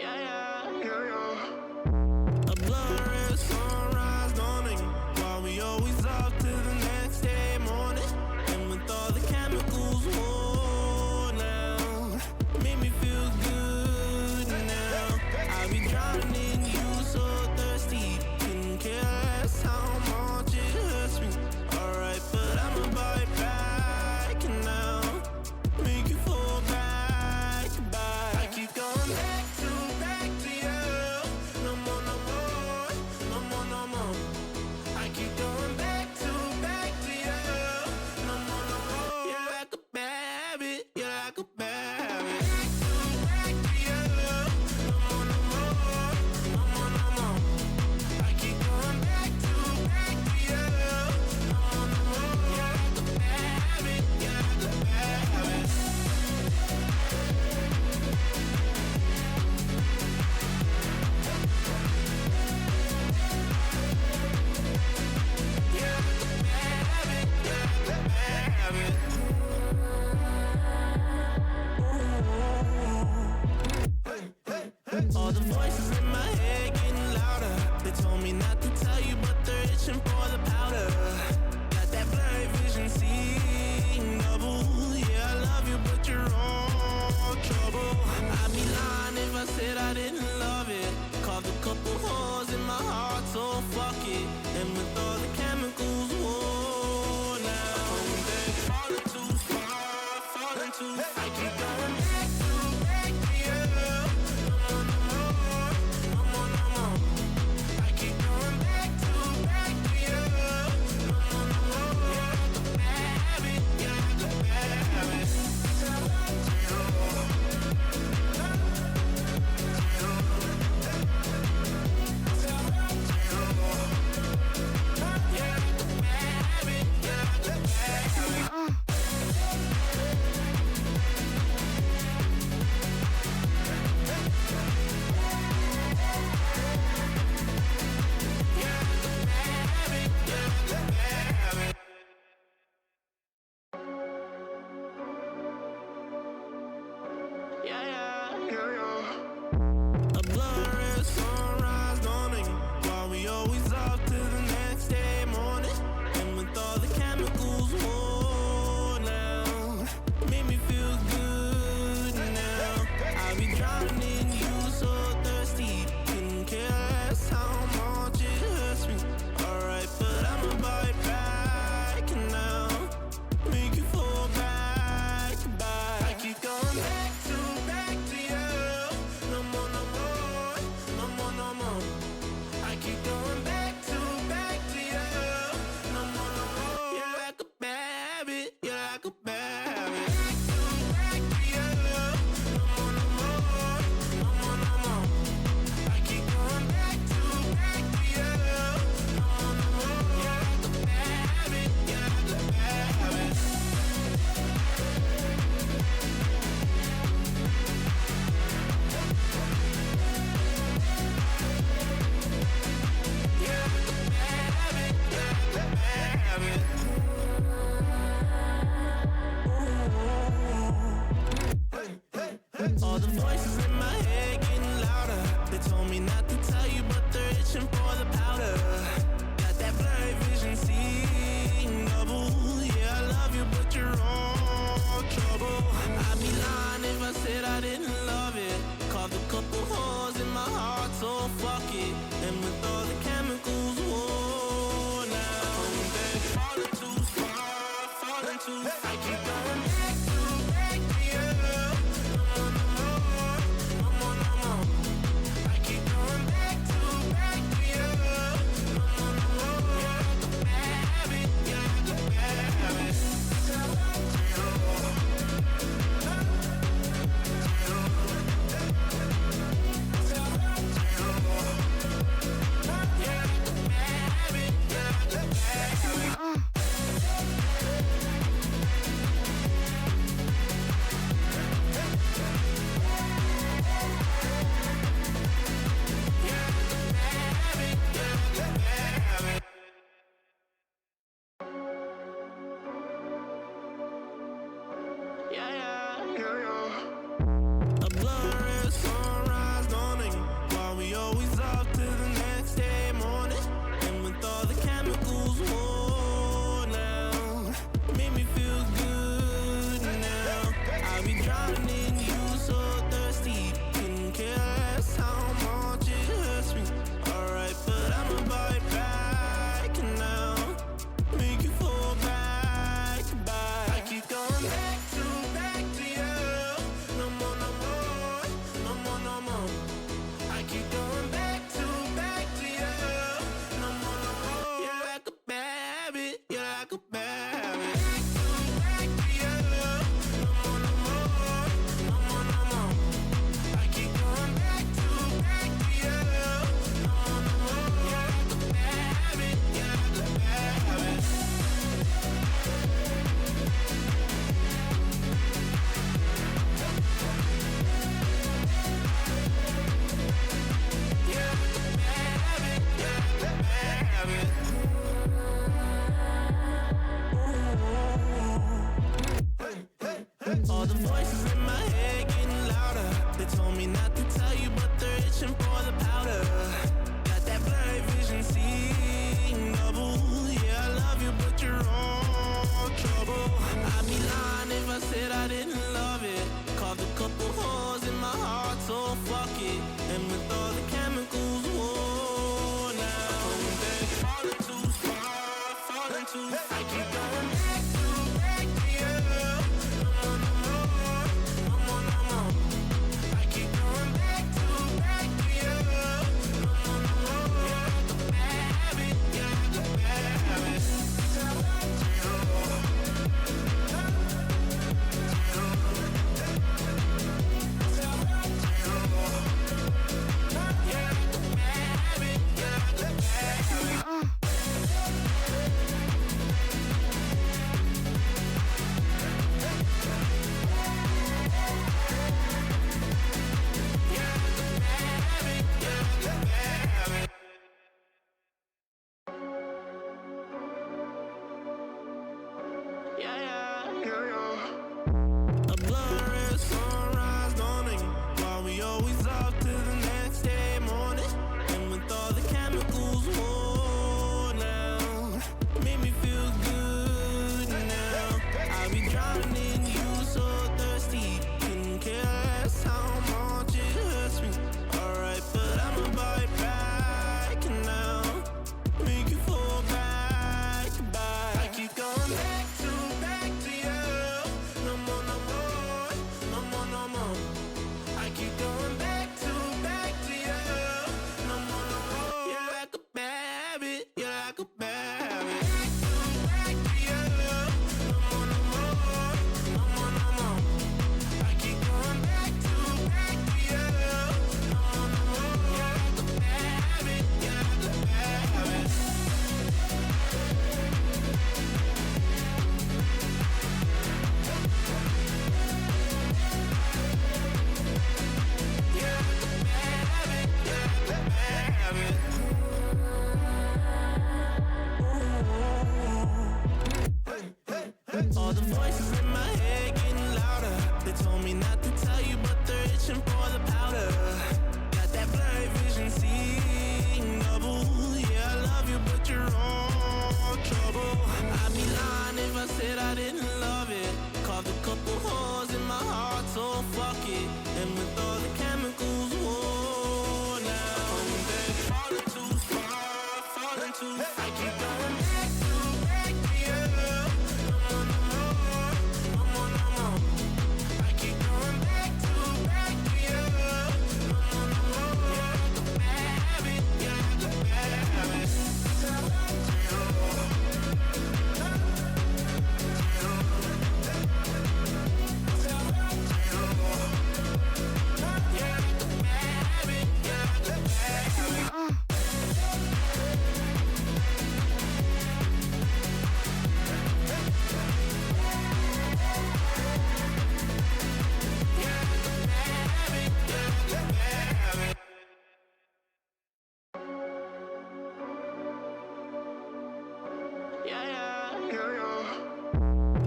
A blood red sunrise dawning, while we always up to the next day morning. And with all the chemicals worn out, made me feel good now. I be drowning in you, so thirsty, couldn't care less how much it hurts me. Alright, but I'ma buy it back now, make you fall back. I keep going back to you. No more, no more, no more, no more. I keep going back to you. No more, no more. You're like a bad habit, you're like a bad habit. Back to you. No more, no more, no more, no more. I keep going back to you. No more, no more. You're like a bad habit, you're like a bad habit. All the voices in my head getting louder. They told me not to tell you, but they're itching for the powder. Got that blurry vision, seeing double. Yeah, I love you, but you're all trouble. I'd be lying if I said I didn't love it. Carved a couple holes in my heart, so fuck it. And with all the chemicals worn out, falling too far, falling too far. I keep going back to you. No more, no more, no more, no more. I keep going back to you. No more, no more. You're like a bad habit, you're like a bad habit. A blood red sunrise dawning, while we always up to the next day morning. And with all the chemicals worn out, made me feel good now. I be drowning in you, so thirsty, couldn't care less how much it hurts me. Alright, but I'ma buy it back now, make you fall back. I keep going back to you. No more, no more, no more, no more. I keep going back to you. No more, no more. You're like a bad habit, you're like a bad habit. Back to you. No more, no more, no more, no more. I keep going back to you. No more, no more. You're like a bad habit, you're like a bad habit. All the voices in my head getting louder. They told me not to tell you, but they're itching for the powder. Got that blurry vision, seeing double. Yeah, I love you, but you're all trouble. I'd be lying if I said I didn't love it. Carved a couple holes in my heart, so fuck it. And with all the chemicals worn out, falling too far, falling too far. I keep going back to you. No more, no more, no more, no more. I keep going back to you. No more, And with all the chemicals worn out, falling too far, falling too far. I keep going back to you. No more, no more, no more. I keep going back to you. No more. You're like a bad habit, you're like a bad habit.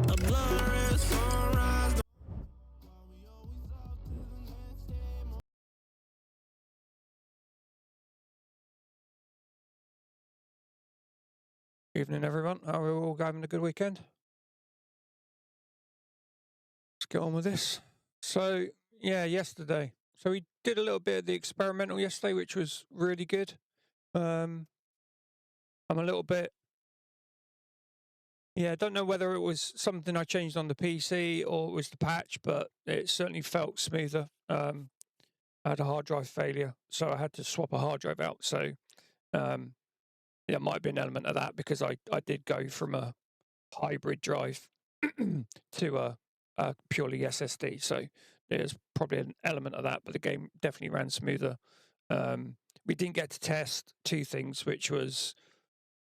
A blurry sunrise. Evening, everyone. Are we all having a good weekend? Let's get on with this. So, yeah, yesterday. So we did a little bit of the experimental yesterday, which was really good. I'm a little bit, I don't know whether it was something I changed on the PC or it was the patch, but it certainly felt smoother. I had a hard drive failure, so I had to swap a hard drive out. So, it might be an element of that because I did go from a hybrid drive to a purely SSD. So there's probably an element of that, but the game definitely ran smoother. We didn't get to test two things, which was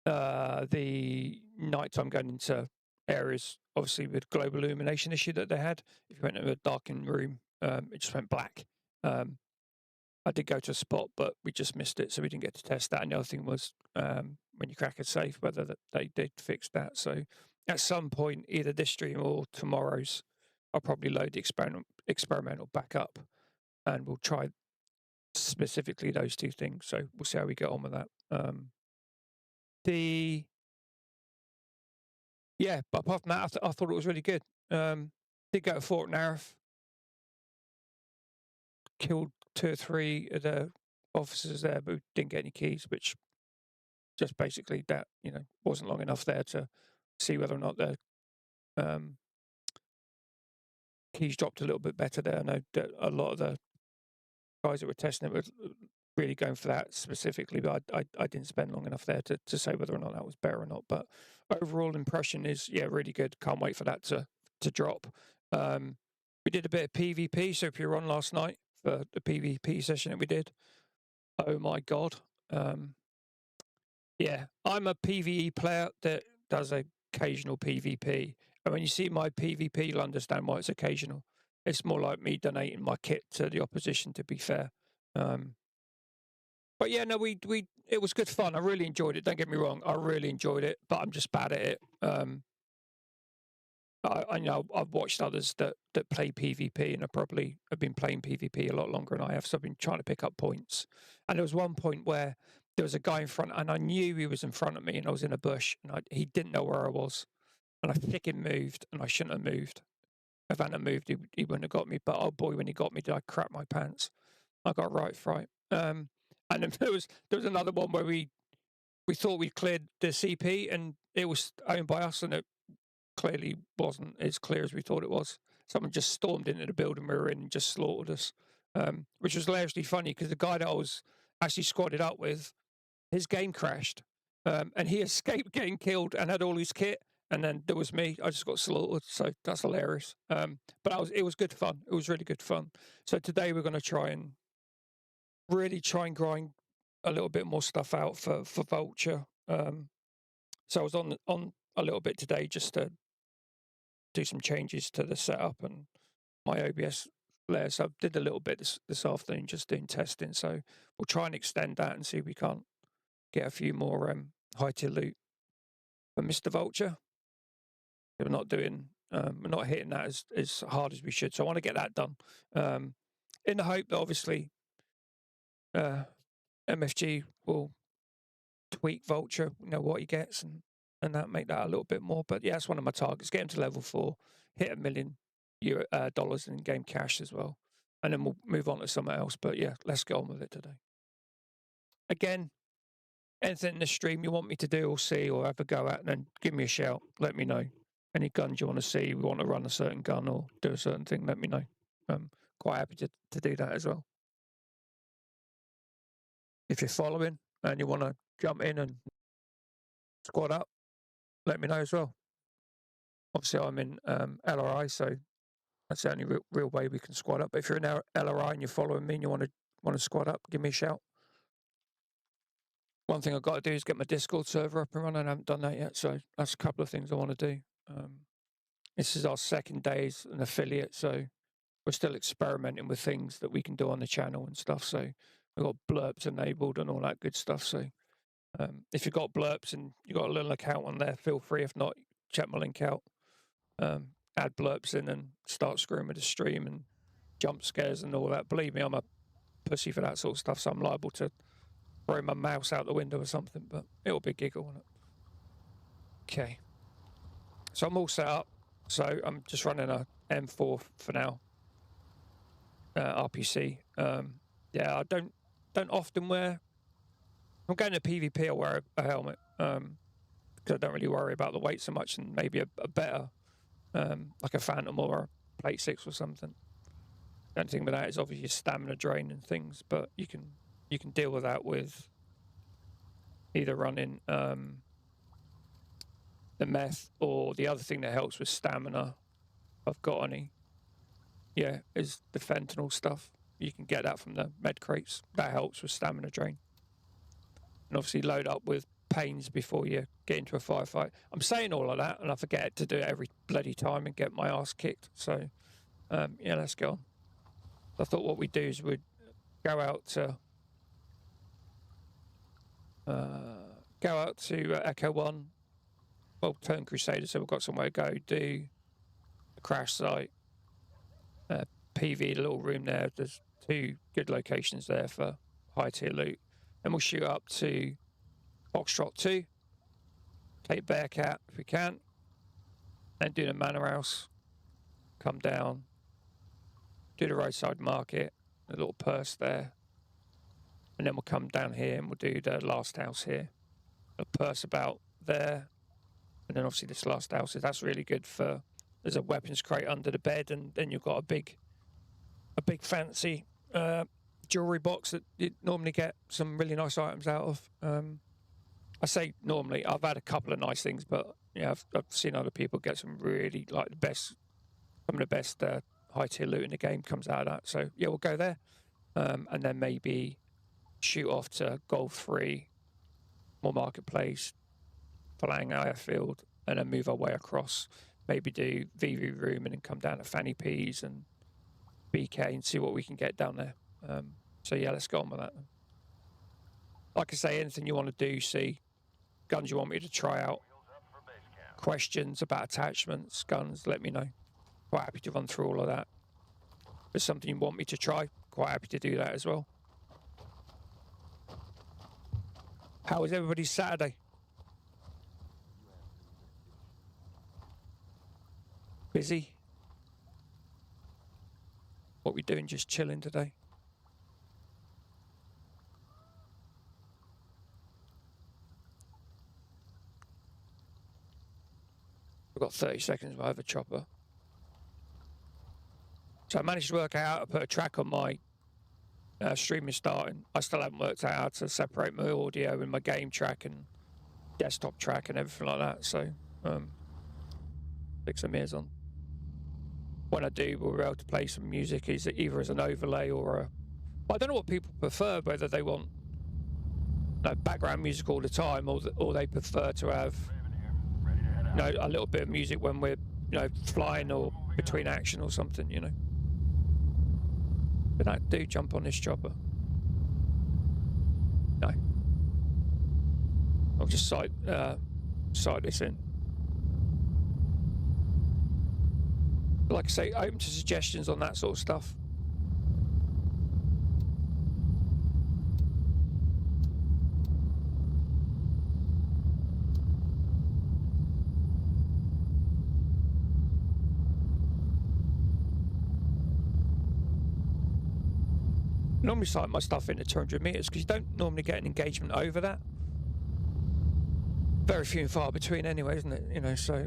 the nighttime going into areas, obviously with global illumination issue that they had. If you went into a darkened room, it just went black. I did go to a spot, but we just missed it, so we didn't get to test that. And the other thing was when you crack a safe, whether they did fix that. So at some point, either this stream or tomorrow's, I'll probably load the experimental back up, and we'll try specifically those two things. So we'll see how we get on with that. But apart from that, I thought it was really good. Did go to Fort Narroth, killed 2 or 3 of the officers there, but we didn't get any keys, which just basically that, wasn't long enough there to see whether or not the keys dropped a little bit better there. I know that a lot of the guys that were testing it were really going for that specifically, but I didn't spend long enough there to say whether or not that was better or not. But overall impression is, really good. Can't wait for that to drop. We did a bit of PvP, so if you were on last night for the PvP session that we did, oh my God. I'm a PvE player that does occasional PvP. And when you see my PvP, you'll understand why it's occasional. It's more like me donating my kit to the opposition, to be fair. But yeah, no, it was good fun. I really enjoyed it. Don't get me wrong. I really enjoyed it, but I'm just bad at it. I know I've watched others that play PvP and have been playing PvP a lot longer than I have. So I've been trying to pick up points. And there was one point where there was a guy in front, and I knew he was in front of me, and I was in a bush, and he didn't know where I was. And I freaking moved, and I shouldn't have moved. If I hadn't moved, he wouldn't have got me. But oh boy, when he got me, did I crap my pants? I got right fright. And then there was another one where we thought we'd cleared the CP, and it was owned by us, and it clearly wasn't as clear as we thought it was. Someone just stormed into the building we were in and just slaughtered us, which was hilariously funny because the guy that I was actually squadded up with, his game crashed, and he escaped getting killed and had all his kit. And then there was me. I just got slaughtered. So that's hilarious. But it was good fun. It was really good fun. So today we're going to really try and grind a little bit more stuff out for Vulture. So I was on a little bit today just to do some changes to the setup and my OBS layer. So I did a little bit this afternoon, just doing testing. So we'll try and extend that and see if we can't get a few more high tier loot for Mr. Vulture. We're not hitting that as hard as we should. So I want to get that done. In the hope that obviously MFG will tweak Vulture, what he gets and that make that a little bit more. But yeah, that's one of my targets. Get him to level 4, hit $1 million in game cash as well. and then we'll move on to something else. But yeah, let's get on with it today. Again, anything in the stream you want me to do or see or have a go at, then give me a shout. Let me know. Any guns you want to see, we want to run a certain gun or do a certain thing, let me know. I'm quite happy to do that as well. If you're following and you want to jump in and squad up, let me know as well. Obviously, I'm in LRI, so that's the only real way we can squad up. But if you're in LRI and you're following me and you want to squad up, give me a shout. One thing I've got to do is get my Discord server up and running. I haven't done that yet, so that's a couple of things I want to do. This is our second day as an affiliate, so we're still experimenting with things that we can do on the channel and stuff. So we've got blurps enabled and all that good stuff. So if you've got blurps and you've got a little account on there, feel free. If not, check my link out. Add blurps in and start screwing with the stream and jump scares and all that. Believe me, I'm a pussy for that sort of stuff, so I'm liable to throw my mouse out the window or something, but it'll be a giggle, won't it? Okay. So I'm all set up. So I'm just running a M4 for now. RPC. Yeah, I don't often wear. I'm going to PvP. I wear a helmet because I don't really worry about the weight so much, and maybe a better, like a Phantom or a Plate 6 or something. The only thing with that is obviously your stamina drain and things, but you can deal with that with either running the meth, or the other thing that helps with stamina, if I've got any, yeah, is the fentanyl stuff. You can get that from the med crates. That helps with stamina drain. And obviously load up with pains before you get into a firefight. I'm saying all of that, and I forget to do it every bloody time and get my ass kicked. So, yeah, let's go on. I thought what we'd do is we'd go out to Echo 1. Well, turn Crusader, so we've got somewhere to go. Do a crash site, PV, a little room there. There's 2 good locations there for high tier loot. Then we'll shoot up to Foxtrot 2, take Bearcat if we can, then do the Manor House, come down, do the roadside market, a little purse there, and then we'll come down here and we'll do the last house here. A purse about there, and then obviously this last house, that's really good for, there's a weapons crate under the bed, and then you've got a big fancy jewelry box that you normally get some really nice items out of. I say normally, I've had a couple of nice things, but yeah, I've seen other people get some really, like, some of the best high tier loot in the game comes out of that. So yeah, we'll go there, and then maybe shoot off to Golf 3, more marketplace, Falang Airfield, and then move our way across. Maybe do VV Room and then come down to Fanny Peas and BK and see what we can get down there. So yeah, let's go on with that. Like I say, anything you want to do, see, guns you want me to try out, questions about attachments, guns, let me know. Quite happy to run through all of that. If there's something you want me to try, quite happy to do that as well. How was everybody's Saturday? Busy? What we doing, just chilling today? We've got 30 seconds by the chopper. So I managed to work out how to put a track on my streaming starting. I still haven't worked out how to separate my audio and my game track and desktop track and everything like that. So, stick some ears on. When I do, we'll be able to play some music either as an overlay or a... I don't know what people prefer, whether they want background music all the time, or they prefer to have a little bit of music when we're flying or between action or something, But I do jump on this chopper. No. I'll just sight this in. But like I say, open to suggestions on that sort of stuff. Normally sight my stuff into 200 meters because you don't normally get an engagement over that. Very few and far between anyway, isn't it? You know, so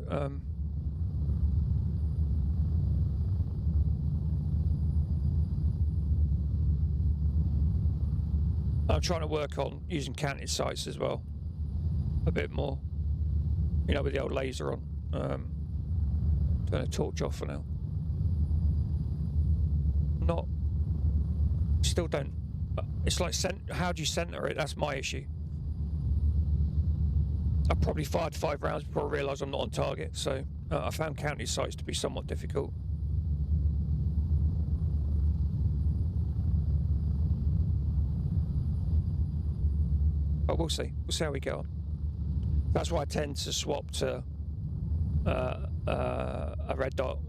I'm trying to work on using canted sights as well a bit more, you know, with the old laser on. Turn the torch off for now. Still don't. It's like, how do you center it? That's my issue. I probably fired 5 rounds before I realised I'm not on target, so I found county sights to be somewhat difficult. But we'll see. We'll see how we get on. That's why I tend to swap to a red dot,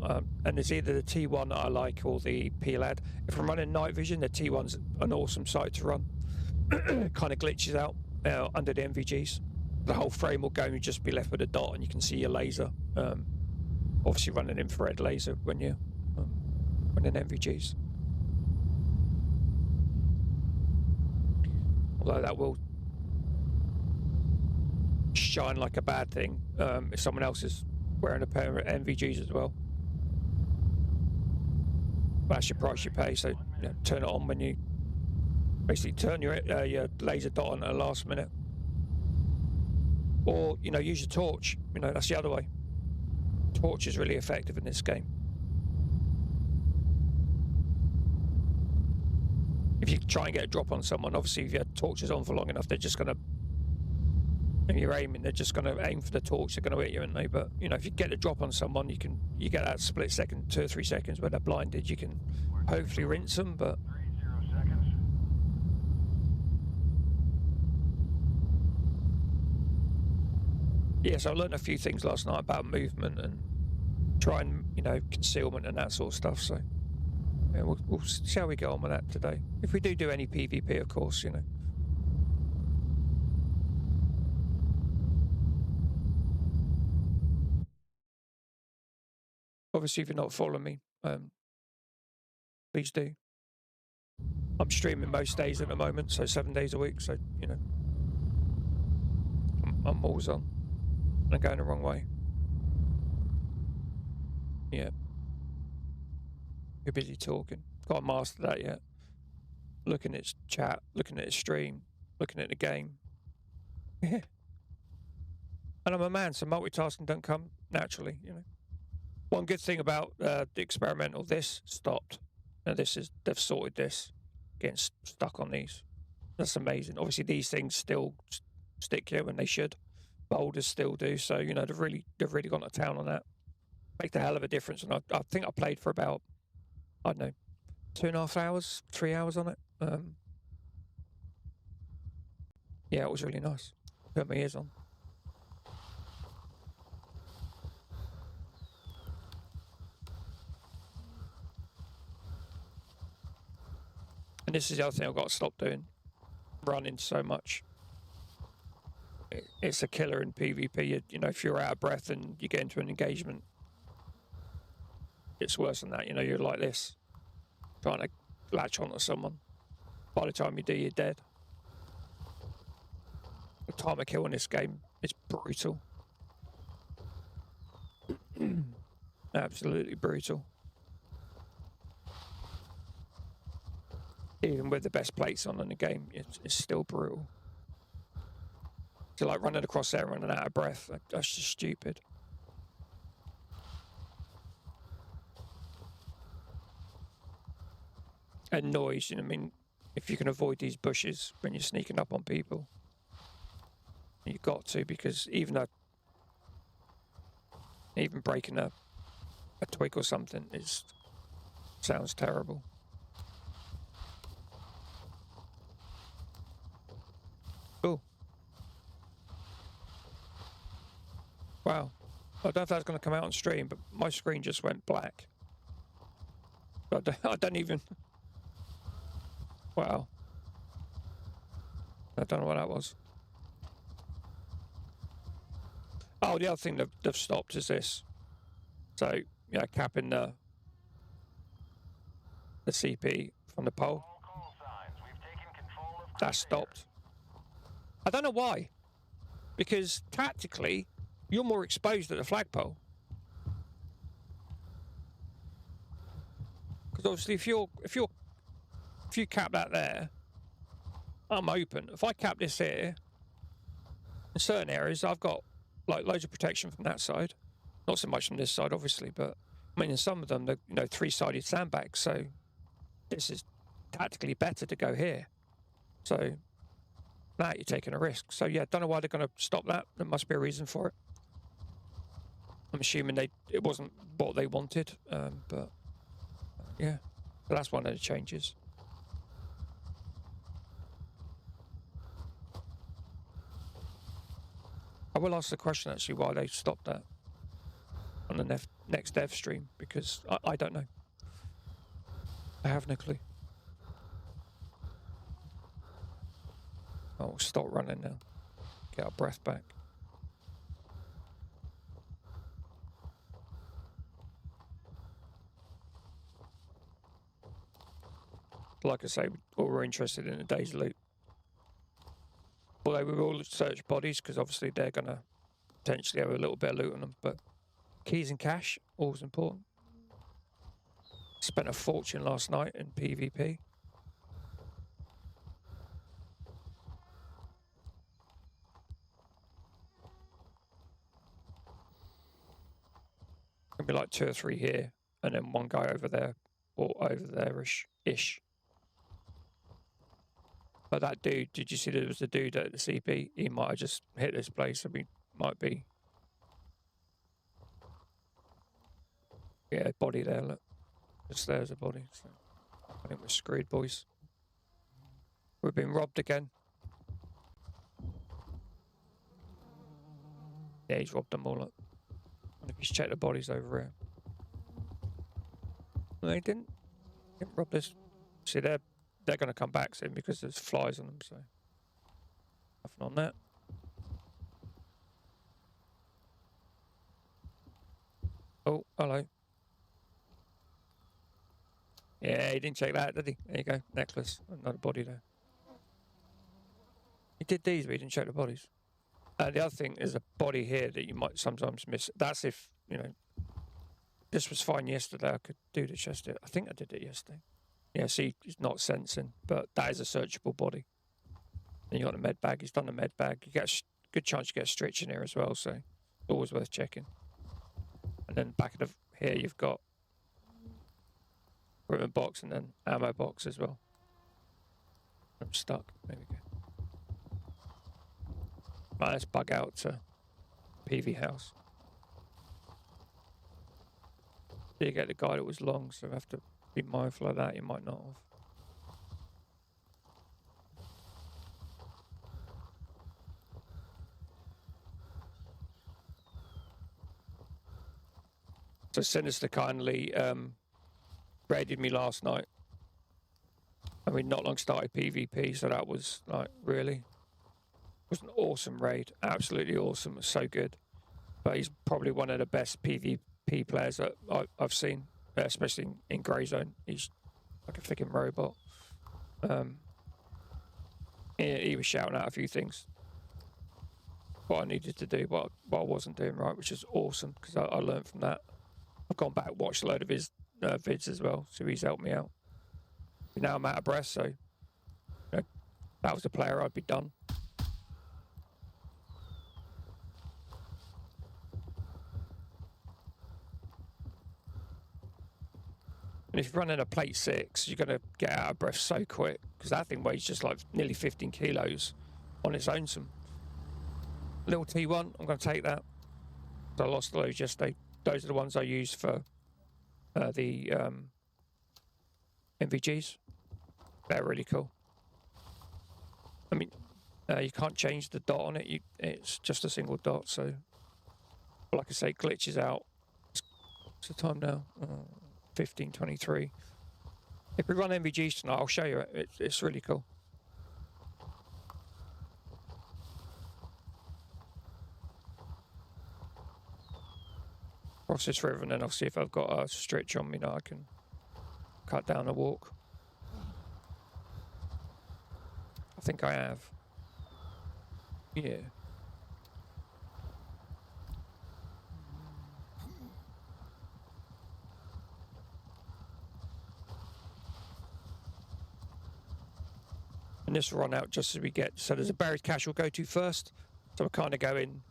and it's either the T1 that I like or the PLAD. If I'm running night vision, the T1's an awesome sight to run. It kind of glitches out under the NVGs. The whole frame will go and you just be left with a dot and you can see your laser. Obviously running infrared laser when you're running NVGs. Although that will shine like a bad thing if someone else is wearing a pair of NVGs as well. That's your price you pay, so you know, turn it on when you basically turn your laser dot on at the last minute. Or, you know, use your torch. You know, that's the other way. Torch is really effective in this game. If you try and get a drop on someone, obviously if your torch is on for long enough, they're just going to, if you're aiming, they're just going to aim for the torch, they're going to hit you, aren't they? But, you know, if you get a drop on someone, you get that split second, 2 or 3 seconds where they're blinded, you can hopefully rinse them, but... Yes, I learned a few things last night about movement and trying, you know, concealment and that sort of stuff. So yeah, we'll see how we get on with that today. If we do any PvP, of course, you know. Obviously, if you're not following me, please do. I'm streaming most days at the moment, so 7 days a week. So, you know, I'm always on. I'm going the wrong way. Yeah. You're busy talking. Can't master that yet. Looking at its chat, looking at its stream, looking at the game. Yeah. And I'm a man, so multitasking don't come naturally, you know. One good thing about the experimental, this stopped. Now they've sorted this, getting stuck on these. That's amazing. Obviously these things still stick here when they should. Boulders still do, so you know they've really gone to town on that. Makes a hell of a difference. And I think I played for about, I don't know, 2.5 hours, 3 hours on it. Yeah, it was really nice. Put my ears on. And this is the other thing I've got to stop doing. Running so much. It's a killer in PvP. You know, if you're out of breath and you get into an engagement, it's worse than that. You know, you're like this, trying to latch onto someone. By the time you do, you're dead. The time of kill in this game is brutal. Absolutely brutal. Even with the best plates on in the game, it's still brutal. So like running across there and running out of breath, that's just stupid. And noise, you know, I mean, if you can avoid these bushes when you're sneaking up on people, you've got to, because even breaking a twig or something sounds terrible. Cool. Wow. I don't know if that's going to come out on stream, but my screen just went black. I don't even... Wow. I don't know what that was. Oh, the other thing they've stopped is this. So, you know, capping the CP from the pole. That's stopped. I don't know why. Because tactically, you're more exposed at the flagpole. Because obviously, if you cap that there, I'm open. If I cap this here, in certain areas, I've got like loads of protection from that side. Not so much from this side, obviously, but I mean, in some of them, they're three-sided sandbags. So this is tactically better to go here. So now you're taking a risk. So yeah, don't know why they're going to stop that. There must be a reason for it. I'm assuming it wasn't what they wanted, but yeah, so that's one of the changes. I will ask the question actually why they stopped that on the next dev stream, because I don't know. I have no clue. Oh, stop running now. Get our breath back. Like I say, all we're interested in a day's loot. Although we will search bodies, because obviously they're going to potentially have a little bit of loot on them, but keys and cash, always important. Spent a fortune last night in PvP. Gonna be like 2 or 3 here, and then one guy over there, or over there-ish. But that dude, did you see there was a dude at the CP? He might have just hit this place. I mean, might be. Yeah, body there, look. Just there's a body. So I think we're screwed, boys. We've been robbed again. Yeah, he's robbed them all up. And if he's checked the bodies over here. No, he didn't rob this. See, they're going to come back soon because there's flies on them, so nothing on that. Oh, hello. Yeah, he didn't check that, did he? There you go, necklace, another body there. He did these, but he didn't check the bodies. The other thing is a body here that you might sometimes miss. That's if, this was fine yesterday. I could do the chest. I think I did it yesterday. Yeah, see, he's not sensing, but that is a searchable body. Then you got the med bag. He's done the med bag. You get a good chance you get a stretch in here as well, so always worth checking. And then back of here, you've got equipment box and then ammo box as well. I'm stuck. There we go. Right, let's bug out to PV house. You get the guy that was long, so we have to be mindful of that. You might not have. So Sinister kindly raided me last night. I mean, not long started PvP, so that was like, really? It was an awesome raid. Absolutely awesome. It was so good. But he's probably one of the best PvP players that I've seen, especially in Grey Zone. He's like a freaking robot. He was shouting out a few things. What I needed to do, what I wasn't doing right, which is awesome, because I learned from that. I've gone back and watched a load of his vids as well, so he's helped me out. But now I'm out of breath, so if that was a player, I'd be done. And if you're running a plate 6, you're going to get out of breath so quick, because that thing weighs just like nearly 15 kilos on its own. Some little T1, I'm going to take that. I lost those yesterday. Those are the ones I used for the MVGs. They're really cool. I mean, you can't change the dot on it. It's just a single dot. So, like I say, glitches out. What's the time now? 15:23. If we run MVGs tonight, I'll show you it. It's really cool. Cross this river and then I'll see if I've got a stretch on me that I can cut down a walk. I think I have. Yeah. And this will run out just as we get. So there's a buried cache we'll go to first. So we're kind of going,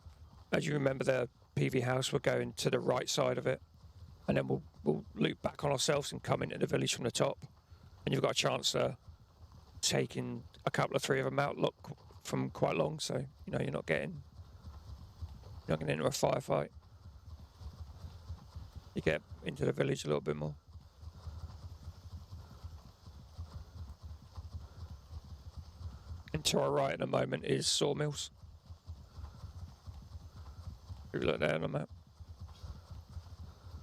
as you remember the PV house, we're going to the right side of it. And then we'll loop back on ourselves and come into the village from the top. And you've got a chance of taking a couple of 3 of them out from quite long. So, you know, you're not getting into a firefight. You get into the village a little bit more. And to our right at the moment is sawmills. If you look there on the map.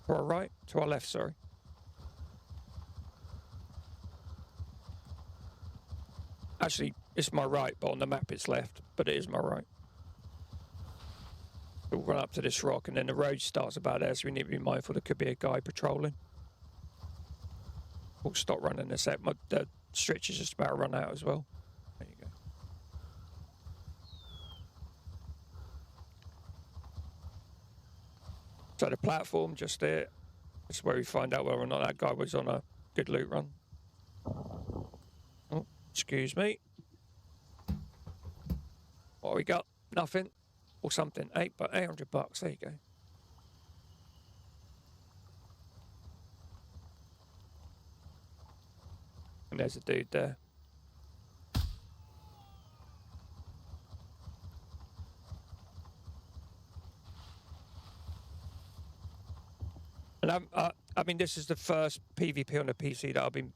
To our right, to our left, sorry. Actually, it's my right, but on the map it's left, but it is my right. We'll run up to this rock and then the road starts about there, so we need to be mindful there could be a guy patrolling. We'll stop running a sec. The stretch is just about to run out as well. There you go. So the platform just there. That's where we find out whether or not that guy was on a good loot run. Oh, excuse me. What we got? Nothing. Or something. $800. There you go. And there's a dude there. And I mean, this is the first PvP on the PC that I've been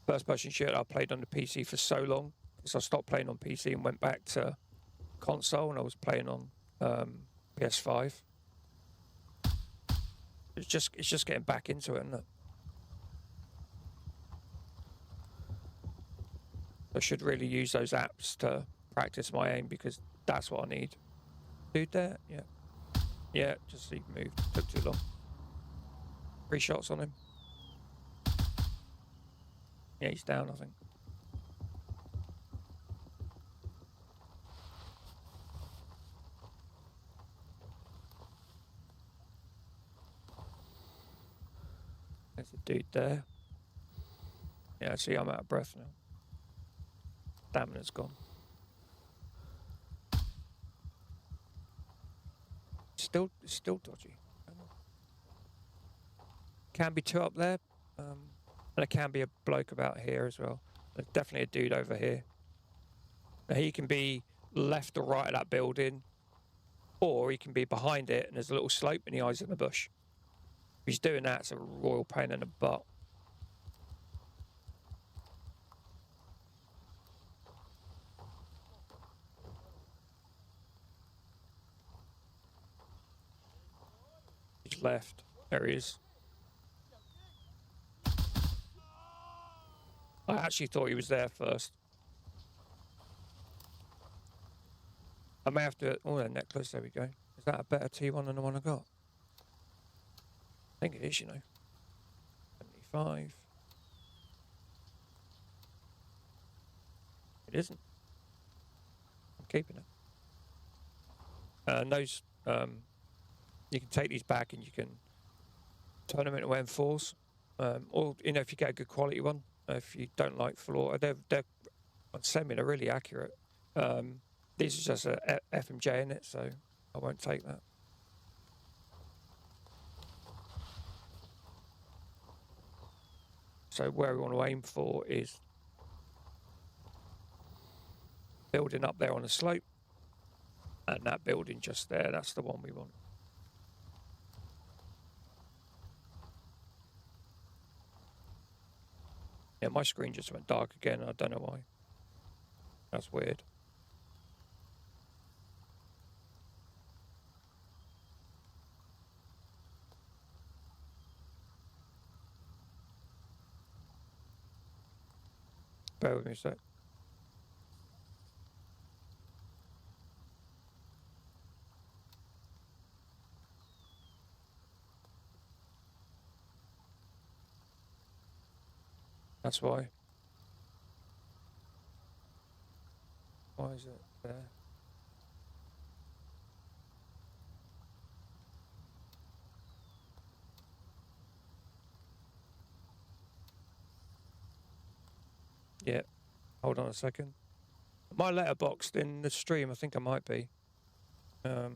first person shooter I've played on the PC for so long. So I stopped playing on PC and went back to console, and I was playing on PS5. It's just getting back into it, isn't it? I should really use those apps to practice my aim because that's what I need. Dude there, yeah. Yeah, just he moved. Took too long. 3 shots on him. Yeah, he's down, I think. There's a dude there. Yeah, see, I'm out of breath now. Stamina's gone. Still dodgy. Can be 2 up there. And there can be a bloke about here as well. There's definitely a dude over here. Now, he can be left or right of that building, or he can be behind it and there's a little slope and he hides in the bush. If he's doing that, it's a royal pain in the butt. He's left. There he is. I actually thought he was there first. I may have to... Oh, that necklace. There we go. Is that a better T1 than the one I got? I think it is, you know. 75. It isn't. I'm keeping it. And those... you can take these back and you can turn them into M4s. Or, you know, if you get a good quality one. If you don't like floor... They're on semi, they're really accurate. This is just a FMJ in it, so I won't take that. So where we want to aim for is building up there on the slope, and that building just there, that's the one we want. Yeah, my screen just went dark again, I don't know why. That's weird. Bear with me a sec. That's why. Why is it there? Yeah. Hold on a second. Am I letterboxed in the stream? I think I might be. Let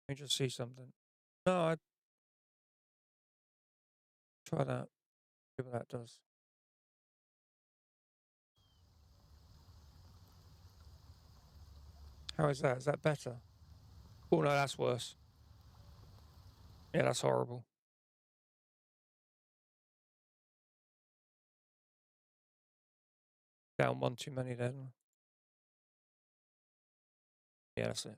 me just see something. No, I try that. See what that does. How is that? Is that better? Oh no, that's worse. Yeah, that's horrible. Down one too many then. Yeah, that's it.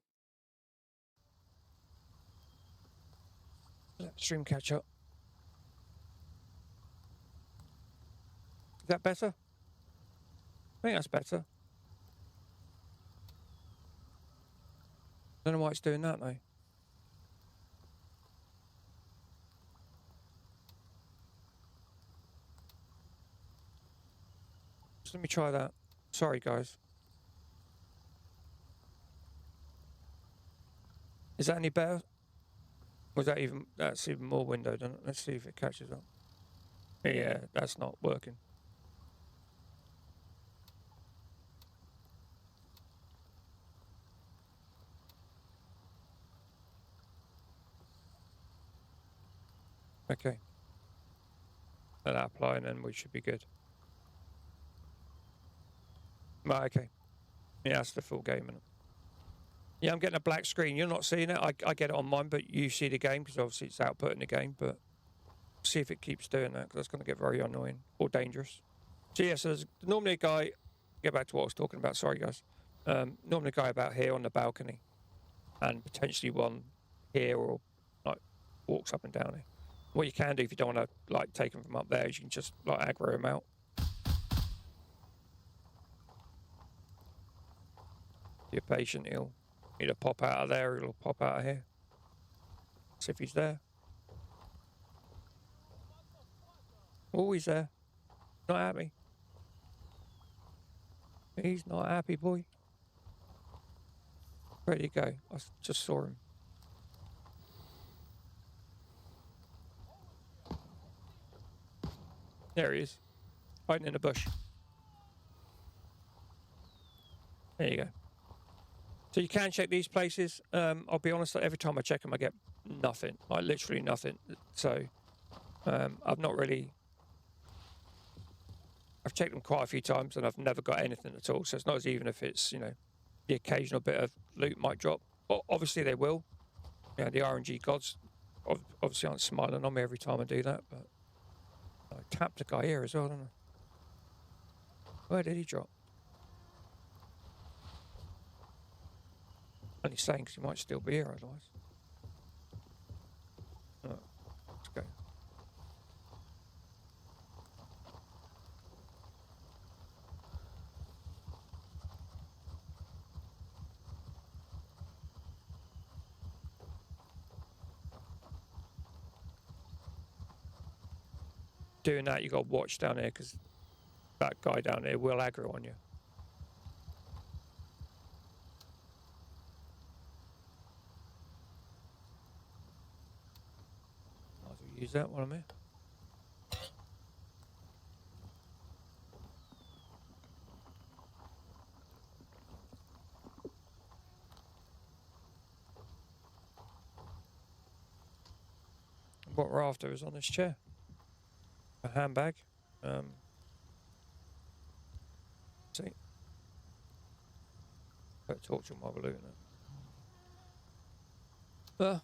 Let stream catch up. Is that better? I think that's better. I don't know why it's doing that though. Just let me try that. Sorry, guys. Is that any better? Or is that even, that's even more windowed? Let's see if it catches up. Yeah, that's not working. Okay. Let that apply and then we should be good. Right, okay. Yeah, that's the full game, isn't it? Yeah, I'm getting a black screen. You're not seeing it. I get it on mine, but you see the game because obviously it's outputting the game. But see if it keeps doing that because that's going to get very annoying or dangerous. So yeah, so there's normally a guy. Get back to what I was talking about. Sorry, guys. Normally a guy about here on the balcony, and potentially one here or like walks up and down here. What you can do if you don't want to like take them from up there is you can just like aggro them out. If you're patient, he'll either pop out of there or he'll pop out of here. See if he's there. Oh, he's there. Not happy. He's not happy, boy. Where'd he go? I just saw him. There he is. Hiding in the bush. There you go. So you can check these places. I'll be honest, every time I check them, I get nothing. Like literally nothing. So I've not really... I've checked them quite a few times and I've never got anything at all. So it's not as even if it's, you know, the occasional bit of loot might drop. Obviously they will. You know, the RNG gods obviously aren't smiling on me every time I do that. But I tapped a guy here as well, don't I? Where did he drop? Only saying because he might still be here otherwise. Oh, let's go. Doing that, you got to watch down here because that guy down there will aggro on you. Might as well use that while I'm here. What we're after is on this chair. A handbag. See? Put a torch on while we're looting it.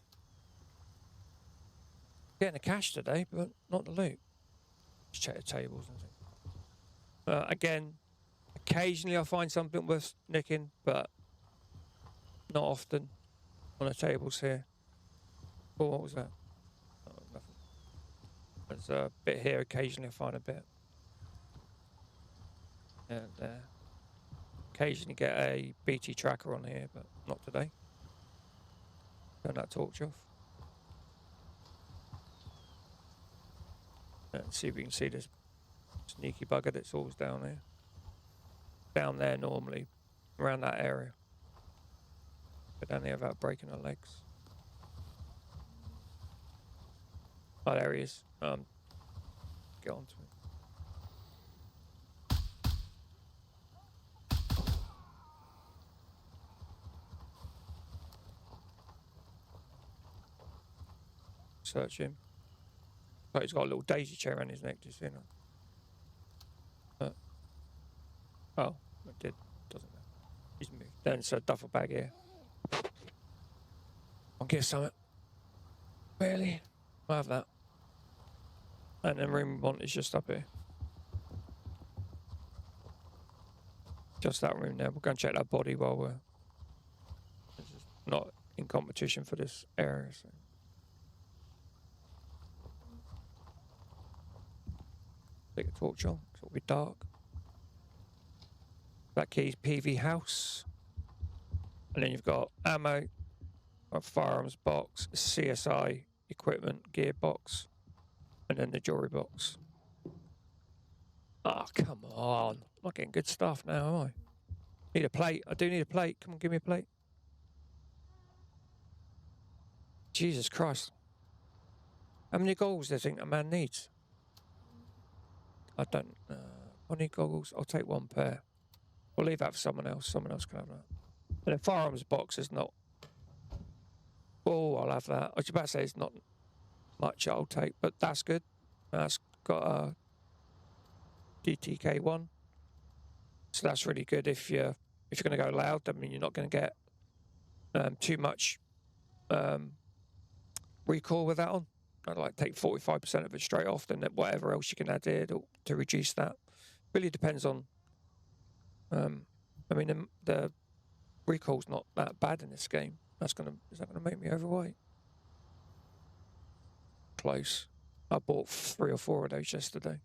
Getting the cash today, but not the loot. Just check the tables and things. Again, occasionally I find something worth nicking, but not often on the tables here. Oh, what was that? Oh, nothing. There's a bit here. Occasionally I find a bit. And there. Occasionally get a BT tracker on here, but not today. Turn that torch off. And see if we can see this sneaky bugger that's always down here. down there normally, around that area. Go down there without breaking our legs. Oh, there he is. Get onto him. Search him. Oh, he's got a little daisy chair around his neck, do you see that? Oh, it did. Doesn't matter. He's moved. Then it's a duffel bag here. I'll get something. Really? I'll have that. And then room we want is just up here. Just that room there. We'll go and check that body while we're just not in competition for this area. So. Take a torch on, so it'll be dark. That key's PV house. And then you've got ammo, a firearms box, CSI equipment, gearbox, and then the jewelry box. Oh, come on. I'm not getting good stuff now, am I? Need a plate. I do need a plate. Come on, give me a plate. Jesus Christ. How many goggles do you think a man needs? I don't... I need goggles. I'll take one pair. We'll leave that for someone else. Someone else can have that. And the firearms box is not... Oh, I'll have that. I was about to say it's not much I'll take, but that's good. That's got a DTK1. So that's really good if you're going to go loud. I mean, you're not going to get too much recoil with that on. I'd like take 45% of it straight off, then whatever else you can add here to reduce that. Really depends on. I mean, the recoil's not that bad in this game. Is that gonna make me overweight? Close. I bought 3 or 4 of those yesterday.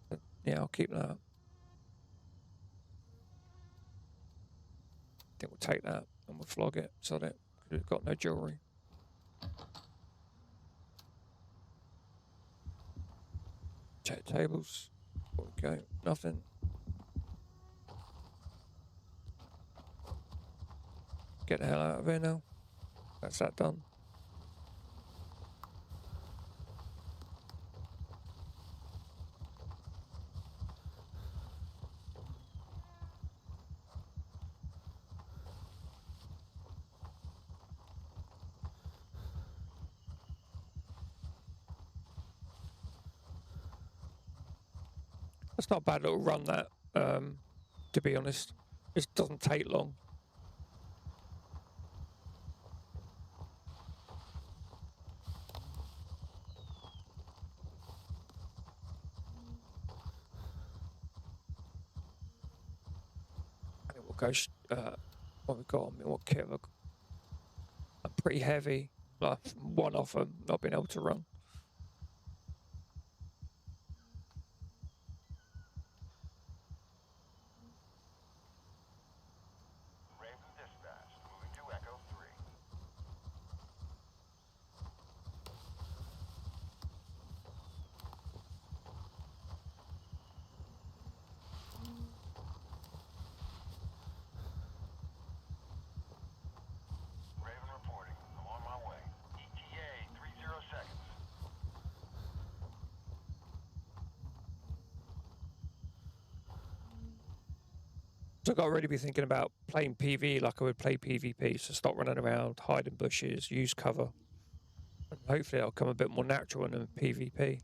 But yeah, I'll keep that. I think we'll take that and we'll flog it so that we've got no jewelry. Check tables. There we go. Nothing. Get the hell out of here now. That's that done. It's not a bad little run, that, to be honest. It doesn't take long. I think we'll go, what we've got on me, what kit have I got? I'm pretty heavy, like one off of not being able to run. So I've got to really be thinking about playing PvE like I would play PvP, so stop running around, hide in bushes, use cover. And hopefully it'll come a bit more natural in PvP.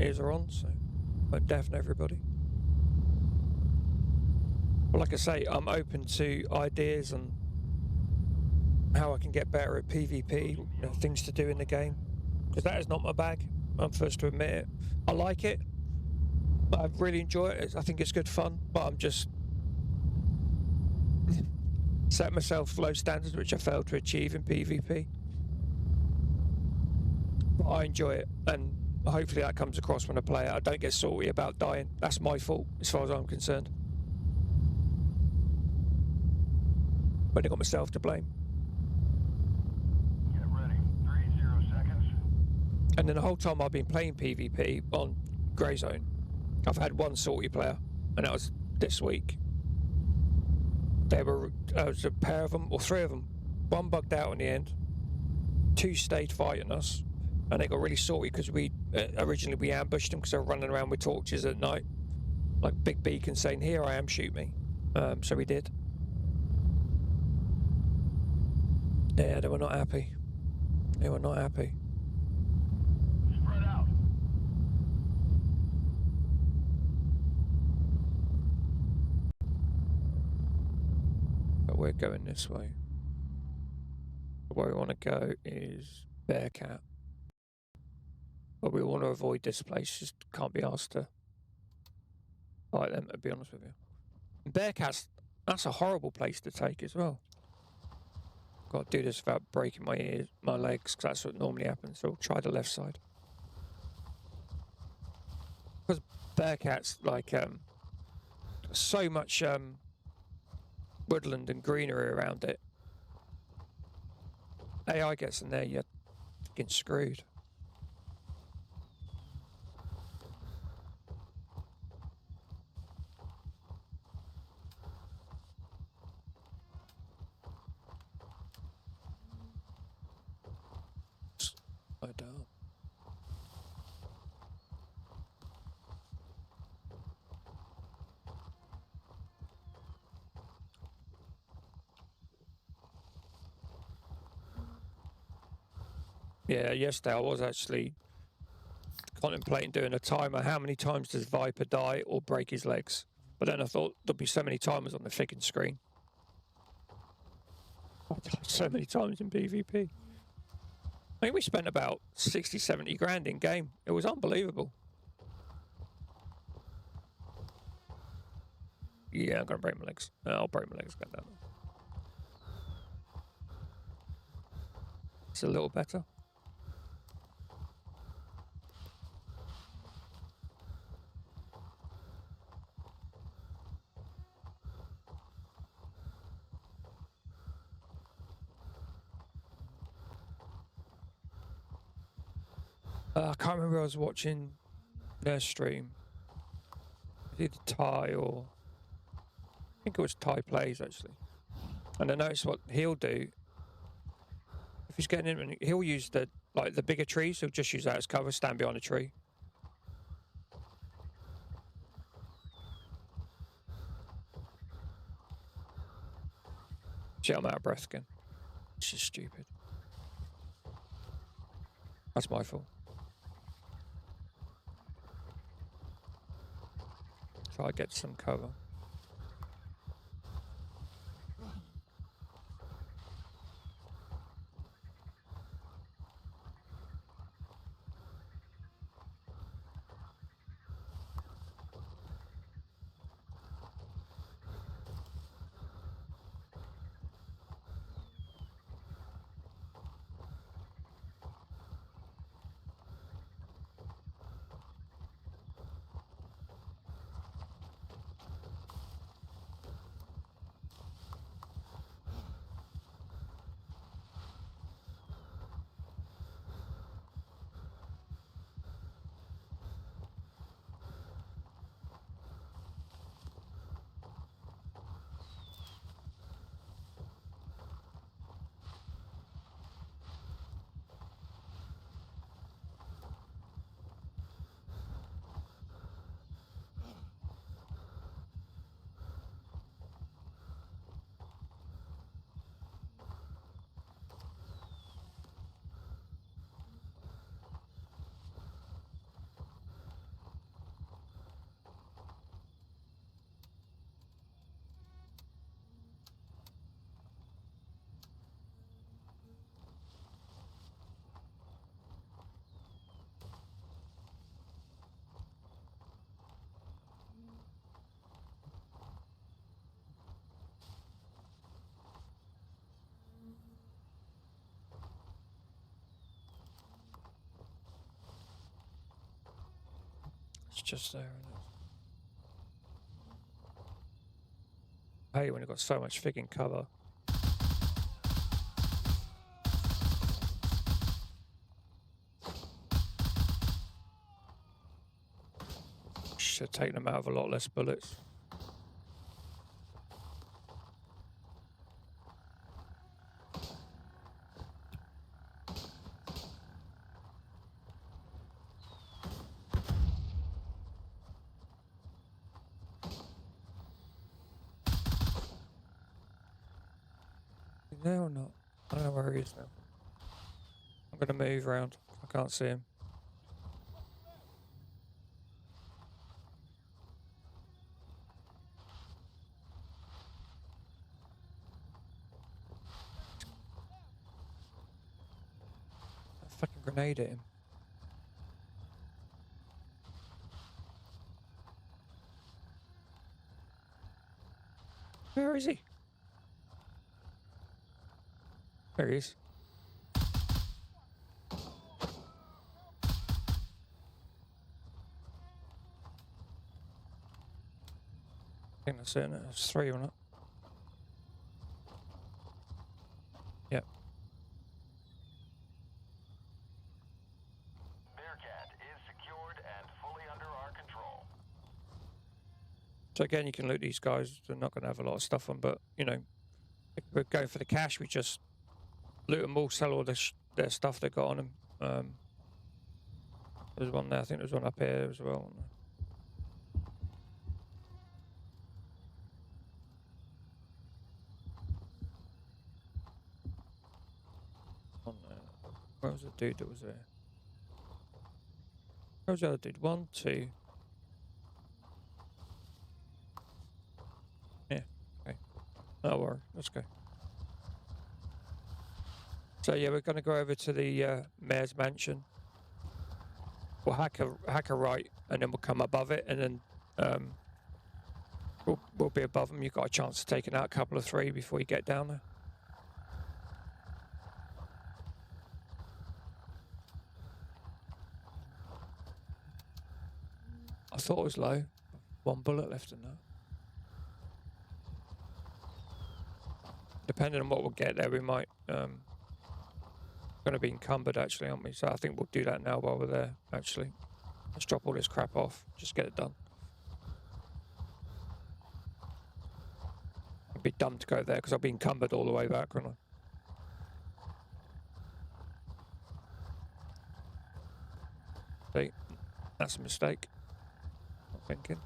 Ears are on, so won't deafen everybody. Well, like I say, I'm open to ideas and how I can get better at PvP, things to do in the game. Because that is not my bag, I'm first to admit it. I like it, but I really enjoy it. I think it's good fun, but I'm just set myself low standards, which I failed to achieve in PvP. But I enjoy it, and hopefully that comes across when I play it. I don't get salty about dying. That's my fault, as far as I'm concerned. But I got myself to blame. Get ready. 30 seconds. And then the whole time I've been playing PvP on Grey Zone, I've had one salty player, and that was this week. There was a pair of them, or three of them. One bugged out in the end. Two stayed fighting us, and they got really salty because we originally we ambushed them because they were running around with torches at night, like big beacons saying, "Here I am, shoot me." So we did. Yeah, they were not happy. They were not happy. Spread out. But we're going this way. Where we want to go is Bearcat. But we want to avoid this place. Just can't be asked to fight them, to be honest with you. Bearcat's, that's a horrible place to take as well. Got to do this without breaking my ears, my legs, because that's what normally happens. So I'll try the left side. Because Bearcat's like so much woodland and greenery around it. AI gets in there, you're fucking screwed. I don't. Yeah, yesterday I was actually contemplating doing a timer. How many times does Viper die or break his legs? But then I thought there'd be so many timers on the freaking screen. I died so many times in PvP. I think we spent about 60, 70 grand in game. It was unbelievable. Yeah, I'm going to break my legs. I'll break my legs. Get down there. It's a little better. I can't remember. I was watching their stream. Either Ty or I think it was Ty Plays actually. And I noticed what he'll do. If he's getting in, he'll use the bigger trees. He'll just use that as cover, stand behind a tree. Shit, I'm out of breath again. It's just stupid. That's my fault. Try to get some cover. just there. Isn't it? Hey, when you've got so much frigging cover. Should take them out of a lot less bullets. There or not? I don't know where he is now. I'm going to move around. I can't see him. A fucking grenade at him. Where is he? There he is. I think that's it. There's 3 on it. Yep. Bearcat is secured and fully under our control. So again, you can loot these guys. They're not going to have a lot of stuff on, but you know, if we're going for the cash, we just loot them all, sell all their stuff they got on them. There's one there. I think there's one up here as well. One there. Where was the dude that was there? Where was the other dude? 1, 2. Yeah. Okay. No worry. Let's go. So yeah, we're going to go over to the mayor's mansion. We'll hack a right, and then we'll come above it, and then we'll be above them. You've got a chance of taking out a couple of 3 before you get down there. I thought it was low. 1 bullet left in that. Depending on what we'll get there, we might going to be encumbered actually, aren't we? So I think we'll do that now while we're there. Actually, let's drop all this crap off. Just get it done. It'd be dumb to go there because I'll be encumbered all the way back, won't I? See, that's a mistake. Not thinking.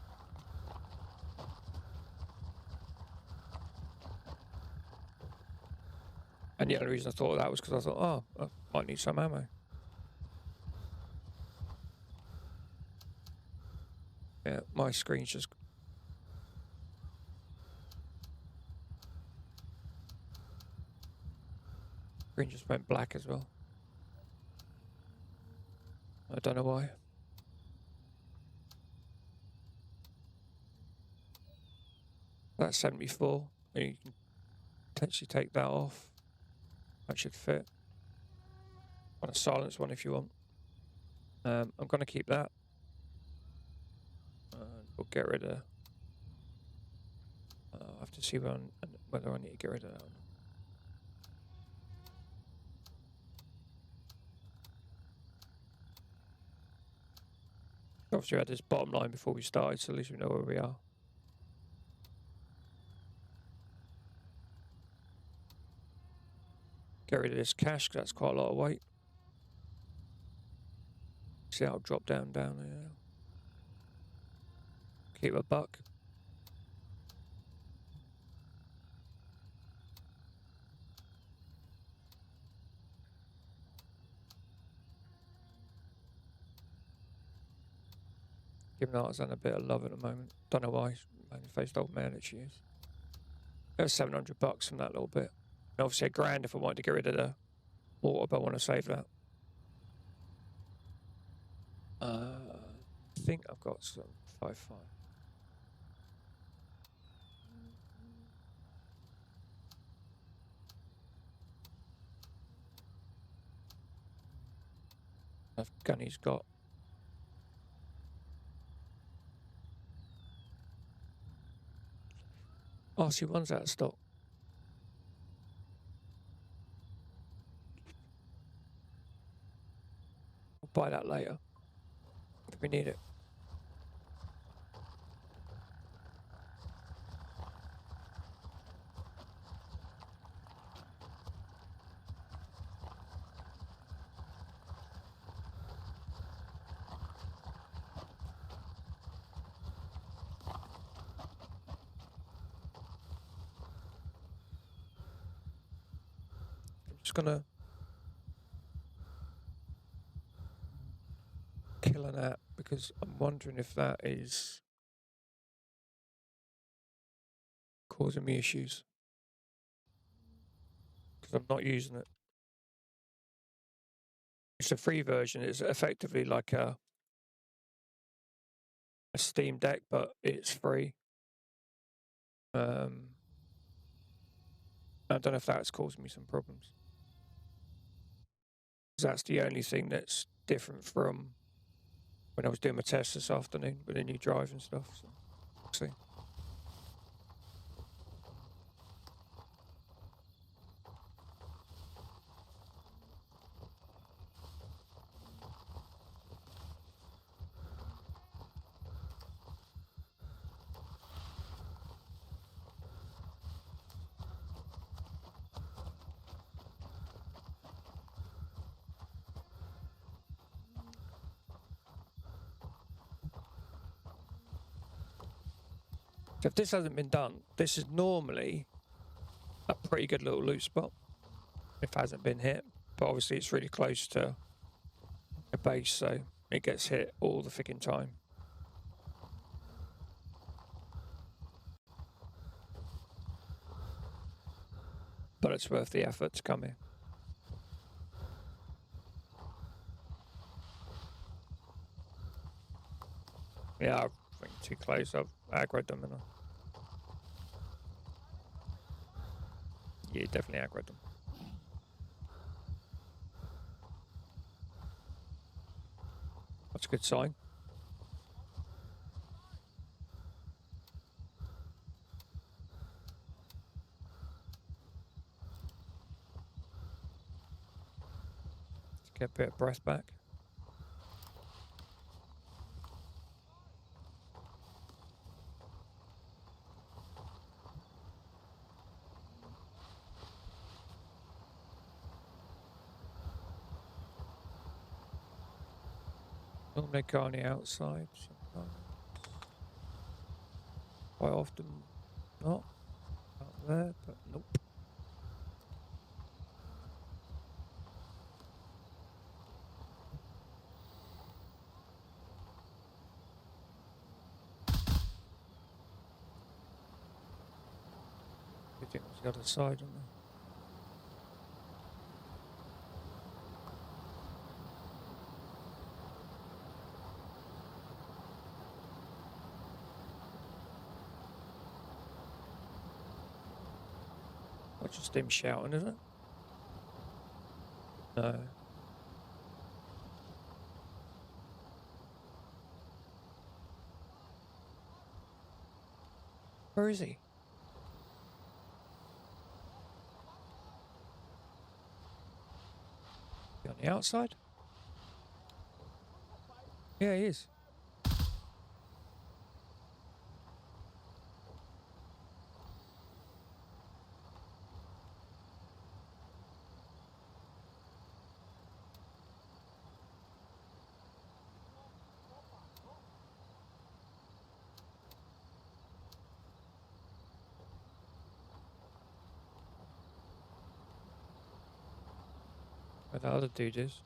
And the only reason I thought of that was because I thought, oh, I might need some ammo. Yeah, my screen's just... Screen just went black as well. I don't know why. That's 74. You can potentially take that off. That should fit. On a silence one if you want. I'm going to keep that. We'll get rid of... I have to see whether I need to get rid of that. Obviously we had this bottom line before we started, so at least we know where we are. Get rid of this cash, because that's quite a lot of weight. See how it'll drop down there. Keep a buck. Giving Artisan a bit of love at the moment. Don't know why. Man-faced old man that she is. There's $700 from that little bit. And obviously $1,000 if I wanted to get rid of the water, but I want to save that. I think I've got some 5.5. That gun he's got. RC1's out of stock. We'll buy that later if we need it. I'm just gonna kill an app because I'm wondering if that is causing me issues because I'm not using it. It's a free version. It's effectively like a Steam Deck, but it's free. I don't know if that's causing me some problems. That's the only thing that's different from when I was doing my test this afternoon with the new drive and stuff. So, we'll see. So if this hasn't been done, this is normally a pretty good little loot spot if it hasn't been hit. But obviously it's really close to a base, so it gets hit all the freaking time. But it's worth the effort to come here. Yeah, I think too close. I've aggroed them and yeah, definitely aggroed them. That's a good sign. Let's get a bit of breath back. Normally go on the outside sometimes. Quite often not. Out there, but nope. I think it was the other side, wasn't it? That's just him shouting, is it? No. Where is he? He on the outside? Yeah, he is. Where the other dude is.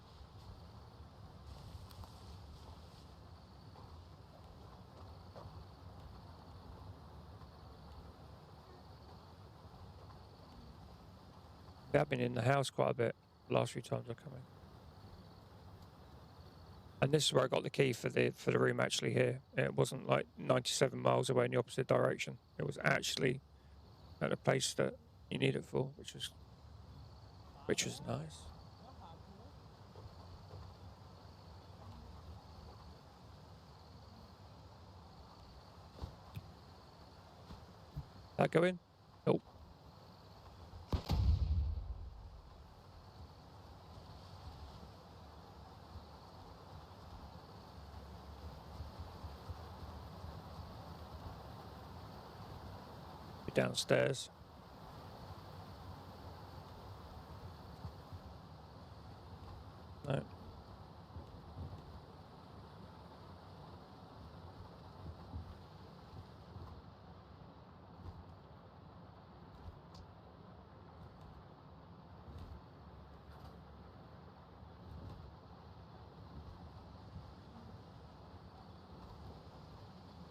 I've been in the house quite a bit the last few times I've come in. And this is where I got the key for the room actually here. It wasn't like 97 miles away in the opposite direction. It was actually at a place that you need it for, which was nice. That go in? Nope. Downstairs. No.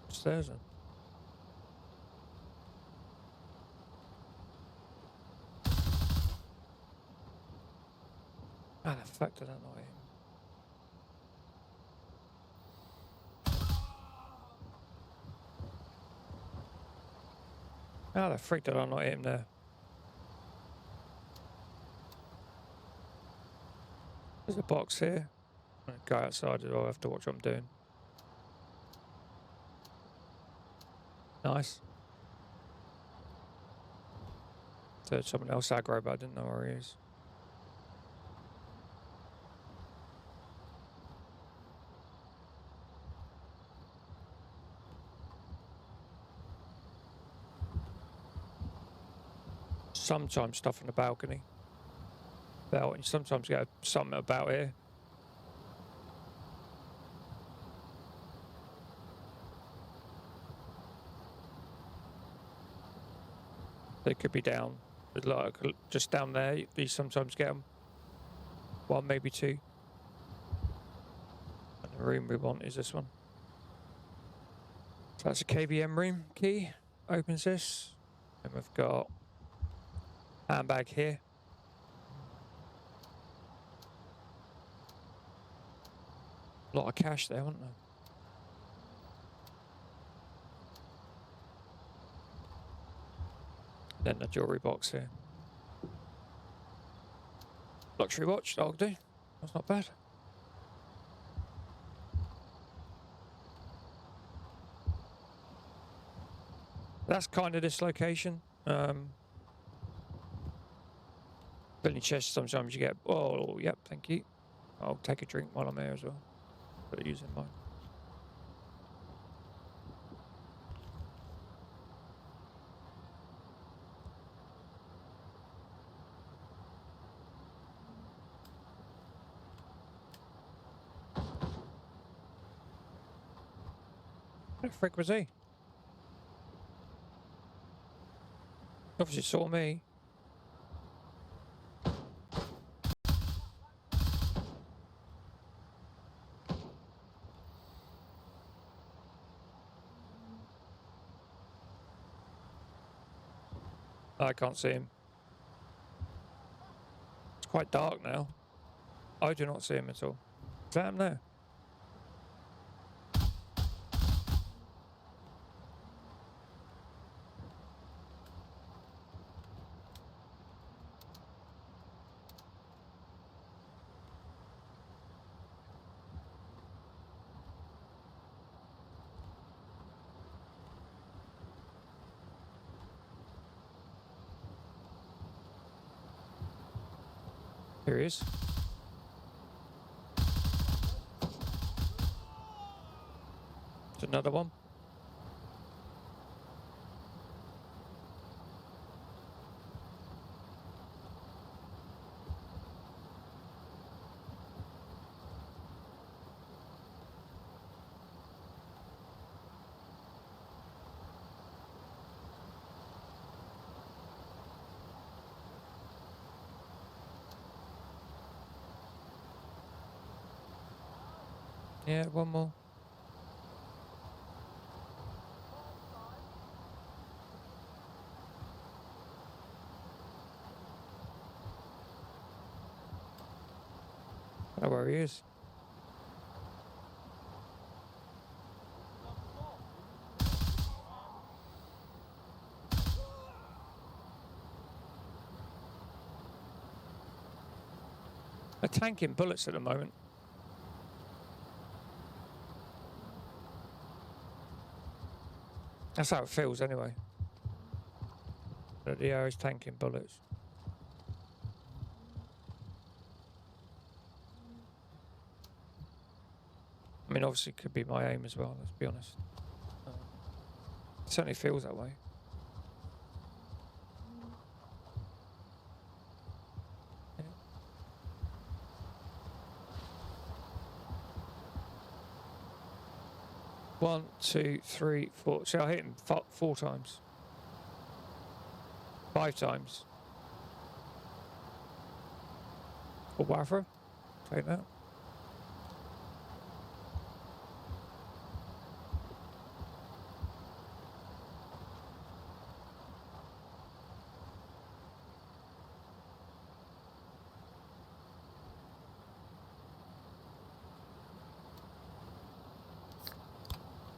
Upstairs then. How the fuck did that not hit him? How the freak did I not hit him there? There's a box here. I'm gonna go outside as well. I have to watch what I'm doing. Nice. So someone else aggro, but I didn't know where he is. Sometimes stuff on the balcony. And you sometimes get something about here. They could be down. Like just down there, you sometimes get them. One, maybe two. And the room we want is this one. So that's a KBM room key. Opens this. And we've got handbag here. A lot of cash there, wasn't there? Then the jewellery box here. Luxury watch, that'll do. That's not bad. That's kind of this location. Building chest, sometimes you get, oh, yep, thank you. I'll take a drink while I'm here as well. But using mine. Where the frick was he? Obviously saw me. I can't see him. It's quite dark now. I do not see him at all. Is that him there? Here he is. There's another one. Yeah, one more. I don't know where he is. They're tanking bullets at the moment. That's how it feels anyway. The arrow's tanking bullets. I mean, obviously, it could be my aim as well, let's be honest. It certainly feels that way. Yeah. 1, 2, 3, 4. See, I hit him 4 times. 5 times. For Wafra. Take that.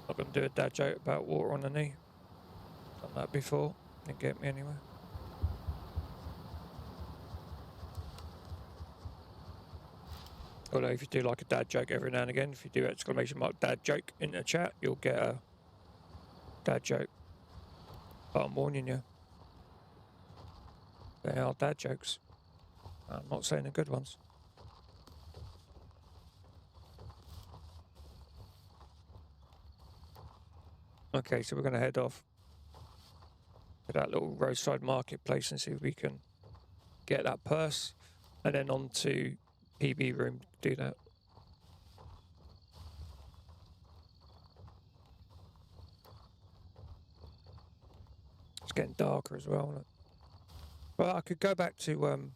Not going to do a dad joke about water on the knee. Done that before. Didn't get me anywhere. Although if you do like a dad joke every now and again, if you do exclamation mark dad joke in the chat, you'll get a dad joke. But I'm warning you. They are dad jokes. I'm not saying they're good ones. Okay, so we're going to head off to that little roadside marketplace and see if we can get that purse, and then on to PB room to do that. It's getting darker as well, isn't it? Well, I could go back to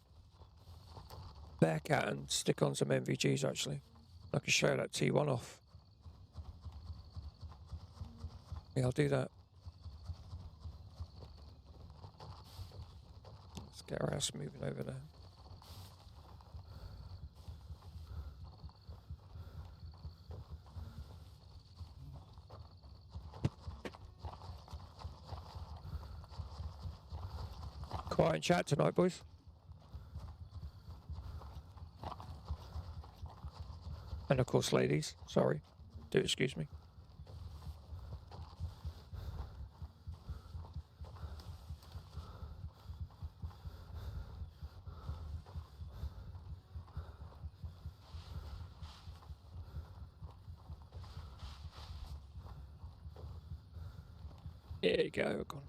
Bearcat and stick on some MVGs actually. I could show that T1 off. Yeah, I'll do that. Let's get our ass moving over there. Quiet chat tonight, boys. And of course, ladies, sorry. Do excuse me. There you go, we're gone.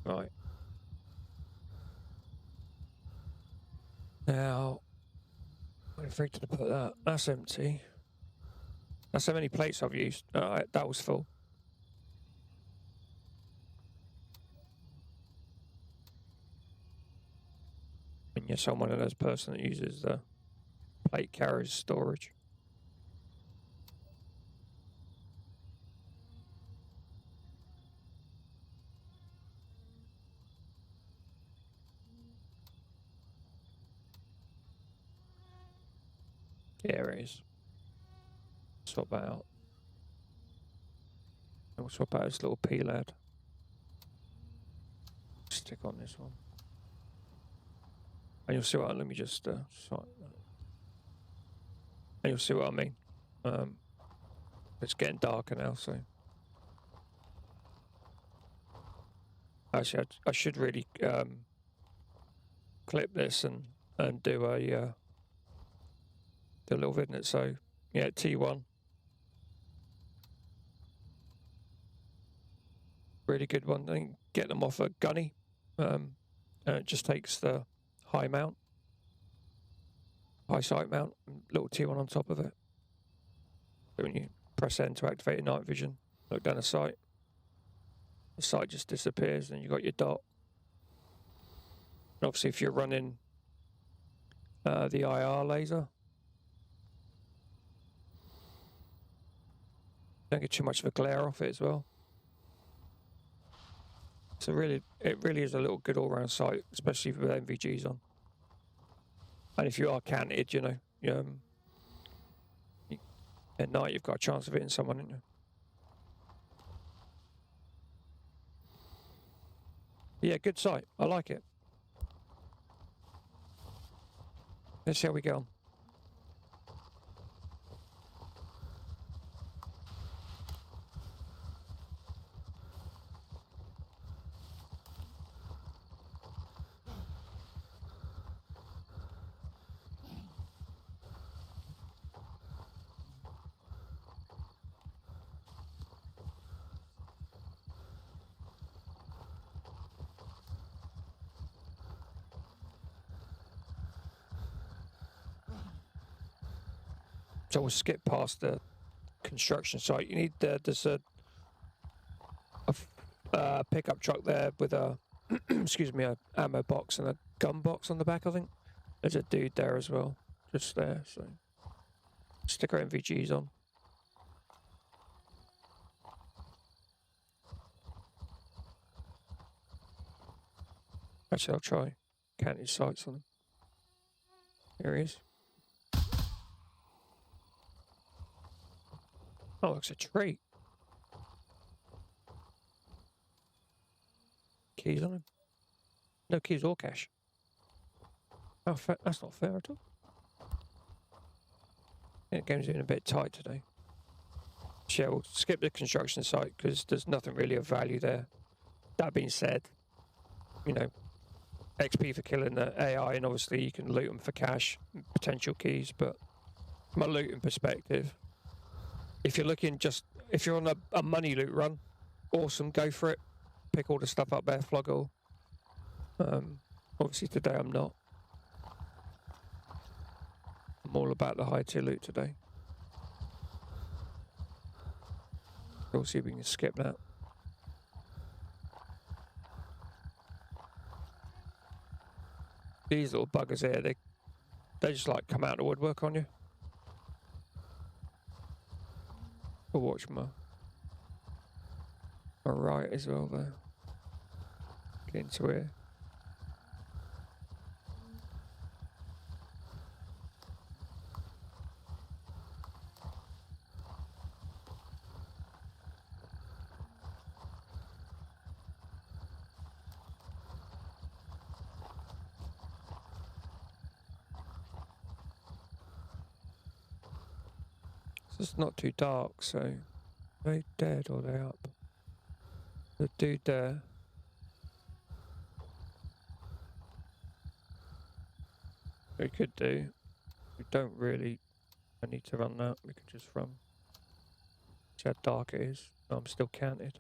Right. Now, I'm afraid to put that. That's empty. That's how many plates I've used. That was full. And yes, I'm one of those person that uses the plate carriers storage. There it is. Swap that out. And we'll swap out this little P-lad. Stick on this one. And you'll see what, let me just, and you'll see what I mean. It's getting darker now, so. Actually, I should really clip this and do a little vid in it. So, yeah, T1. Really good one. I think get them off a gunny. And it just takes the high mount, high sight mount, and little T1 on top of it. So when you press N to activate your night vision, look down the sight just disappears, and you got your dot. And obviously, if you're running the IR laser, don't get too much of a glare off it as well. So it really is a little good all-round sight, especially with MVGs on. And if you are canted, you know, at night you've got a chance of hitting someone, haven't you? Yeah, good sight. I like it. Let's see how we go on. So we'll skip past the construction site. You need there's a pickup truck there with a excuse me, a ammo box and a gun box on the back. I think there's a dude there as well, just there. So stick our MVGs on. Actually, I'll try count his sights on him. Here he is. Oh, it's a tree. Keys on him. No keys or cash. Oh, that's not fair at all. Yeah, the game's been a bit tight today. So yeah, we'll skip the construction site because there's nothing really of value there. That being said, you know, XP for killing the AI, and obviously you can loot them for cash, potential keys, but from a looting perspective, if you're looking if you're on a money loot run, awesome, go for it. Pick all the stuff up there, flog it all. Obviously today I'm not. I'm all about the high tier loot today. We'll see if we can skip that. These little buggers here, they just like come out of the woodwork on you. I'll watch my right as well there. Get into here. It's not too dark, so are they dead or are they up? The dude there. We could do. We don't really. I need to run that. We could just run. See how dark it is. Oh, I'm still counted.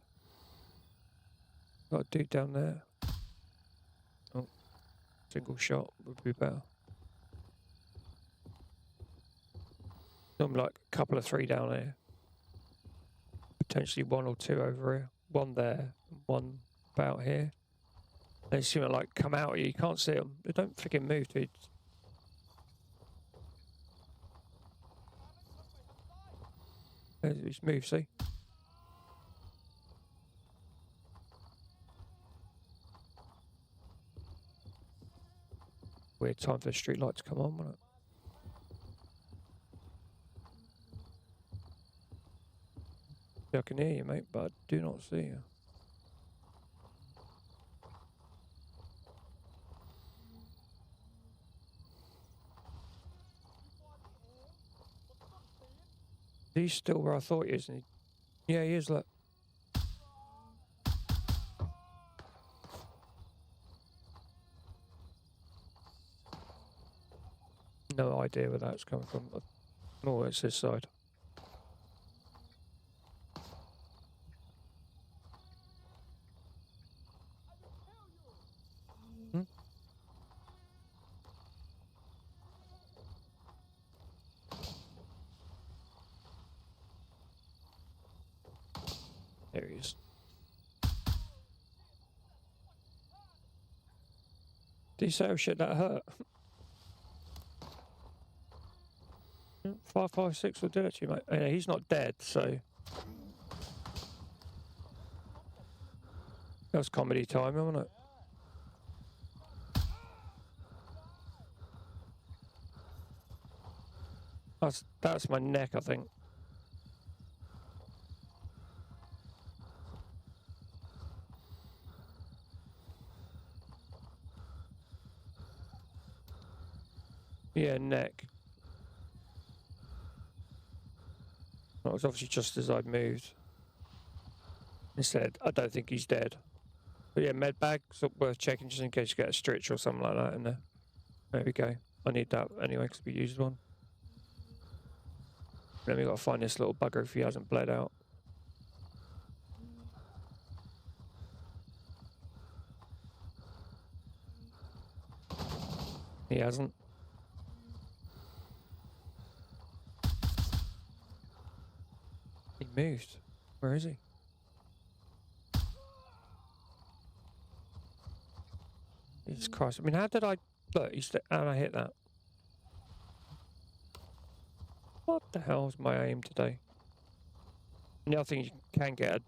Got a dude down there. Oh, single shot would be better. I'm like a couple of three down here. Potentially one or two over here. One there, one about here. They seem to like come out at you. You can't see them. They don't freaking move, dude. Just move, see? Weird time for the street light to come on, wasn't it? Yeah, I can hear you, mate, but I do not see you. He's still where I thought he is, isn't he? Yeah, he is, look. No idea where that's coming from. Oh, it's this side. There he is. Did you say, oh shit, that hurt? 556 will do it to you, mate. Yeah, he's not dead, so. That was comedy time, wasn't it? That's my neck, I think. Yeah, neck. That was obviously just as I'd moved. Instead, I don't think he's dead. But yeah, med bag, so worth checking just in case you get a stretch or something like that in there. There we go. I need that anyway because we used one. Then we got to find this little bugger if he hasn't bled out. He hasn't. moved. Where is he? Jesus Christ. I mean, how did I... Look, how did I hit that? What the hell's my aim today? And the other thing, you can get a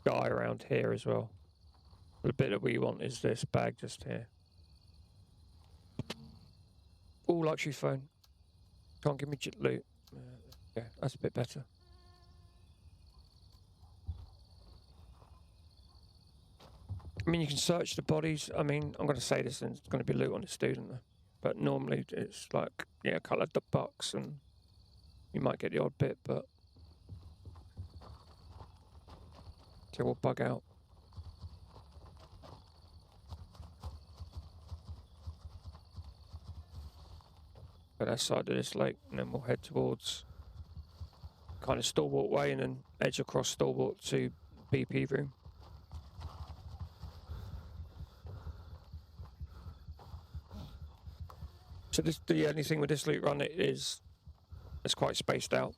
guy around here as well. The bit that we want is this bag just here. All luxury phone. Can't give me loot. Yeah, that's a bit better. I mean, you can search the bodies. I mean, I'm going to say this and it's going to be loot on the student. But normally it's like, yeah, a couple of bucks and you might get the odd bit, but they will bug out. Go that side of this lake and then we'll head towards kind of Stalwart Way and then edge across Stalwart to BP room. So this, the only thing with this loot run is it's quite spaced out.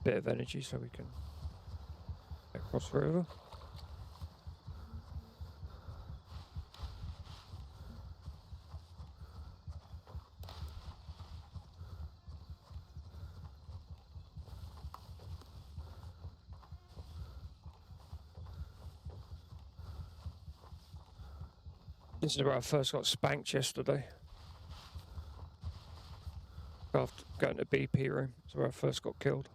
Bit of energy so we can get across the river. This is where I first got spanked yesterday. After going to BP room, that's where I first got killed.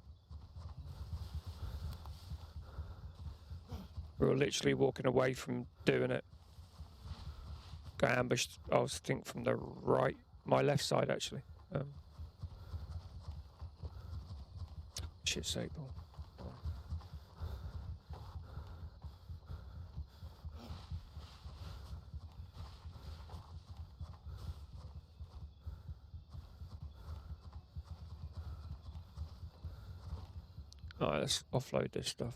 We were literally walking away from doing it. Got ambushed, I was think from the right, my left side actually. Shit sake, ball. Alright, let's offload this stuff.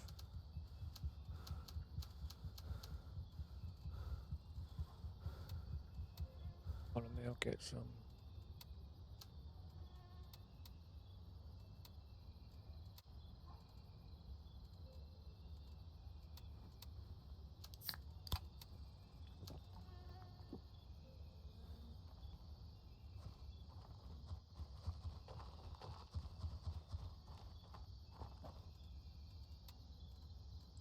Follow me, I'll get some.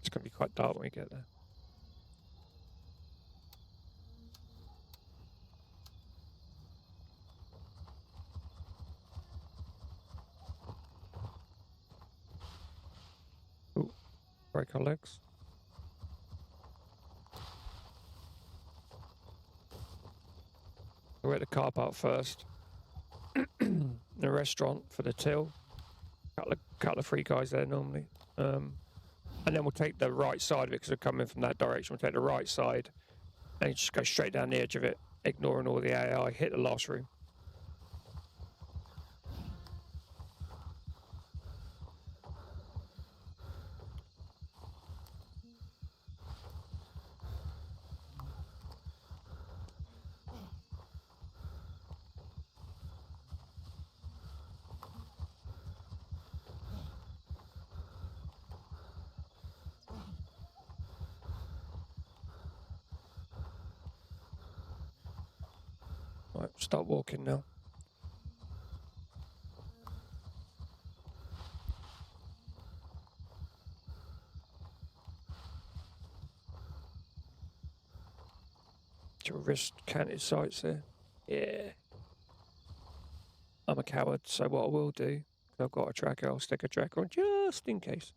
It's going to be quite dark when we get there. Ooh, break our legs. We're at the car park first. The restaurant for the till. Couple of free guys there normally. And then we'll take the right side of it because we're coming from that direction. We'll take the right side and just go straight down the edge of it, ignoring all the AI, hit the last room. Right, start walking now. Your wrist canted sights there. Yeah. I'm a coward, so what I will do, if I've got a tracker, I'll stick a tracker on just in case.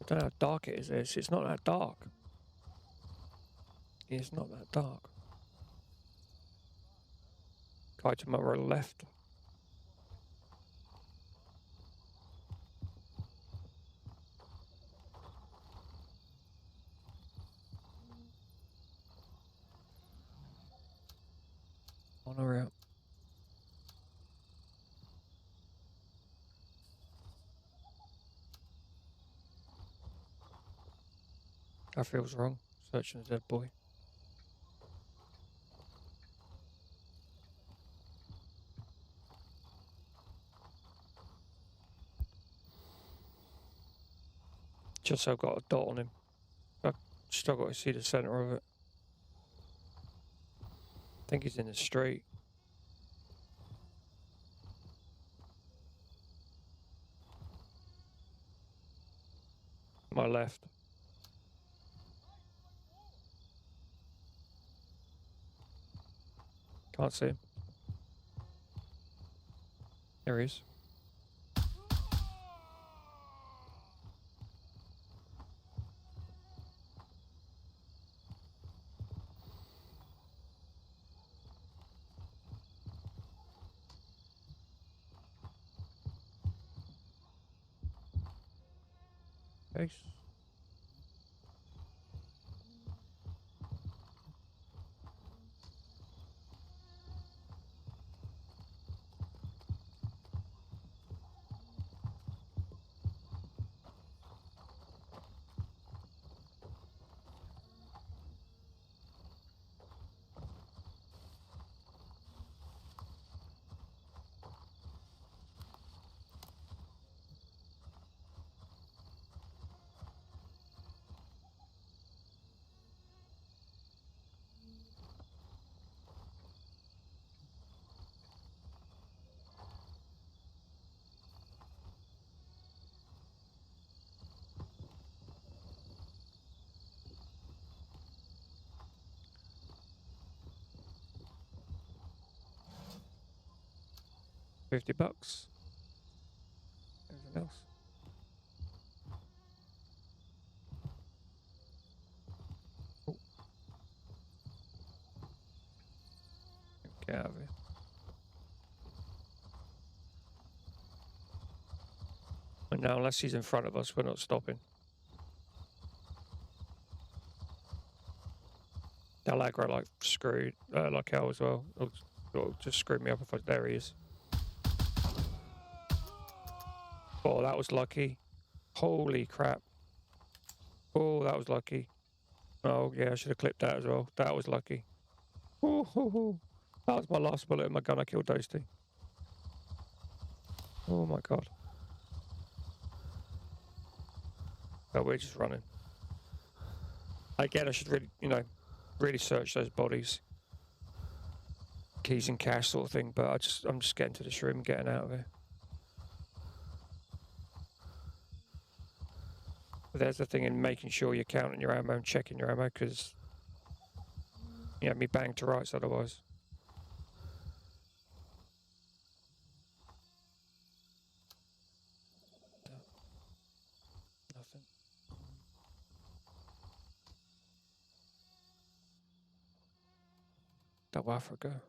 I don't know how dark it is. It's not that dark. It's not that dark. Guy to my left. On or out. That feels wrong. Searching the dead boy. Just so I've got a dot on him. I still got to see the centre of it. I think he's in the street. My left. Can't see him. There he is. Peace. $50. Anything else? Oh. Get out of here. And now, unless he's in front of us, we're not stopping. They'll aggro like screwed, like hell as well. It'll just screw me up if there he is. Oh, that was lucky. Holy crap. Oh, that was lucky. Oh, yeah, I should have clipped that as well. That was lucky. Oh, that was my last bullet in my gun. I killed those two. Oh, my God. Oh, we're just running. Again, I should really, really search those bodies. Keys and cash sort of thing, but I'm just getting to this room and getting out of here. But there's the thing in making sure you're counting your ammo and checking your ammo, because me bang to rights otherwise. Nothing. South Africa.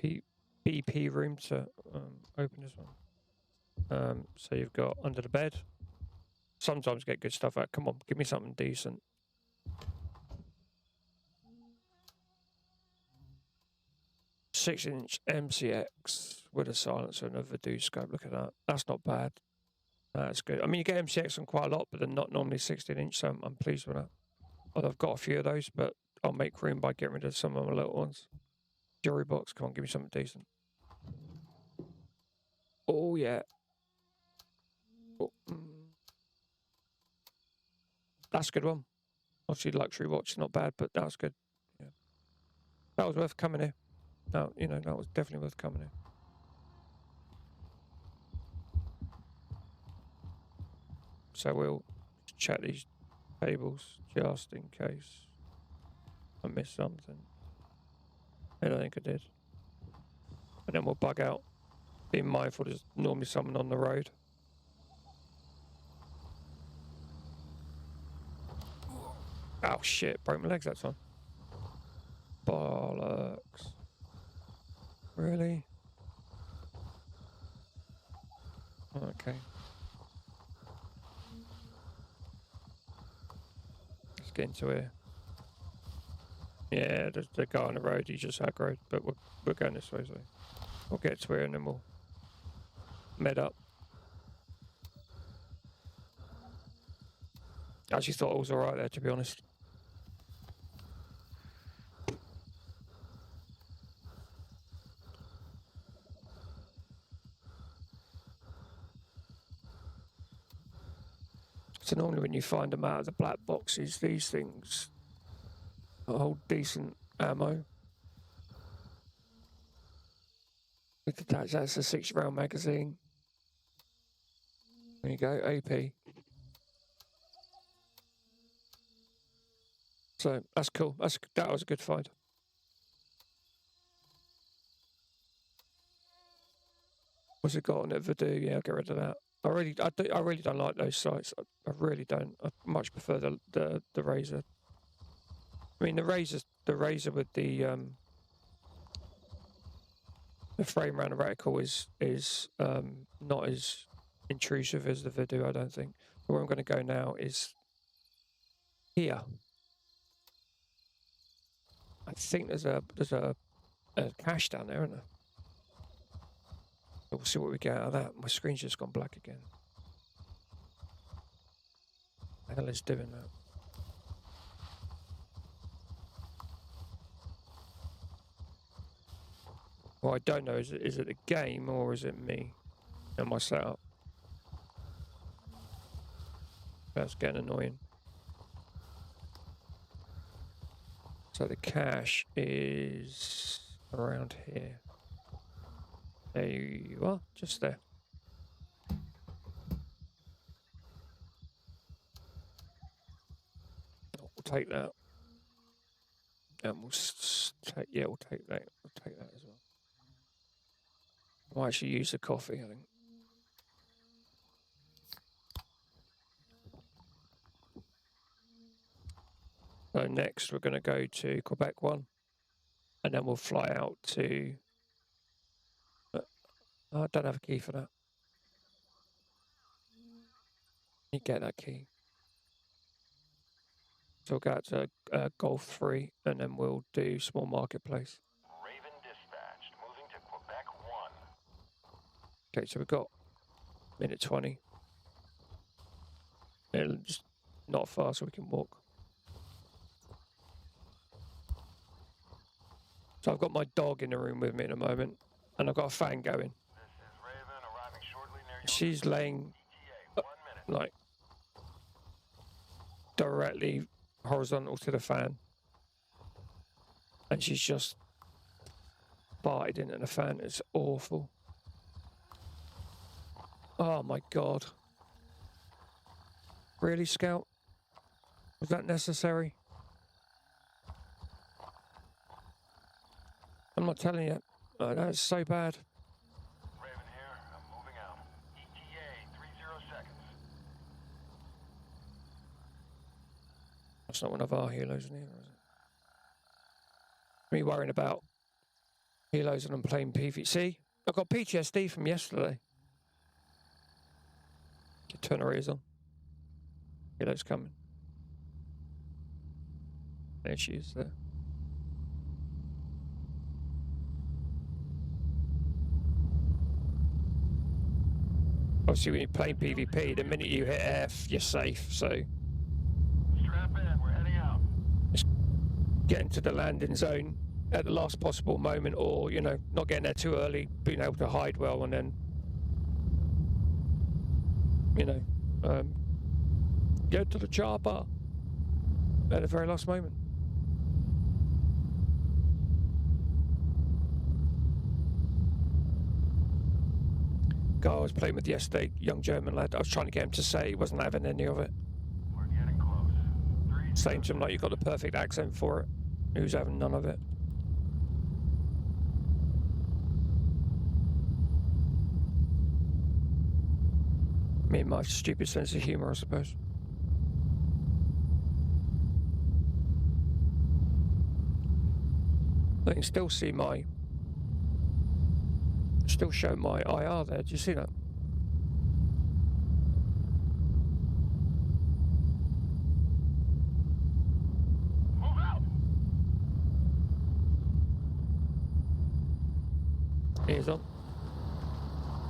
The BP room to open this one. So you've got under the bed. Sometimes get good stuff out. Come on, give me something decent. Six-inch MCX with a silencer and a Voodoo scope. Look at that. That's not bad. That's good. I mean, you get MCX on quite a lot, but they're not normally 16-inch, so I'm pleased with that. I've got a few of those, but I'll make room by getting rid of some of my little ones. Jury box, come on, give me something decent. Oh, yeah. Oh, that's a good one. Obviously, luxury watch, not bad, but that was good. Yeah. That was worth coming here. No, you know, that was definitely worth coming here. So we'll check these tables just in case I missed something. I don't think I did. And then we'll bug out. Being mindful there's normally someone on the road. Oh shit, broke my legs that time. Bollocks. Really? Okay. Let's get into here. Yeah, the guy on the road, he's just aggroed, but we're going this way, so we'll get to here and then we'll med up. I actually thought it was alright there, to be honest. So normally when you find them out of the black boxes, these things hold decent ammo. Look at that, that's a 6-round magazine. There you go, AP. So that's cool. That was a good find. What's it got on it? Voodoo? Yeah, I'll get rid of that. I really don't like those sights. I really don't. I much prefer the razor. I mean, the razor with the frame around the reticle is not as intrusive as the Voodoo, I don't think. But where I'm going to go now is here. I think there's a cache down there, isn't there? We'll see what we get out of that. My screen's just gone black again. The hell is doing that? What I don't know is it the game or is it me and my setup? That's getting annoying. So the cache is around here. There you are, just there. We'll take that. And we'll take, yeah, we'll take that. We'll take that as well. I'll actually use the coffee, I think. So next we're going to go to Quebec 1. And then we'll fly out to... I don't have a key for that. You get that key. So we'll go out to Golf 3 and then we'll do small marketplace. Raven dispatched, moving to Quebec 1. Okay, so we've got minute 20. It'll just not far so we can walk. So I've got my dog in the room with me at the moment and I've got a fan going. This is Raven arriving shortly near your She's laying like directly horizontal to the fan. And she's just farted into the fan. It's awful. Oh my God. Really, Scout? Was that necessary? I'm not telling you. Oh, that's so bad. Raven here, I'm moving out. ETA 30 seconds. That's not one of our helos in here, is it? Me worrying about helos and I'm playing PvC. I've got PTSD from yesterday. Turn her ears on. Helo's coming. There she is there. Obviously, when you play PvP, the minute you hit F, you're safe, so... Strap in, we're heading out. getting to the landing zone at the last possible moment, or, you know, not getting there too early, being able to hide well, and then, you know, get to the chopper at the very last moment. Guy I was playing with yesterday, young German lad, I was trying to get him to say he wasn't having any of it. We're getting close. Saying to him like, you've got the perfect accent for it. He was having none of it. Me and my stupid sense of humour, I suppose. I can still see my... Still show my IR there. Do you see that? Move out! Ears on.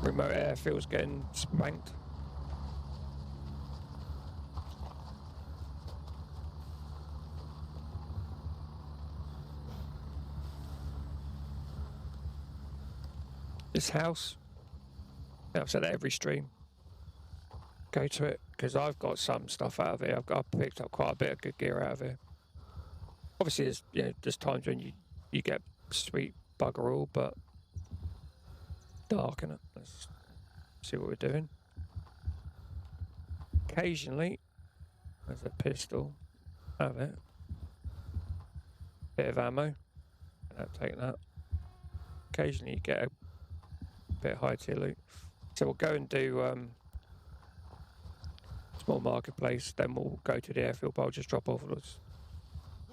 Remote airfield's getting spanked. This house, I've said that every stream, go to it, because I've got some stuff out of it. I've picked up quite a bit of good gear out of it. Obviously, there's, you know, there's times when you get sweet bugger all, but dark in it. Let's see what we're doing. Occasionally, there's a pistol out of it. Bit of ammo. I'll take that. Occasionally, you get a bit of high tier loot. So we'll go and do small marketplace, then we'll go to the airfield, but I'll just drop off all this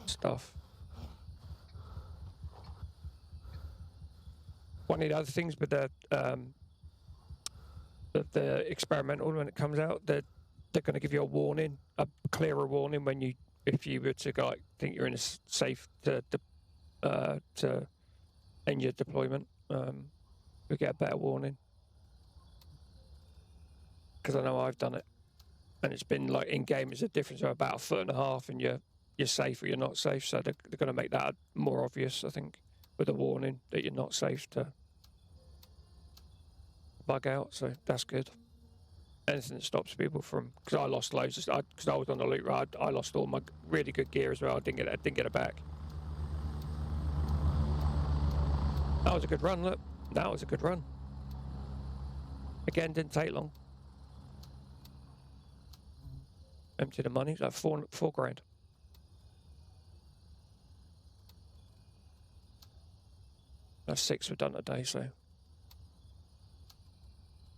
stuff. One of the other things with the experimental, when it comes out, they're going to give you a warning, a clearer warning when you, if you were to go, like, think you're in a safe to end your deployment, you'll get a better warning. Because I know I've done it, and it's been like in game, it's a difference of about 1.5 foot, and you're safe or you're not safe. So they're going to make that more obvious, I think, with a warning that you're not safe to bug out. So that's good. Anything that stops people from, because I lost loads, because I was on the loot ride, I lost all my really good gear as well. I didn't get it back. That was a good run. Look, that was a good run. Again, didn't take long. Empty the money, like four grand. That's 6 we've done today, so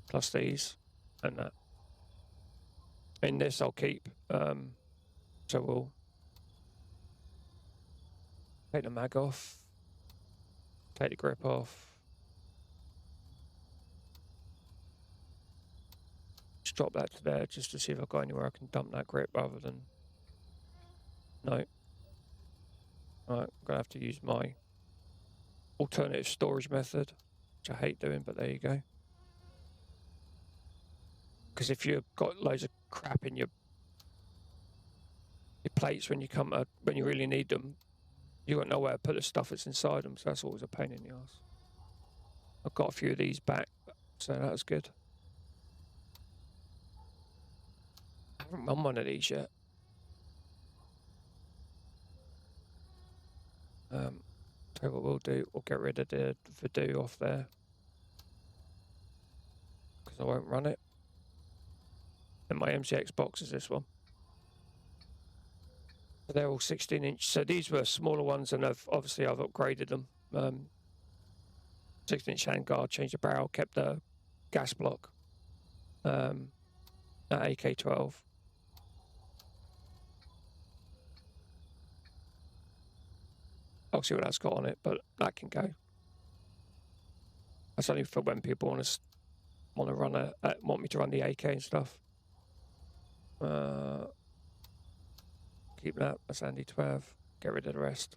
plus these and that. In this I'll keep. So we'll take the mag off, take the grip off. Just drop that to there just to see if I've got anywhere I can dump that grip rather than... No. Alright, I'm going to have to use my alternative storage method, which I hate doing, but there you go. Because if you've got loads of crap in your plates when you really need them, you got nowhere to put the stuff that's inside them, so that's always a pain in the ass. I've got a few of these back, so that's good. I haven't run one of these yet. So what we'll do, we'll get rid of the Voodoo off there, because I won't run it. And my MCX box is this one. They're all 16-inch. So these were smaller ones, and obviously I've upgraded them. 16-inch handguard, changed the barrel, kept the gas block. That AK-12. I'll see what that's got on it, but that can go. That's only for when people want to run want me to run the AK and stuff. Keep that. That's Andy 12. Get rid of the rest.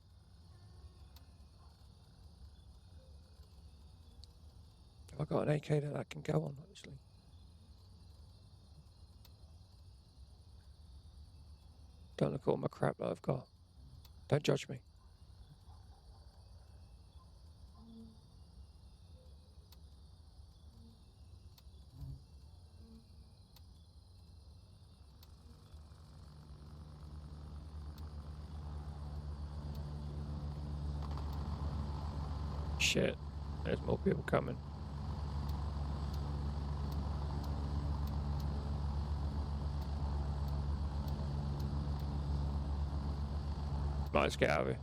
Have I got an AK that can go on, actually? Don't look at all my crap that I've got. Don't judge me. Shit. There's more people coming. Right, let's get out of here.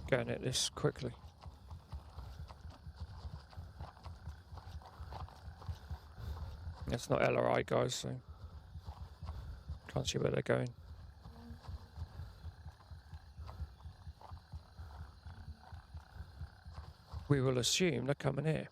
Go and hit this quickly. It's not LRI, guys, so can't see where they're going. We will assume they're coming here.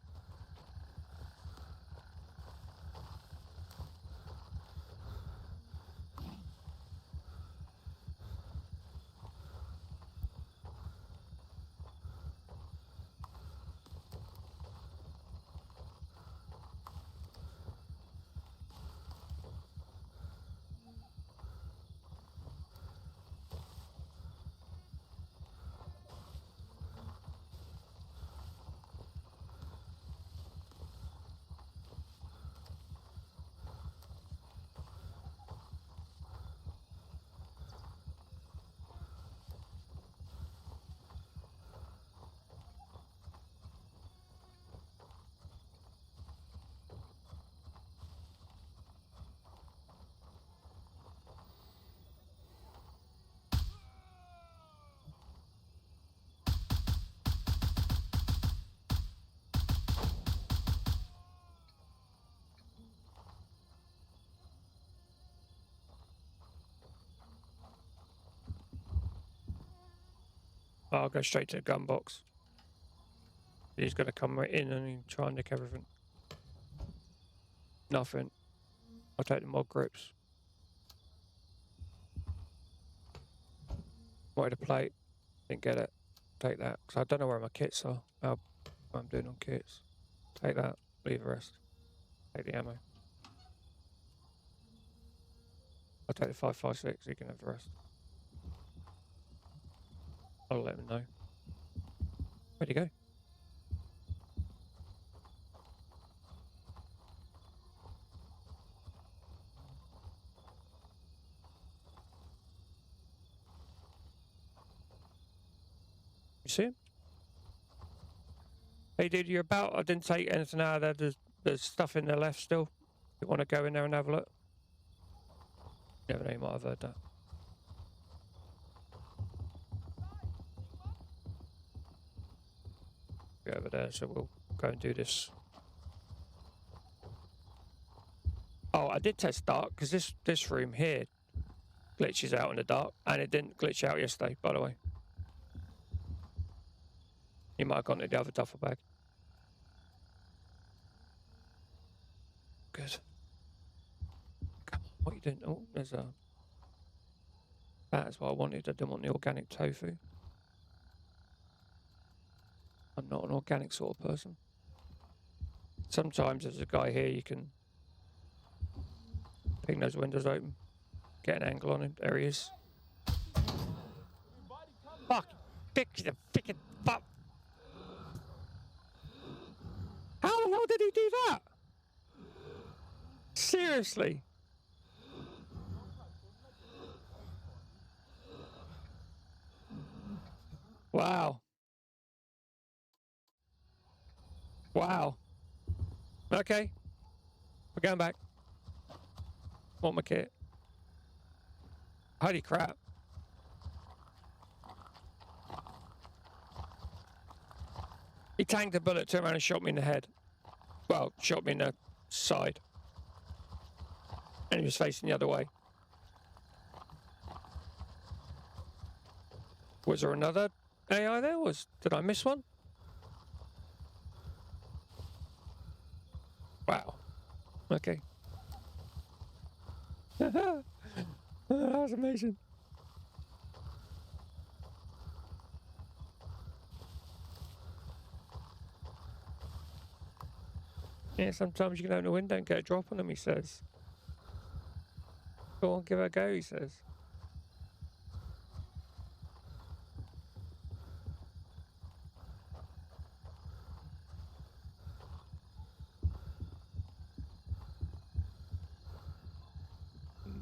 I'll go straight to the gun box. He's going to come right in and try and nick everything. Nothing. I'll take the mod grips. Wanted a plate. Didn't get it. Take that. Because I don't know where my kits are. How I'm doing on kits. Take that. Leave the rest. Take the ammo. I'll take the 5.56. You can have the rest. I'll let him know. Where'd he go? You see him? Hey dude, you're about. I didn't take anything out of there. There's stuff in there left still. You want to go in there and have a look? Never know, you might have heard that. Go over there, so we'll go and do this. Oh, I did test dark because this room here glitches out in the dark, and it didn't glitch out yesterday, by the way. You might have gone to the other duffel bag. Good. Come on, what are you doing? Oh, there's a... That's what I wanted. I didn't want the organic tofu. I'm not an organic sort of person. Sometimes there's a guy here, you can ping those windows open, get an angle on him. There he is. Fuck! Fix the freaking fuck! How the hell did he do that? Seriously? Wow. Wow. Okay. We're going back. Want my kit. Holy crap. He tanked a bullet, turned around and shot me in the head. Well, shot me in the side. And he was facing the other way. Was there another AI there? Did I miss one? Wow. Okay. That was amazing. Yeah, sometimes you can open a window and get a drop on them, he says. Go on, give it a go, he says.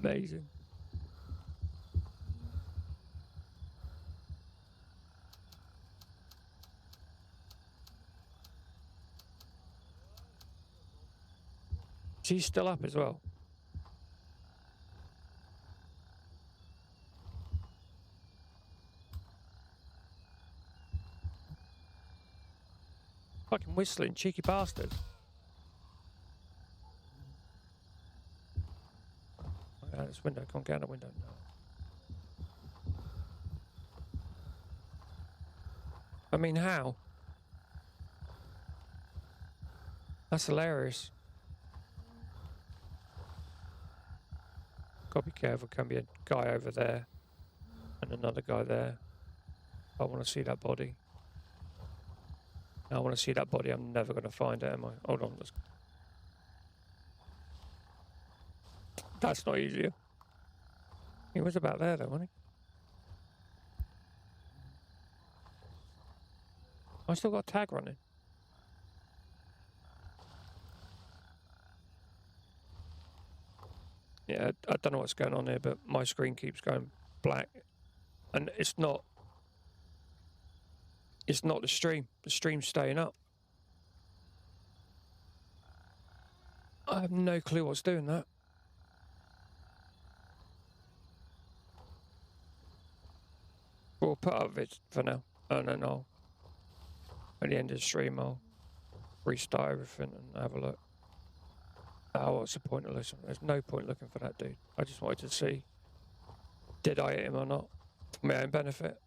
Amazing. She's still up as well. Fucking whistling, cheeky bastard. This window, can't get out the window. No. I mean, how? That's hilarious. Gotta be careful, can be a guy over there and another guy there. I want to see that body. I want to see that body. I'm never going to find it, am I? Hold on. That's not easier. He was about there, though, wasn't he? I still got a tag running. Yeah, I don't know what's going on here, but my screen keeps going black. And it's not the stream. The stream's staying up. I have no clue what's doing that. We'll put up it for now. And then I'll, at the end of the stream, I'll restart everything and have a look. Oh, what's the point of listening? There's no point looking for that dude. I just wanted to see, did I hit him or not? For my own benefit.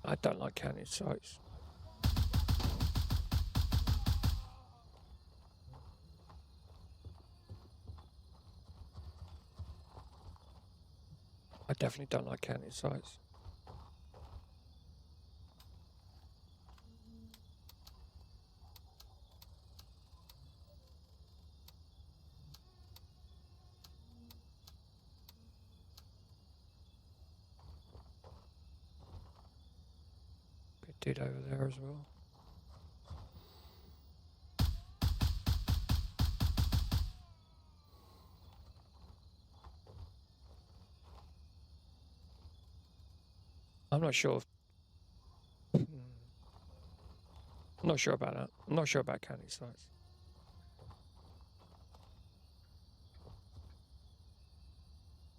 I don't like counting sites. I definitely don't like counting sites. Good dude over there as well. I'm not sure. I'm not sure about that. I'm not sure about counting sites.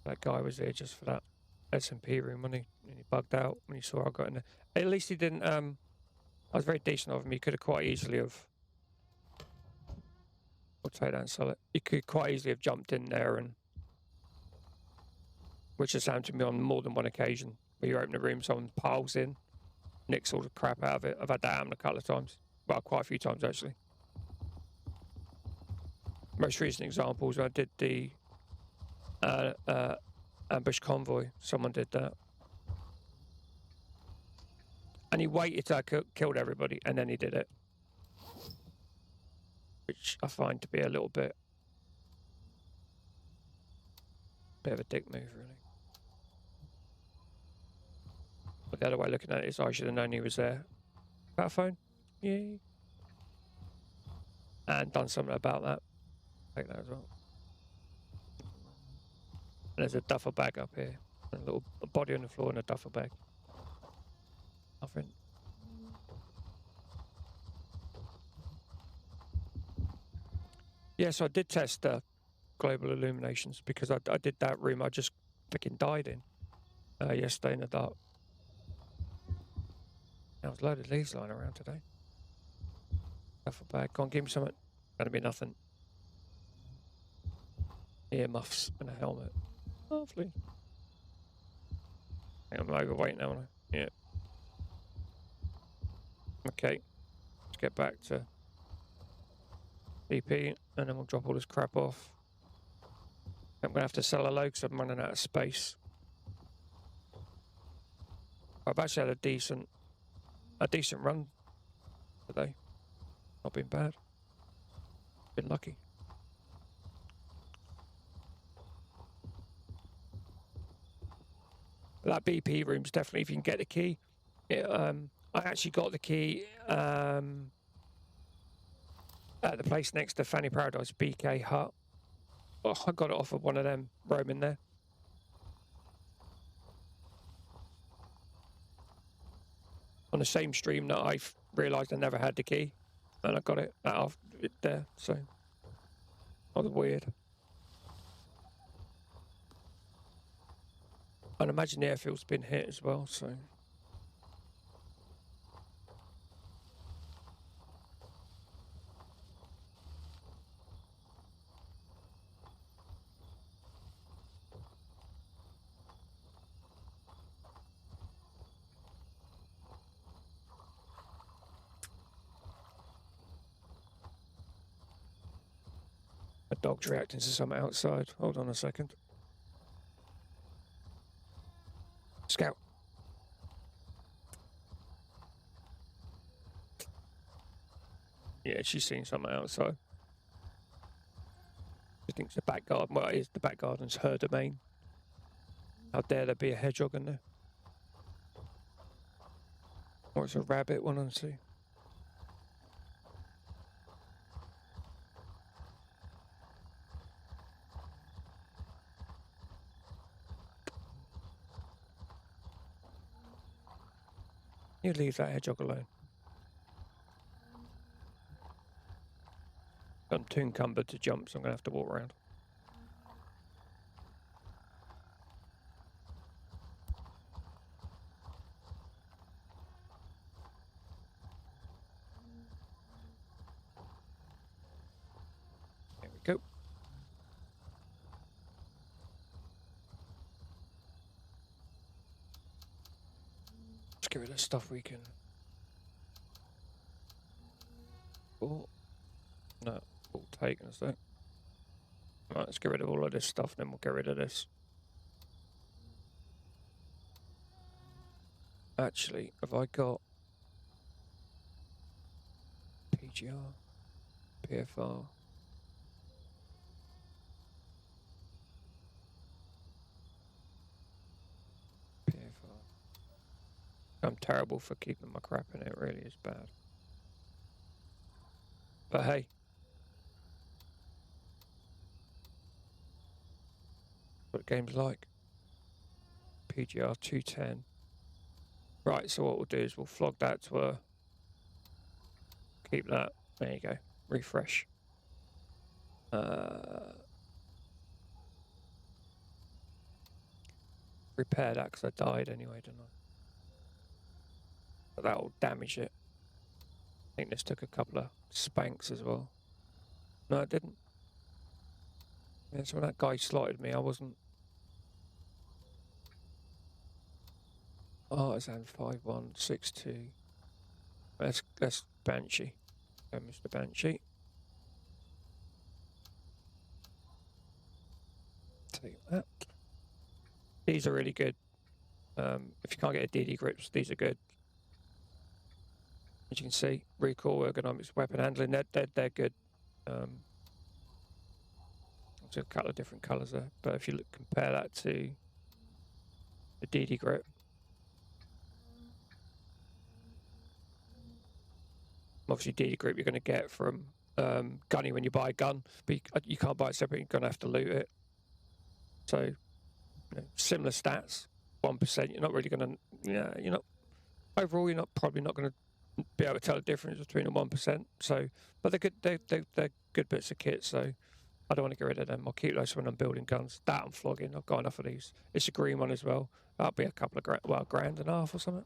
That guy was there just for that S&P room, when he bugged out when he saw I got in there. At least he didn't. I was very decent of him. He could have quite easily have. I'll take that and sell it. He could quite easily have jumped in there, and which has happened to me on more than one occasion. Where you open a room, someone piles in, nicks all the crap out of it. I've had that happen a couple of times. Well, quite a few times actually. Most recent examples, I did the ambush convoy. Someone did that. And he waited till I killed everybody, and then he did it. Which I find to be a little bit of a dick move, really. But the other way of looking at it is I should have known he was there. Got a phone? Yay. And done something about that. Take that as well. And there's a duffel bag up here. A little body on the floor and a duffel bag. Nothing. Yeah, so I did test global illuminations because I did that room I just freaking died in yesterday in the dark. There was a load of leaves lying around today. Duffel bag. Go on, give me something. Gonna be nothing. Earmuffs and a helmet. Lovely. I'm overweight now, aren't I? Yeah. Okay. Let's get back to DP and then we'll drop all this crap off. I'm gonna have to sell a load because I'm running out of space. I've actually had a decent run today. Not been bad. Been lucky. But that BP room's definitely, if you can get the key. I actually got the key at the place next to Fanny Paradise, BK Hut. Oh, I got it off of one of them roaming there. On the same stream that I realised I never had the key, and I got it out of it there, so that was weird. I'd imagine the airfield's been hit as well, so. A dog's reacting to something outside. Hold on a second. Scout. Yeah, she's seen something outside. She thinks the back garden, well, it is the back garden's her domain. How dare there be a hedgehog in there? Or it's a rabbit, one and two. You leave that hedgehog alone. I'm too encumbered to jump, so I'm going to have to walk around. There we go. Let's get rid of stuff we can. Oh, no, all taken a sec. Right, let's get rid of all of this stuff, then we'll get rid of this. Actually, have I got PGR, PFR? PFR. I'm terrible for keeping my crap in it, it really is bad. But hey. What the game's like. PGR 210. Right, so what we'll do is we'll flog that to a... Keep that. There you go. Refresh. Repair that because I died anyway, didn't I? But that'll damage it. I think this took a couple of spanks as well. No, it didn't. Yeah, so when that guy slotted me, I wasn't... Artisan 5162. That's Banshee. Go, Mr. Banshee. Take that. These are really good. If you can't get a DD grips, these are good. As you can see, recoil, ergonomics, weapon handling, they're good. There's a couple of different colours there, but if you compare that to the DD grip, obviously DD grip you're going to get from Gunny when you buy a gun, but you can't buy it separate, you're going to have to loot it. So, you know, similar stats, 1%, you're not really going to, yeah, you're not, overall you're probably not going to be able to tell the difference between the 1%. So, but they're good, they're good bits of kit, so I don't want to get rid of them. I'll keep those when I'm building guns. That I'm flogging, I've got enough of these. It's a green one as well. That'll be a couple of grand, well, £1.5 grand or something.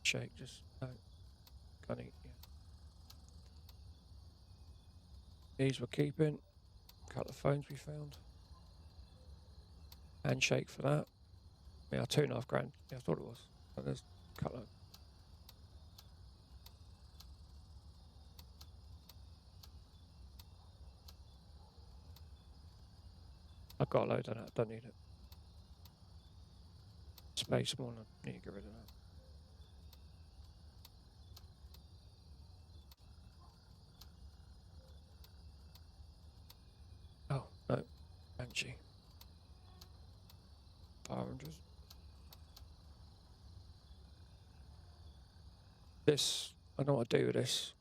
Shake, just no. Can't eat, yeah. These we're keeping. A couple of phones we found. Handshake for that. Yeah, £2.5 grand. Yeah, I thought it was. But there's a couple of. I've got a load of that. Don't need it. Space more. I need to get rid of that. Oh, no. energy. 500. This, I don't know what to do with this.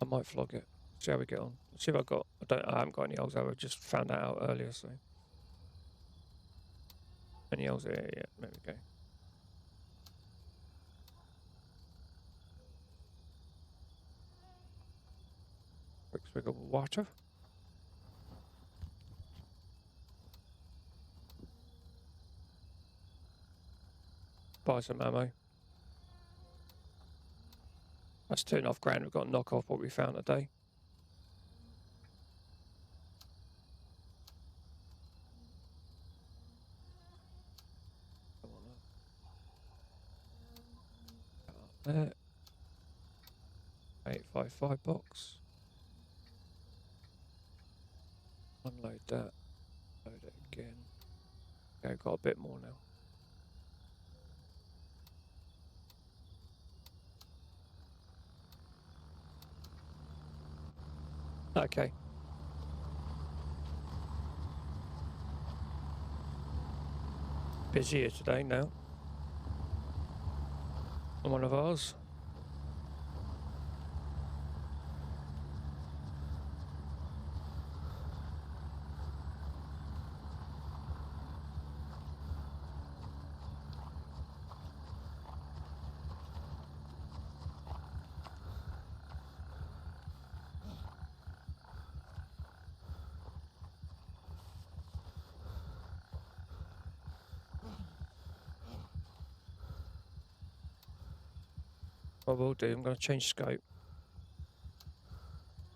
I might flog it. See how we get on. See if I got. I haven't got any L's. I just found that out earlier. So any L's there? Yeah, there we go. Quick swig of water. Buy some ammo. That's $2.5 we've got to knock off what we found today. Come on now. There. 855 box. Unload that. Load it again. Okay, got a bit more now. Okay. Busier today now. On one of ours. What I will do, I'm going to change scope.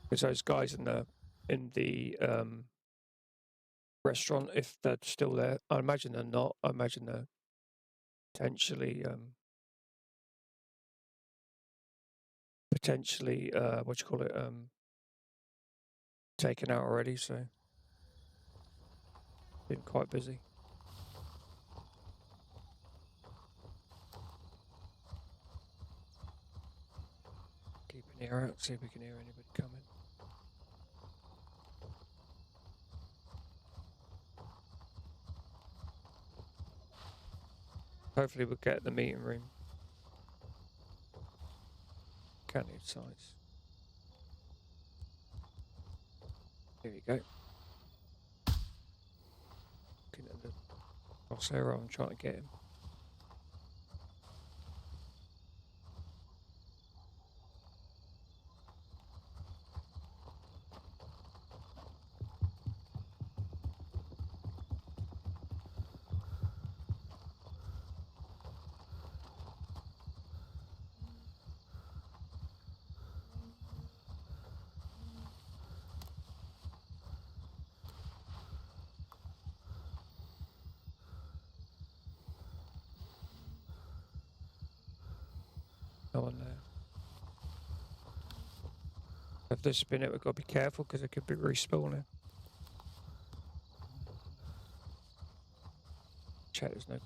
Because those guys in the restaurant, if they're still there, I imagine they're not. I imagine they're potentially what you call it, taken out already. So been quite busy. Keep an ear out, see if we can hear anybody coming. Hopefully we'll get the meeting room. County sites. Here we go. Looking at the crosshair, I'm trying to get him. No one there. If this has been it, we've got to be careful because it could be respawning. Check there's no.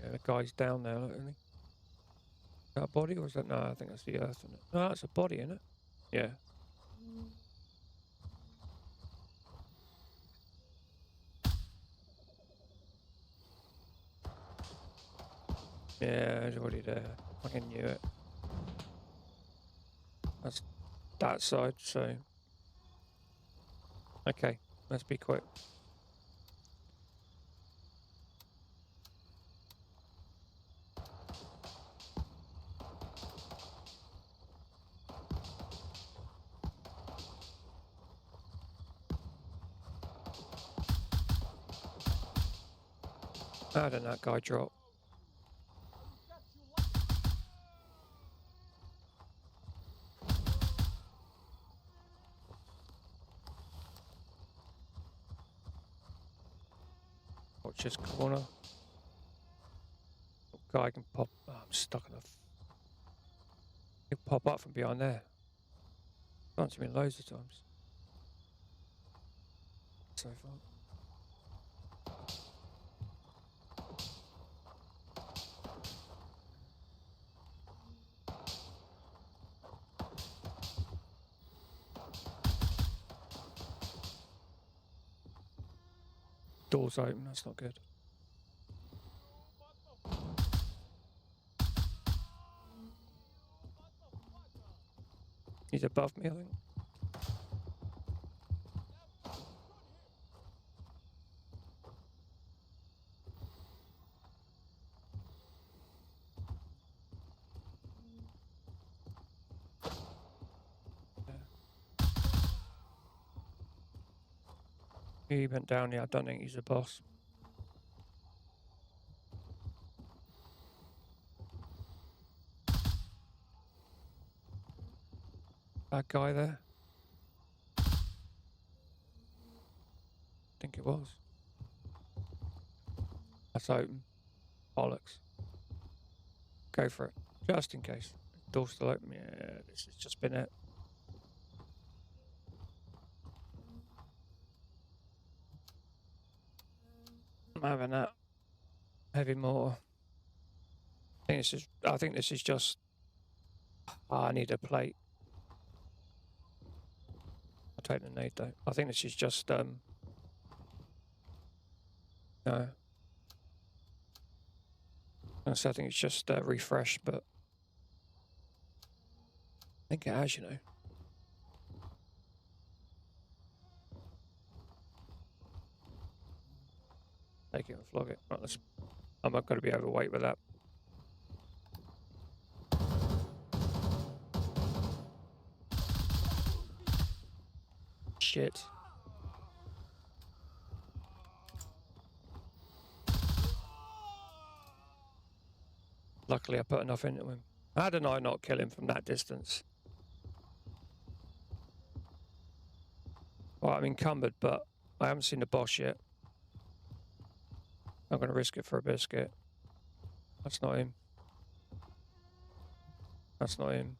Yeah, the guy's down there, isn't he? Is that a body or is that? No, I think that's the earth, isn't it? No, that's a body, isn't it? Yeah. Yeah, he's already there. I fucking knew it. That's that side, so. Okay, let's be quick. How did that guy drop? Watch this corner. Guy can pop. Oh, I'm stuck in a. He'll pop up from behind there. Done to me loads of times. So far. Door's open, that's not good. He's above me, I think. He went down here. I don't think he's a boss. That guy there. I think it was. That's open. Bollocks. Go for it. Just in case. Door's still open. Yeah, this has just been it. I'm having that. Heavy mortar. I think this is just. I need a plate. I'll take the nade though. I think this is just no. So I think it's just refresh, but I think it has, you know. Take it and flog it. Right, I'm not going to be overweight with that. Shit. Luckily, I put enough into him. How did I not kill him from that distance? Well, I'm encumbered, but I haven't seen the boss yet. I'm going to risk it for a biscuit. That's not him. That's not him.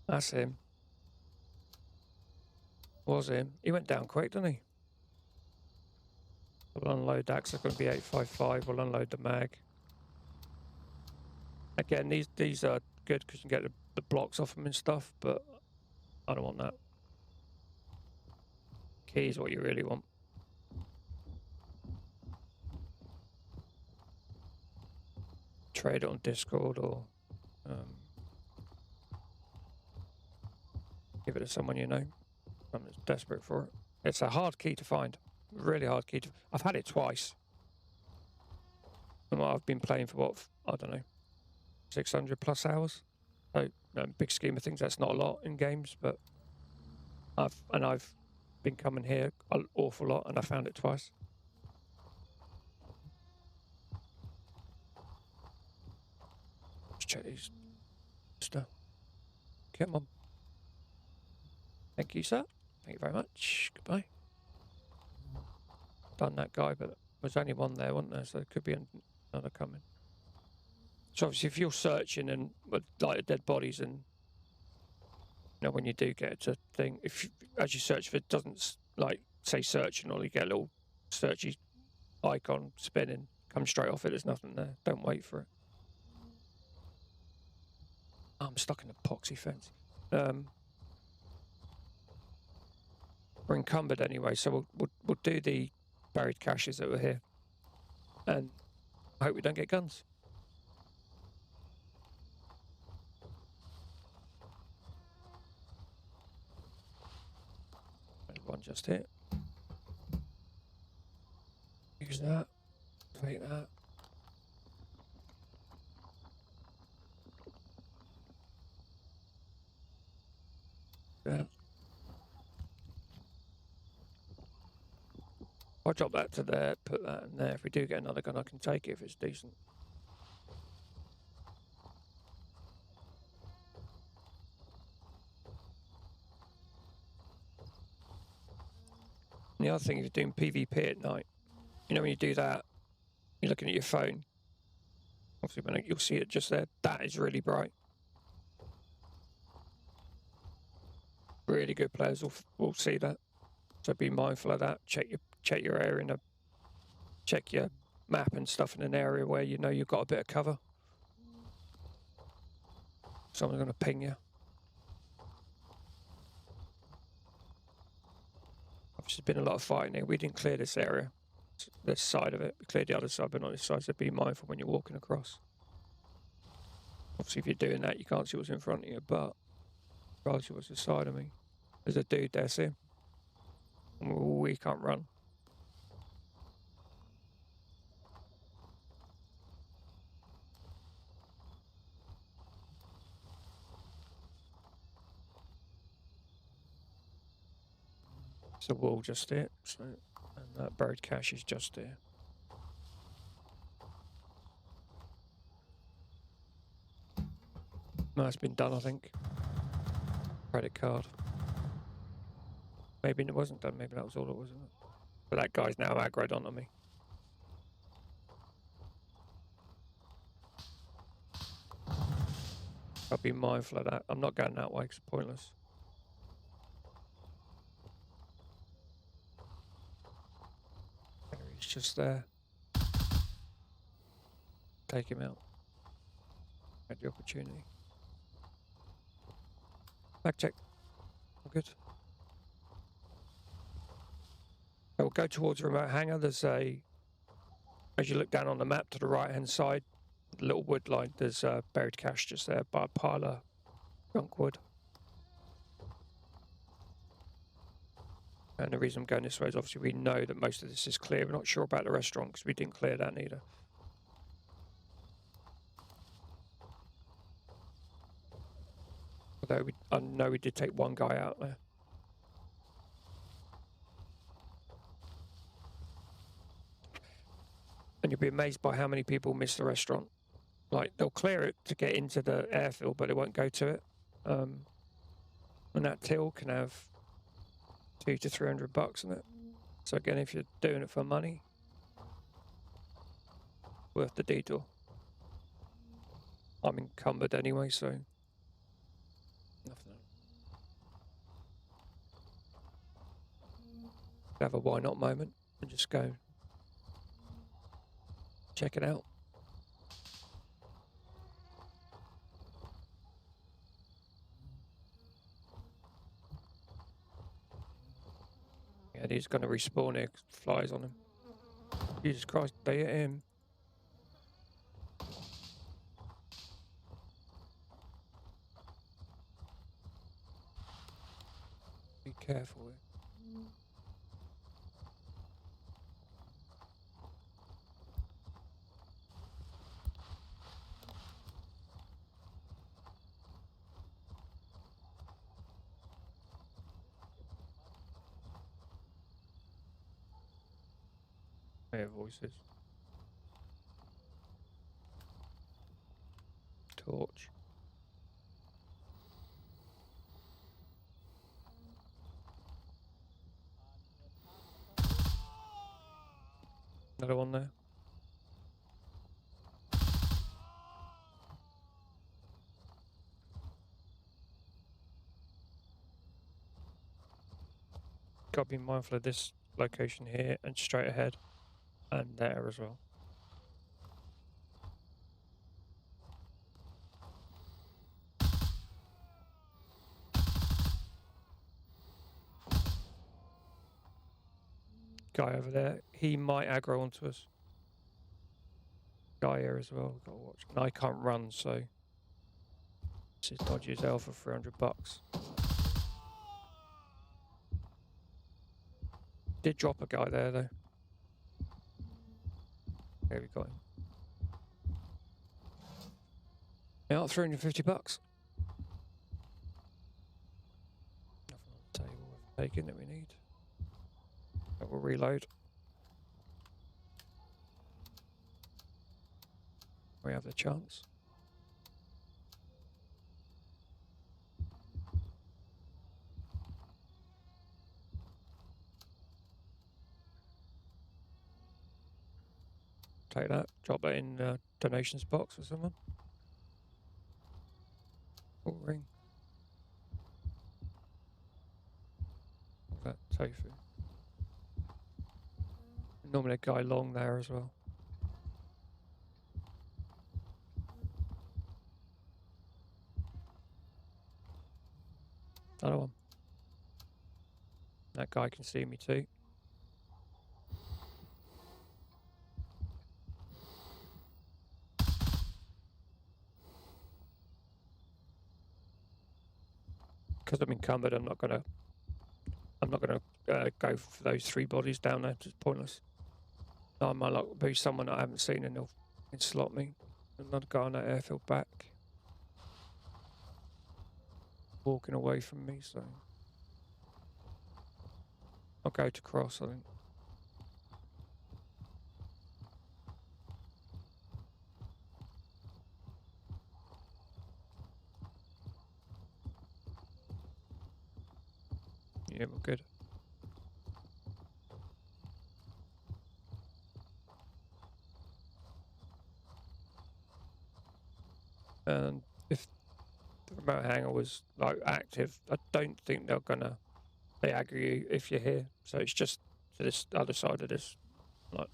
That's him. Was him. He went down quick, didn't he? We'll unload that because it's going to be 855. We'll unload the mag. Again, these are good because you can get the blocks off them and stuff, but I don't want that. Key is what you really want. Trade it on Discord or give it to someone you know. Someone that's desperate for it. It's a hard key to find. Really hard key to. I've had it twice. And I've been playing for what, I don't know, 600 plus hours. So, big scheme of things, that's not a lot in games, but I've been coming here an awful lot, and I found it twice. Let's check these stuff. Come on. Thank you, sir. Thank you very much. Goodbye. Done that guy, but there was only one there, wasn't there? So there could be another coming. So obviously, if you're searching and like dead bodies, and you know when you do get to thing, as you search, if it doesn't like say searching, or you get a little searchy icon spinning, come straight off it. There's nothing there. Don't wait for it. Oh, I'm stuck in a epoxy fence. We're encumbered anyway, so we'll do the buried caches that were here, and I hope we don't get guns. One just hit. Use that. Take that. Yeah. I'll drop that to there, put that in there. If we do get another gun, I can take it if it's decent. And the other thing, if you're doing PvP at night, you know, when you do that, you're looking at your phone. Obviously, when you'll see it just there. That is really bright. Really good players will see that. So be mindful of that. Check your area check your map and stuff in an area where you know you've got a bit of cover. Someone's going to ping you. Obviously, there's been a lot of fighting here. We didn't clear this area, this side of it. We cleared the other side, but not this side, so be mindful when you're walking across. Obviously, if you're doing that, you can't see what's in front of you, but I can't see what's inside of me. There's a dude there, see him? We can't run. It's a wall just there, so, and that buried cache is just there. No, it's been done, I think. Credit card. Maybe it wasn't done, maybe that was all it was, isn't it? But that guy's now aggroed onto me. I'll be mindful of that. I'm not going that way because it's pointless. He's just there. Take him out. Had the opportunity. Back check. All good. We'll go towards the remote hangar. There's a, as you look down on the map to the right hand side, the little wood line, there's a buried cache just there by a pile of junk wood. And the reason I'm going this way is obviously we know that most of this is clear. We're not sure about the restaurant because we didn't clear that either. Although I know we did take one guy out there. And you'll be amazed by how many people miss the restaurant. Like, they'll clear it to get into the airfield, but they won't go to it. And that till can have $200 to $300 in it. So again, if you're doing it for money, worth the detour. I'm encumbered anyway, so nothing. Have a why not moment and just go check it out. Yeah, he's going to respawn here. Flies on him. Jesus Christ, they hit him. Be careful here. I hear voices. Torch. Another one there. Got to be mindful of this location here and straight ahead and there as well. Guy over there, he might aggro onto us. Guy here as well, gotta watch. And I can't run, so this is dodgy as hell for $300. Did drop a guy there though. There we got him. Yeah, $350. Nothing on the table we've taken that we need. But we'll reload. We have the chance. Take that, drop that in the donations box for someone. Oh, ring. What's that? Tofu. Normally a guy long there as well. Another one. That guy can see me too. Because I'm encumbered, I'm not gonna go for those 3 bodies down there. It's pointless. No, I might like be someone I haven't seen and they'll slot me. Another guy on that airfield back. Walking away from me, so I'll go to cross, I think. Yeah, we're good. And if the remote hangar was like active, I don't think they aggro you if you're here. So it's just to this other side of this, like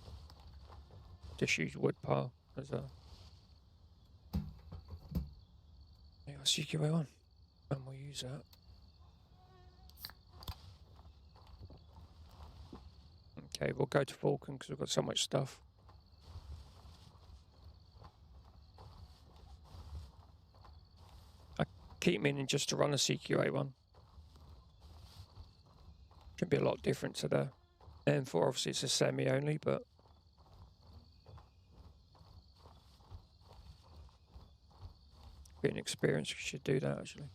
disused wood pile. There's a CQA on, and we'll use that. Okay, we'll go to Vulcan because we've got so much stuff. I keep meaning just to run a CQA one. Should be a lot different to the M4. Obviously, it's a semi only, but being experienced, we should do that actually.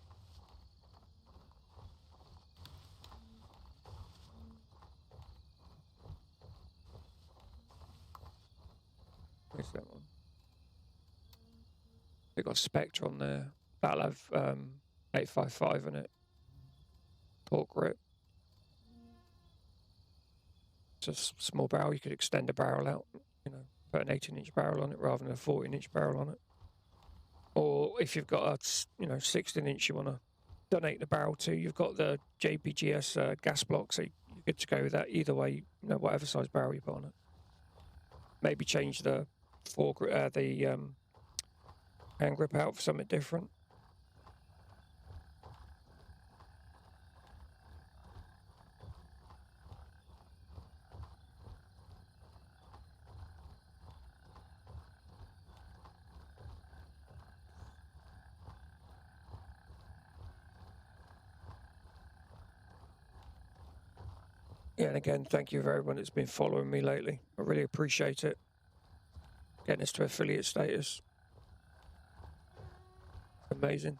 Where's that one? We've got Spectre on there. That'll have 855 in it. Port grip. It's a small barrel. You could extend the barrel out, you know, put an 18-inch barrel on it rather than a 14-inch barrel on it. Or if you've got a 16-inch you want to donate the barrel to, you've got the JPGS gas block, so you're good to go with that. Either way, you know, whatever size barrel you put on it. Maybe change the hand grip out for something different. Yeah, and again, thank you for everyone that's been following me lately. I really appreciate it. Getting us to affiliate status. Amazing.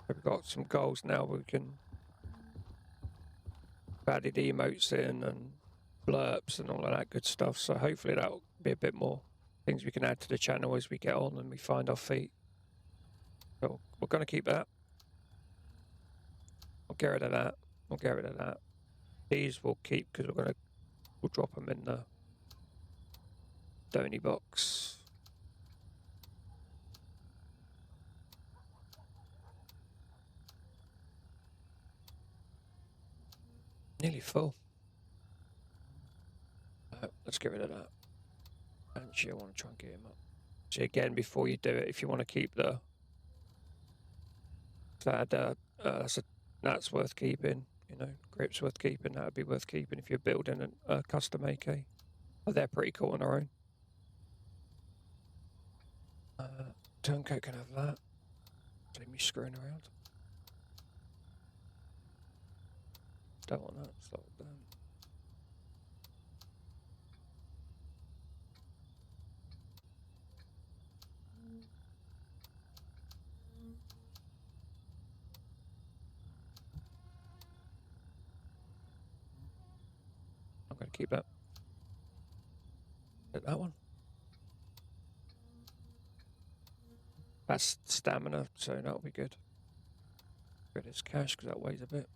We've got some goals now. We can added emotes in and blurps and all of that good stuff. So hopefully that'll be a bit more things we can add to the channel as we get on and we find our feet. So we're going to keep that. We'll get rid of that. We'll get rid of that. These we'll keep because we'll drop them in the Donny box. Nearly full. Let's get rid of that. Actually, I want to try and get him up. So again, before you do it, if you want to keep the that's worth keeping. You know, grip's worth keeping. That would be worth keeping if you're building a custom AK. Oh, they're pretty cool on their own. Turncoat can have that. Leave me screwing around. Don't want that. It's like that. I'm going to keep that. Get that one. That's stamina, so that'll be good. Get this cash because that weighs a bit.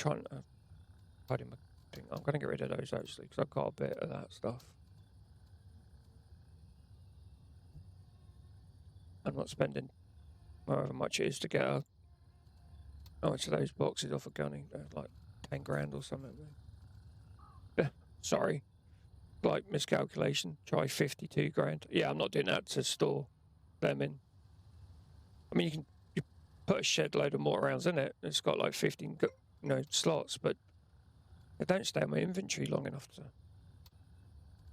trying to hide my thing. I'm going to get rid of those actually because I've got a bit of that stuff. I'm not spending however much it is to get how much of those boxes off a gunning. They're like 10 grand or something. Sorry. Like miscalculation. Try 52 grand. Yeah, I'm not doing that to store them in. I mean, you put a shed load of mortar rounds in it. It's got like 15, slots, but they don't stay in my inventory long enough to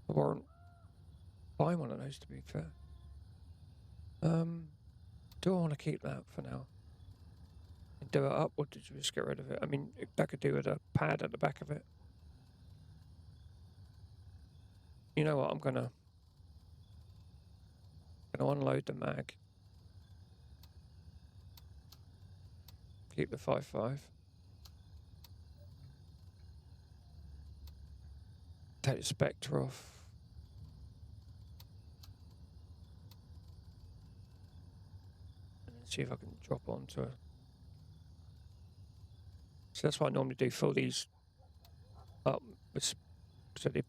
warrant buying one of those. To be fair, do I want to keep that for now and do it up, or did you just get rid of it? I mean, that could do with a pad at the back of it. You know what? I'm gonna unload the mag. Keep the 5.5. Take the Spectre off. And then see if I can drop onto a... So that's what I normally do, fill these up with... So the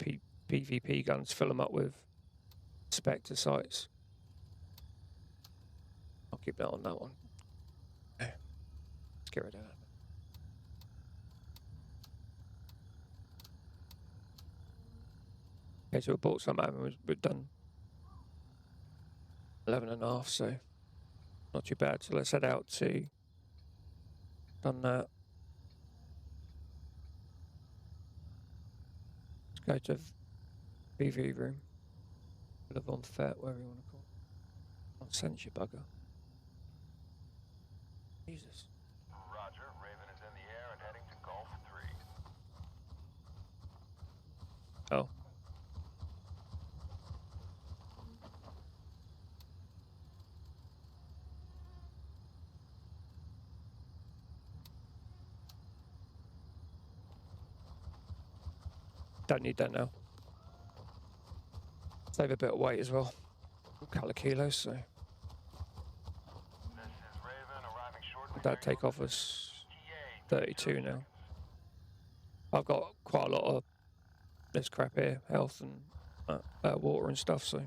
PvP guns, fill them up with Spectre sights. I'll keep that on that one. Okay. Let's get rid of that. Okay, so we bought some ammo, we've done 11.5, so not too bad. So let's head out to... Done that. Let's go to PV room. Live on Fet, whatever you want to call it. I'll send you bugger. Jesus. Roger. Raven is in the air and heading to Gulf 3. Oh. Don't need that now. Save a bit of weight as well. A couple of kilos, so. This is Raven arriving shortly. That take off us 32 now. I've got quite a lot of this crap here, health and water and stuff, so.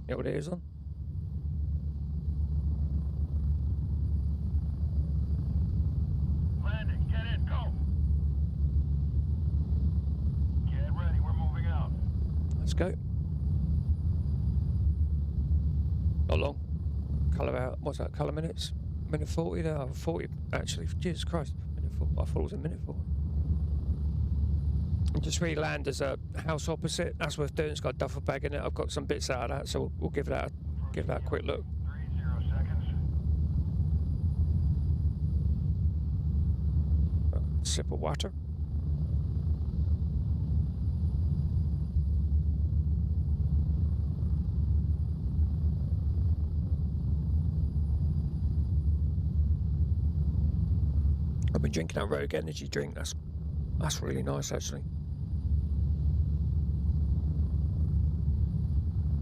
Yeah, what it is on? Landing, get in, go! Get ready, we're moving out. Let's go. Not long. Colour out, what's that, colour minutes? Minute 40 there? Oh, 40 actually, Jesus Christ. Minute 40, I thought it was a minute 40. And just re-land as a house opposite. That's worth doing. It's got a duffel bag in it. I've got some bits out of that, so we'll give that a quick look. 30 seconds. Sip of water. I've been drinking that Rogue Energy drink. That's really nice, actually.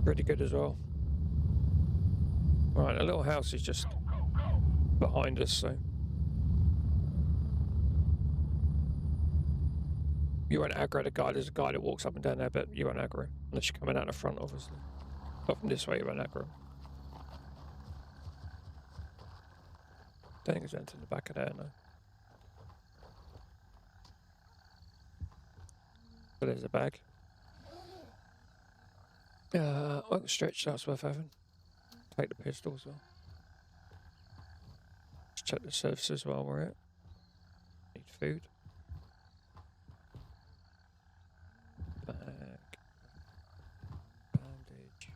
Pretty good as well. Right, a little house is just behind us, so. You won't aggro the guy. There's a guy that walks up and down there, but you won't aggro him. Unless you're coming out the front, obviously. But from this way, you won't aggro him. Don't think there's anything in the back of there, no. But there's a bag. Well, stretch, that's worth having. Take the pistol as well. Let's check the surfaces while we're at. Need food. Bag. Bandage.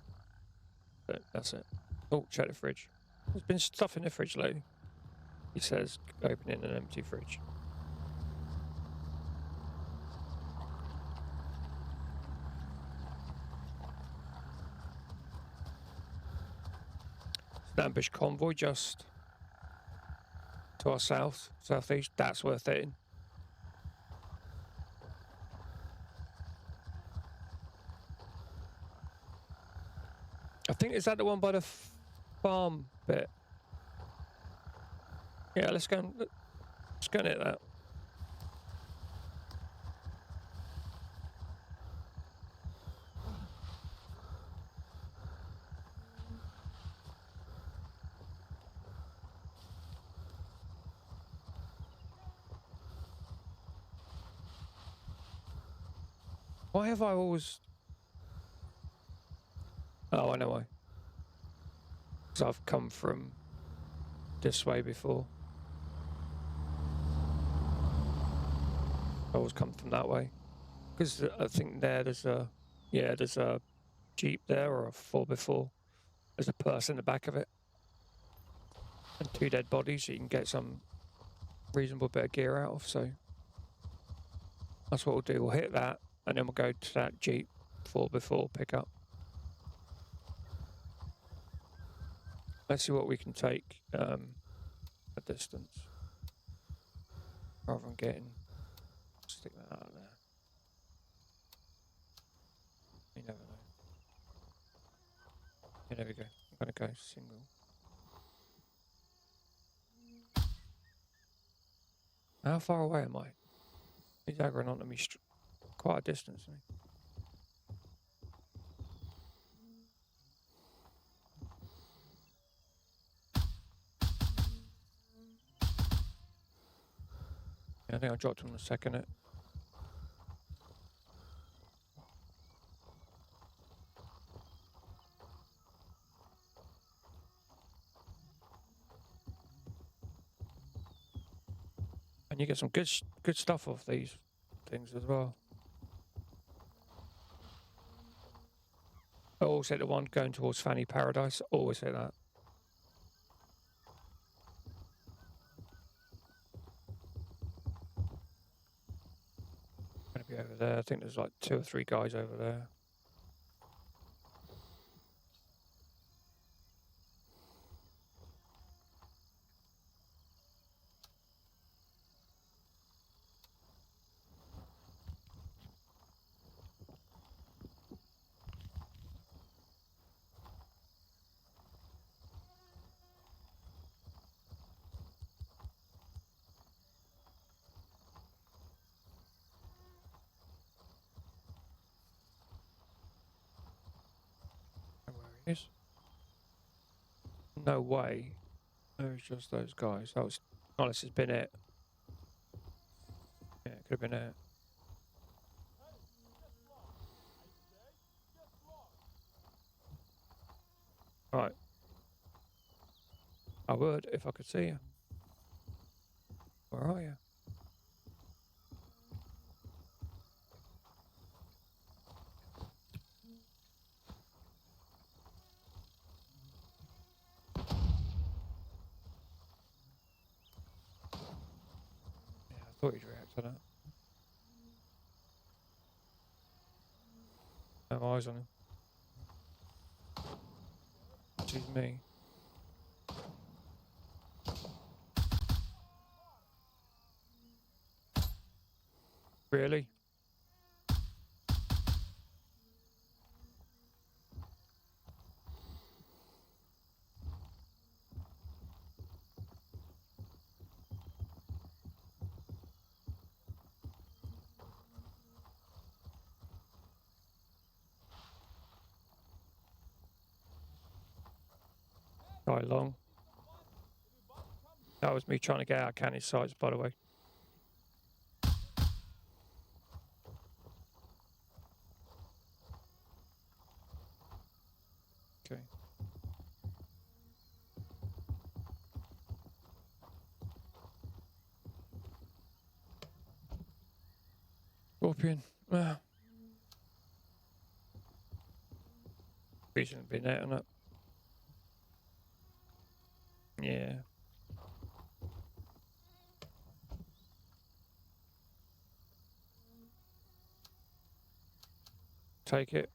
That's it. Oh, check the fridge. There's been stuff in the fridge lately. He says, opening an empty fridge. An ambush convoy just to our southeast. That's worth hitting. I think, is that the one by the farm bit? Yeah, let's go and hit that. Why have I always... Oh, I know why. Because I've come from this way before. I always come from that way. Because I think there's a... Yeah, there's a Jeep there, or a 4x4. There's a person in the back of it. And 2 dead bodies so you can get some reasonable bit of gear out of, so... That's what we'll do. We'll hit that, and then we'll go to that Jeep 4x4 pickup. Let's see what we can take a distance. Rather than getting... Stick that out there. You never know. Yeah, there we go. I'm going to go single. How far away am I? He's aggroing onto me quite a distance, isn't he? Yeah, I think I dropped him in a second. And you get some good stuff off these things as well. I always hit the one going towards Fanny Paradise. Always hit that. Gonna be over there. I think there's like 2 or 3 guys over there. Where he is? No way. There's just those guys. That was... Unless it's been it. Yeah, it could have been it. Right. I would if I could see you. Where are you? Yeah, I thought you'd react to that. No eyes on him. She's me. Really? Guy long. That was me trying to get out of Canny's sights, by the way. Okay. Scorpion. We shouldn't have been out on it. Yeah. Take it.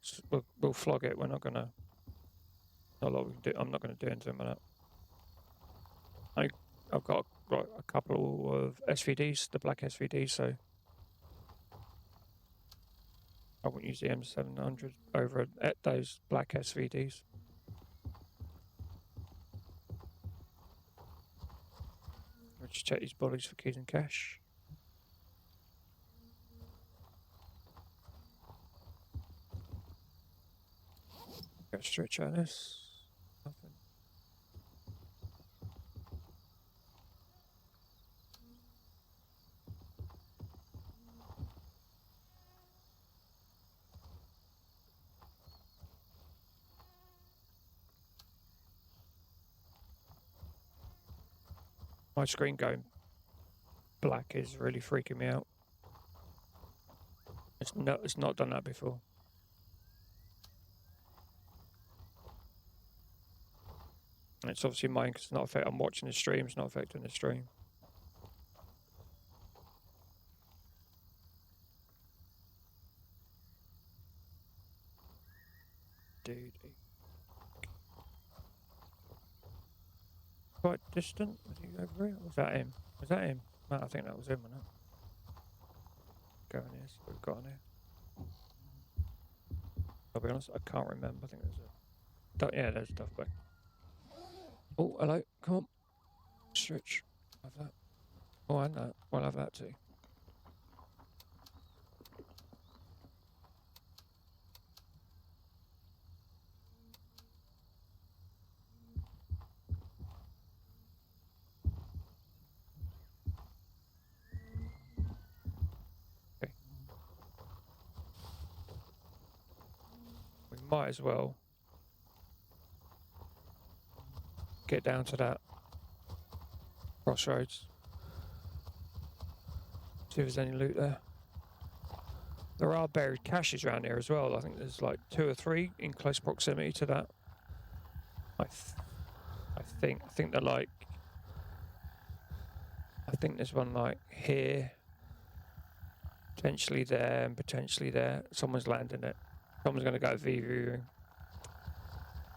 We'll flog it. We're not gonna... Not a lot we can do. I'm not gonna do anything with that. I've got a couple of SVDs, the black SVDs, so I won't use the M700 over at those black SVDs. Just check these bodies for keys and cash. Go stretch out this. Nothing. My screen going black is really freaking me out. It's not done that before. And it's obviously mine because it's not affecting. I'm watching the stream. It's not affecting the stream. Dude, quite distant. Was he over here? Was that him? Was that him? No, I think that was him, wasn't it? Go in here. See what we've got in here. I'll be honest, I can't remember. I think there's a. Yeah, there's stuff back. Oh, hello. Come on. Stretch. Have that. Oh, and that. I'll have that too. Okay. We might as well get down to that crossroads. See if there's any loot there. There are buried caches around here as well. I think there's like 2 or 3 in close proximity to that. I think they're like. I think there's one like here, potentially there, and potentially there. Someone's landing it. Someone's going to go VV room.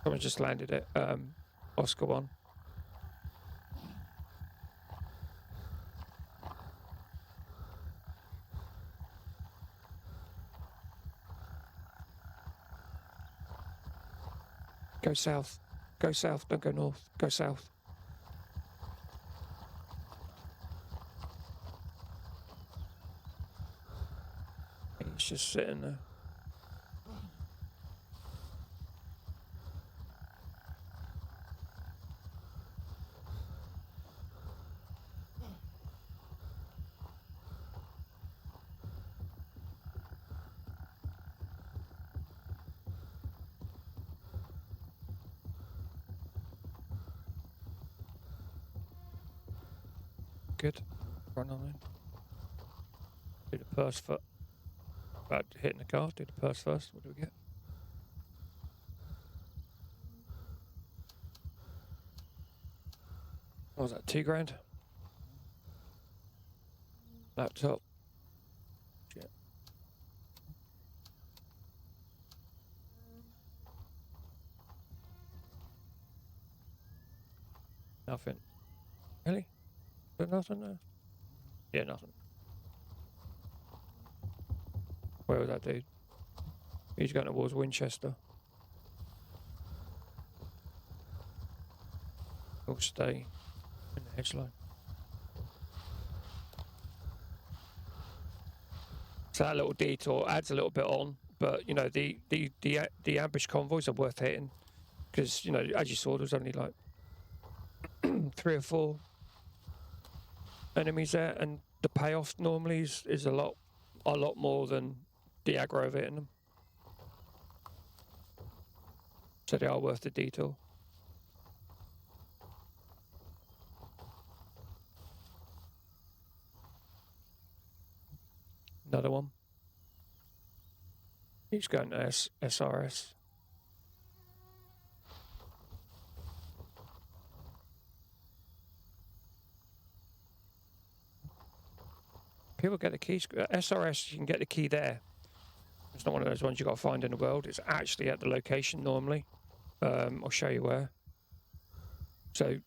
Someone's just landed it. Oscar 1. Go south. Go south. Don't go north. Go south. He's just sitting there. Good. Run on in. Do the purse first. About hitting the car. Do the purse first. What do we get? What was that? 2 grand? Laptop. Shit. Nothing. Really? Is there nothing there? Yeah, nothing. Where was that dude? He's going towards Winchester. He'll stay in the hedge line. So that little detour adds a little bit on, but you know the ambush convoys are worth hitting because you know as you saw there was only like 3 or 4 enemies there, and the payoff normally is a lot more than the aggro of hitting them. So they are worth the detour. Another one. He's going to SRS. People get the keys. SRS, you can get the key there. It's not one of those ones you got to find in the world. It's actually at the location normally. I'll show you where. So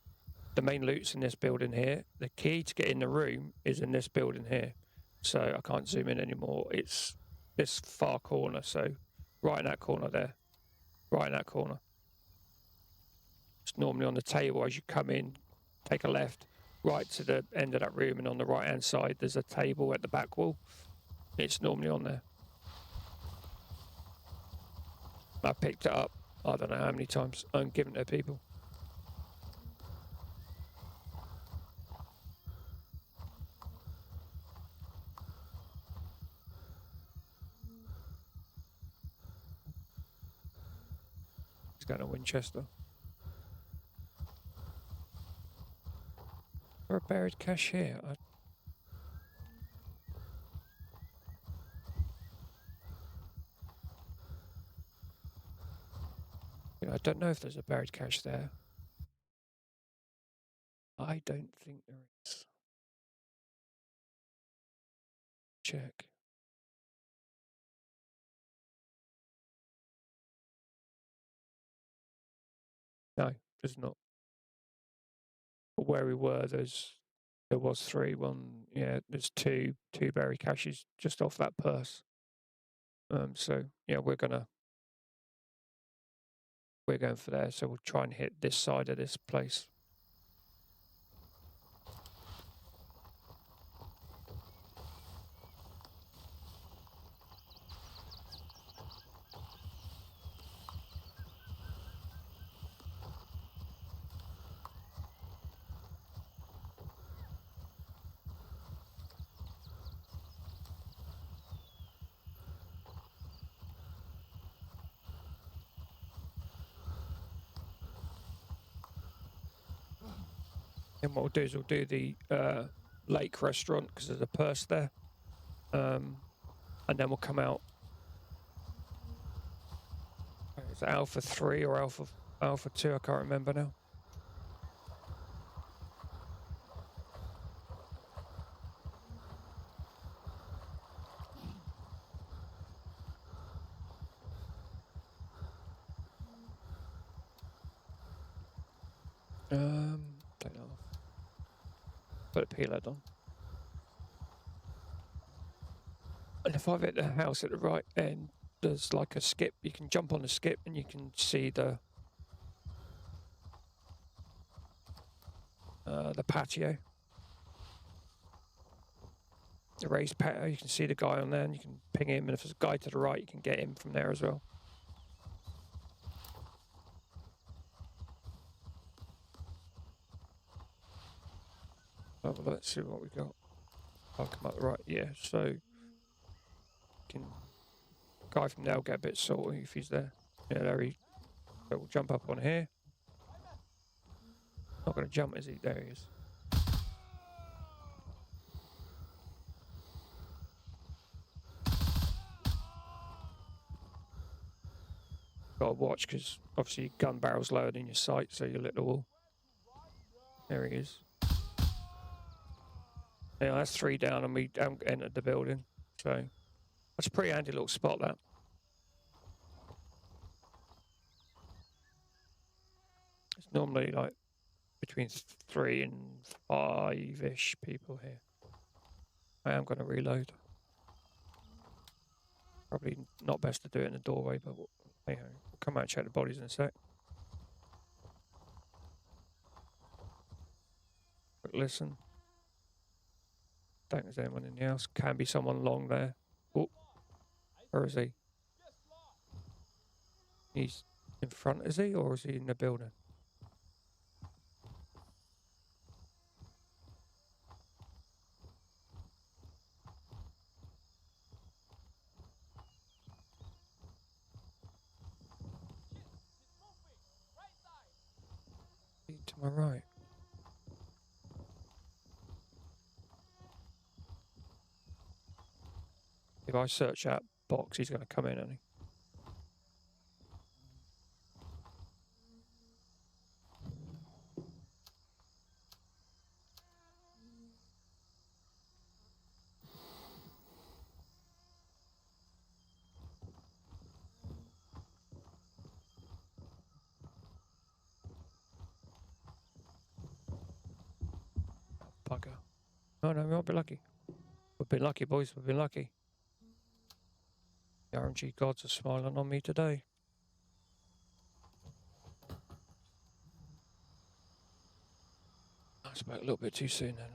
the main loot's in this building here. The key to get in the room is in this building here. So I can't zoom in anymore. It's this far corner. So right in that corner there. Right in that corner. It's normally on the table as you come in, take a left, right to the end of that room, and on the right hand side there's a table at the back wall. It's normally on there. I picked it up, I don't know how many times, and given it to people. He's going to Winchester. Or a buried cache here. I don't know if there's a buried cache there. I don't think there is. Check. No, there's not. But where we were, there was 3. One, yeah, there's two buried caches just off that purse. So yeah, we're going for there. So we'll try and hit this side of this place. And what we'll do is we'll do the lake restaurant because there's a purse there. And then we'll come out. Is it Alpha 3 or Alpha 2? I can't remember now. Don't know. Put a P-LED on. And if I've hit the house at the right end, there's like a skip. You can jump on the skip and you can see the patio. The raised patio, you can see the guy on there and you can ping him, and if there's a guy to the right, you can get him from there as well. Oh, well, let's see what we got. I'll come up the right, yeah, so guy from there will get a bit salty if he's there. Yeah, there he. So we'll jump up on here. Not going to jump, is he? There he is. Got to watch because obviously your gun barrel's lower than your sight, so you lit the wall. There he is. Yeah, that's 3 down, and we haven't entered the building, so that's a pretty handy little spot. That. It's normally like between 3 and 5-ish people here. I am going to reload. Probably not best to do it in the doorway, but we'll come out and check the bodies in a sec. Quick listen. Don't think there's anyone in the house. Can be someone along there. Oh, where is he? He's in front, is he? Or is he in the building? To my right. If I search that box, he's going to come in, isn't he? Bugger. No, we might be lucky. We've been lucky, boys. We've been lucky. The RNG gods are smiling on me today. I spoke a little bit too soon then.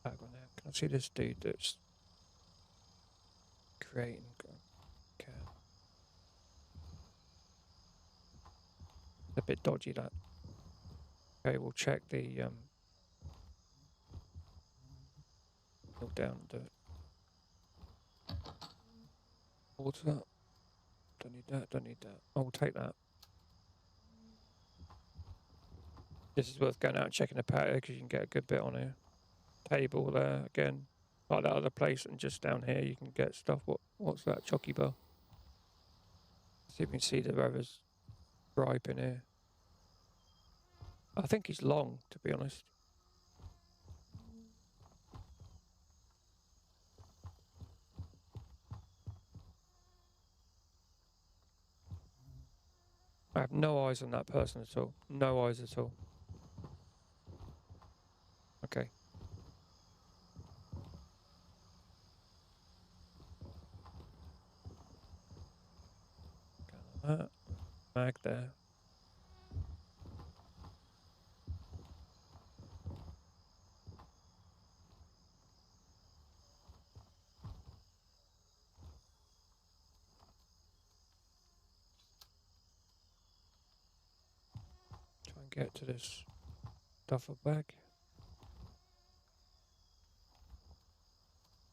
Back on there. Can I see this dude that's creating? Okay. A bit dodgy that. Okay, we'll check the Go down and do it. Water. Don't need that, don't need that. I'll take that. This is worth going out and checking the patio because you can get a good bit on here. Table there again, like that other place, and just down here you can get stuff. What's that? Chocky bar. See if we can see the rivers ripe in here. I think he's long, to be honest. I have no eyes on that person at all. No eyes at all. Okay. That. Mag there. Try and get to this duffel bag.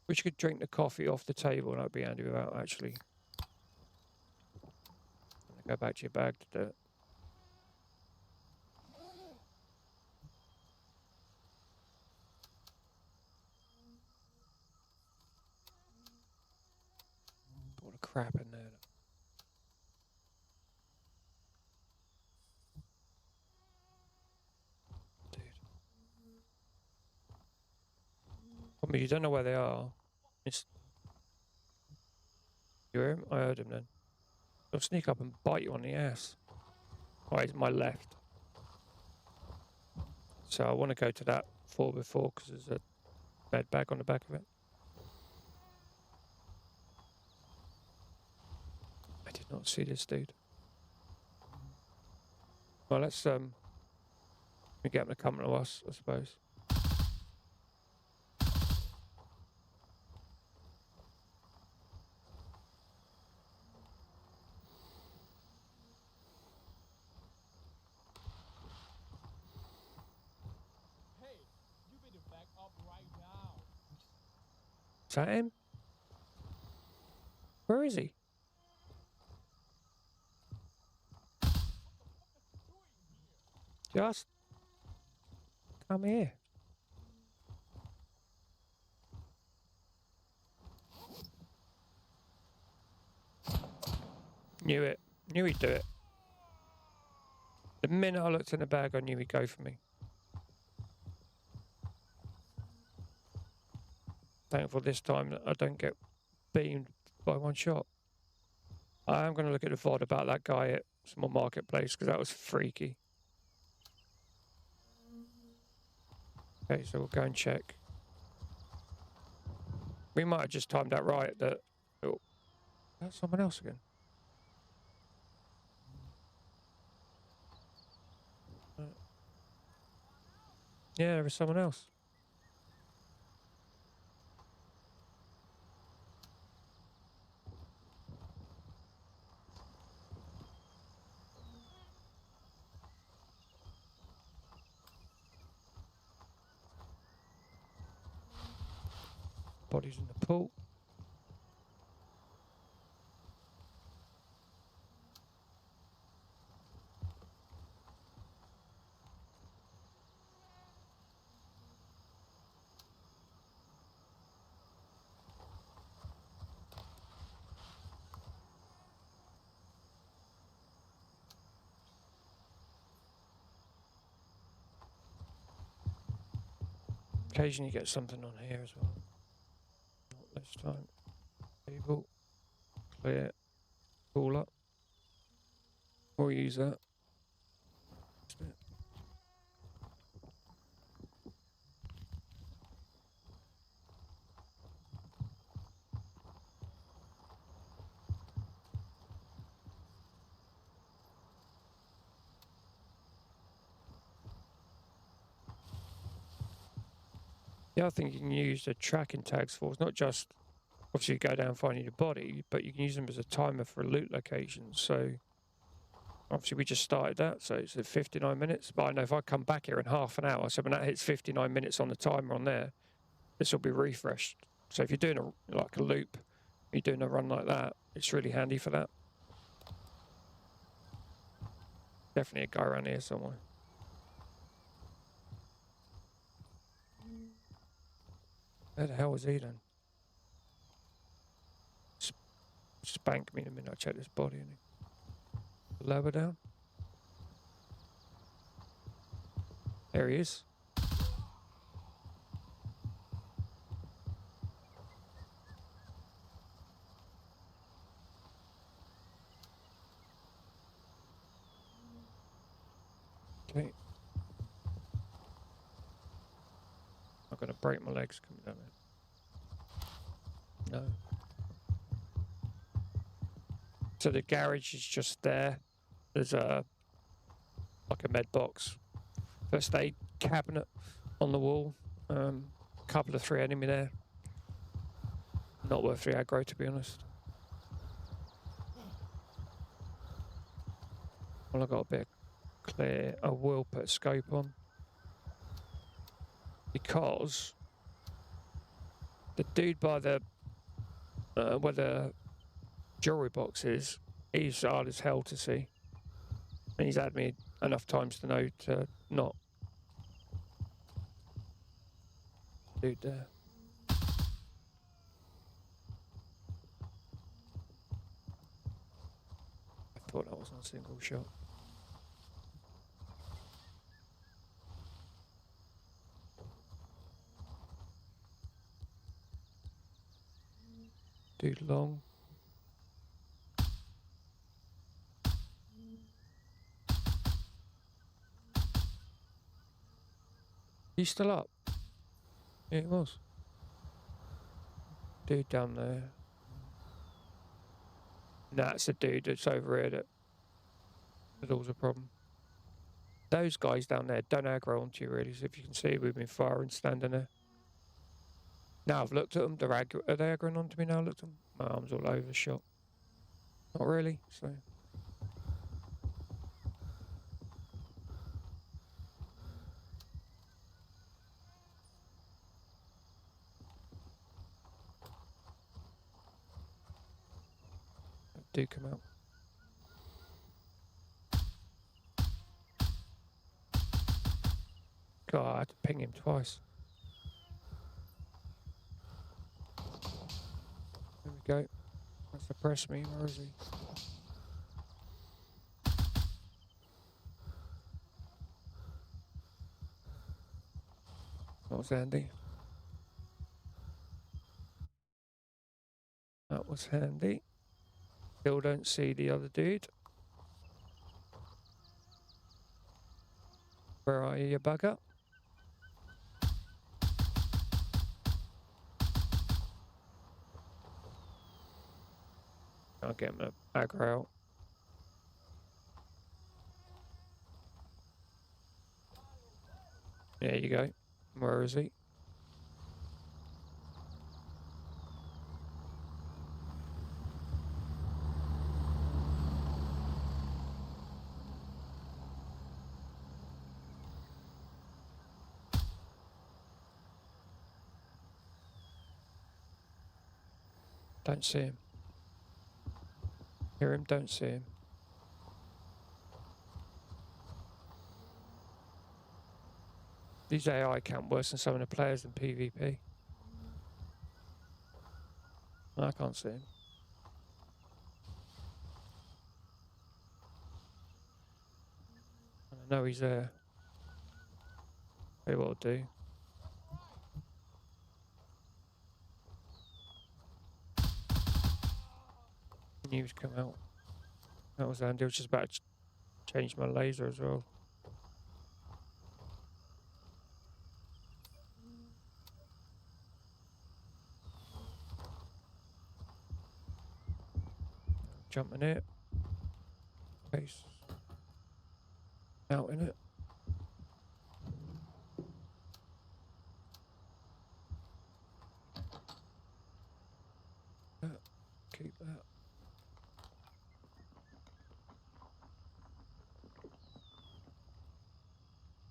Wish you could drink the coffee off the table, and that'd be handy without actually. Go back to your bag to do it. Put all the crap in there. Dude. I mean, you don't know where they are. It's... You hear him? I heard him then. They'll sneak up and bite you on the ass. Oh, he's my left. So I want to go to that 4x4 because there's a bed bag on the back of it. I did not see this dude. Well, let's get him to come to us, I suppose. Is that him? Where is he? Just come here. Knew it. Knew he'd do it. The minute I looked in the bag, I knew he'd go for me. Thankful this time that I don't get beamed by one shot. I am going to look at the VOD about that guy at Small Marketplace because that was freaky. Okay, so we'll go and check. We might have just timed that right. That oh, that's someone else again. Yeah, there was someone else. Bodies in the pool. Occasionally you get something on here as well. Not this time. Table. Clear. Cooler. We'll use that. The other thing you can use the tracking tags for is not just obviously you go down finding your body, but you can use them as a timer for loot locations. So obviously we just started that, so it's at 59 minutes. But I know if I come back here in half an hour, so when that hits 59 minutes on the timer on there, this will be refreshed. So if you're doing like a loop, you're doing a run like that, it's really handy for that. Definitely a guy around here somewhere. Where the hell was he then? Spank me in a minute. I check this body. Lower down. There he is. Okay. I'm gonna break my legs coming down there. No. So the garage is just there. There's like a med box, first aid cabinet on the wall. Couple of 3 enemy there. Not worth the aggro, to be honest. Well, I got a bit clear. I will put a scope on because the dude by the where the jewelry box is, he's hard as hell to see, and he's had me enough times to know to not. Dude there. I thought that wasn't a single shot. Dude long. He's still up. Yeah, it was. Dude down there. That's the dude that's over here that was a problem. Those guys down there don't aggro onto you really, so if you can see, we've been firing standing there. Now I've looked at them, are they aggroing onto me now? Looked at them, my arm's all over shot. Not really, so. Do come out. God, I had to ping him twice. There we go. That's suppressed me, where is he? That was handy. That was handy. Still don't see the other dude. Where are you, you bugger? I'll get him to aggro out. There you go. Where is he? Don't see him. Hear him, don't see him. These AI count worse than some of the players in PvP. I can't see him. I know he's there. Tell you what I'll do. News come out. That was handy. I was just about to change my laser as well. Jumping it. Base. Out in it. keep that.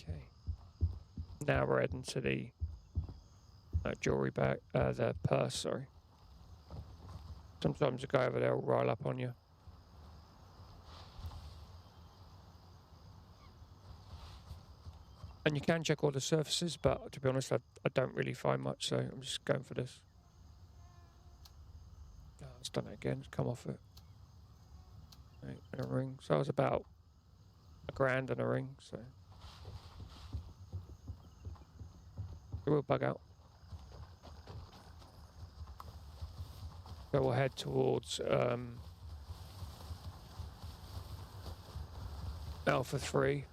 Okay. Now we're heading to the jewelry bag, the purse, sorry. Sometimes a guy over there will rile up on you. And you can check all the surfaces, but to be honest, I don't really find much, so I'm just going for this. Oh, it's done it again, it's come off it. Right, and a ring. So I was about $1,000 and a ring, so it will bug out. So we'll head towards Alpha 3.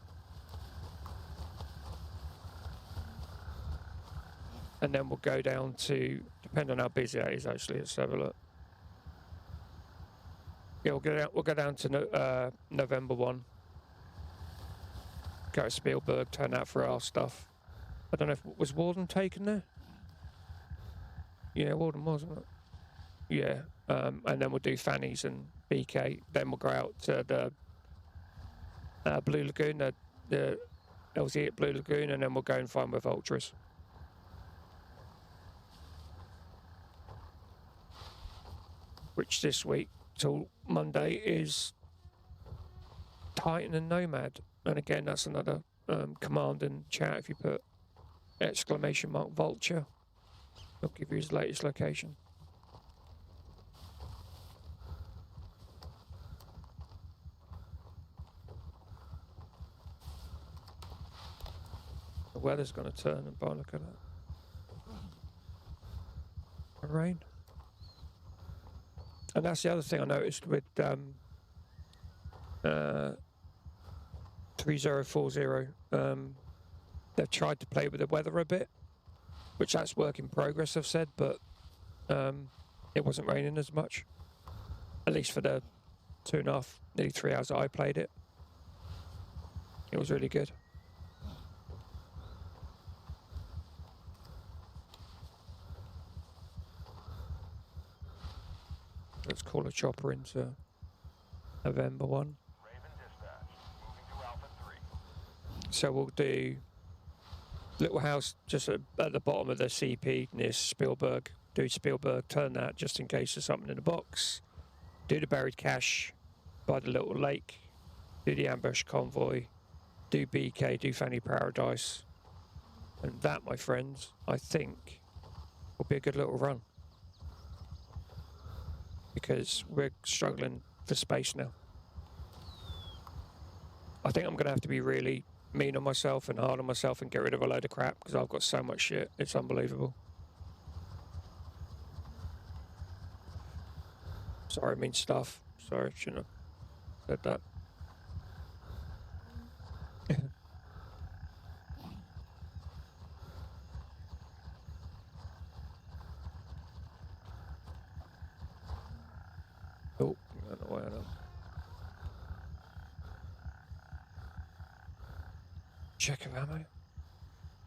And then we'll go down to, depending on how busy that is actually, let's have a look. Yeah, we'll go down to November 1. Go to Spielberg, turn out for our stuff. I don't know if, was Warden taken there? Yeah, Warden was, wasn't it? Yeah, and then we'll do Fanny's and BK. Then we'll go out to the Blue Lagoon, the LZ at Blue Lagoon, and then we'll go and find where Vulture is. Which this week till Monday is Titan and Nomad. And again, that's another command in chat. If you put ! Vulture, it'll give you his latest location. The weather's going to turn, and by look at that. Rain. And that's the other thing I noticed with 3040. They've tried to play with the weather a bit, which that's work in progress, I've said, but it wasn't raining as much. At least for the 2.5, nearly 3 hours that I played it. It was really good. Let's call a chopper into November 1. Raven dispatch. Moving to Alpha 3. So we'll do little house just at the bottom of the CP near Spielberg. Do Spielberg, turn that just in case there's something in the box. Do the buried cache by the little lake. Do the ambush convoy. Do BK, do Fanny Paradise. And that, my friends, I think will be a good little run. Because we're struggling for space now. I think I'm going to have to be really mean on myself and hard on myself and get rid of a load of crap because I've got so much shit. It's unbelievable. Sorry, I mean stuff. Sorry, shouldn't have said that. Oh, I don't know why I don't. Check of ammo.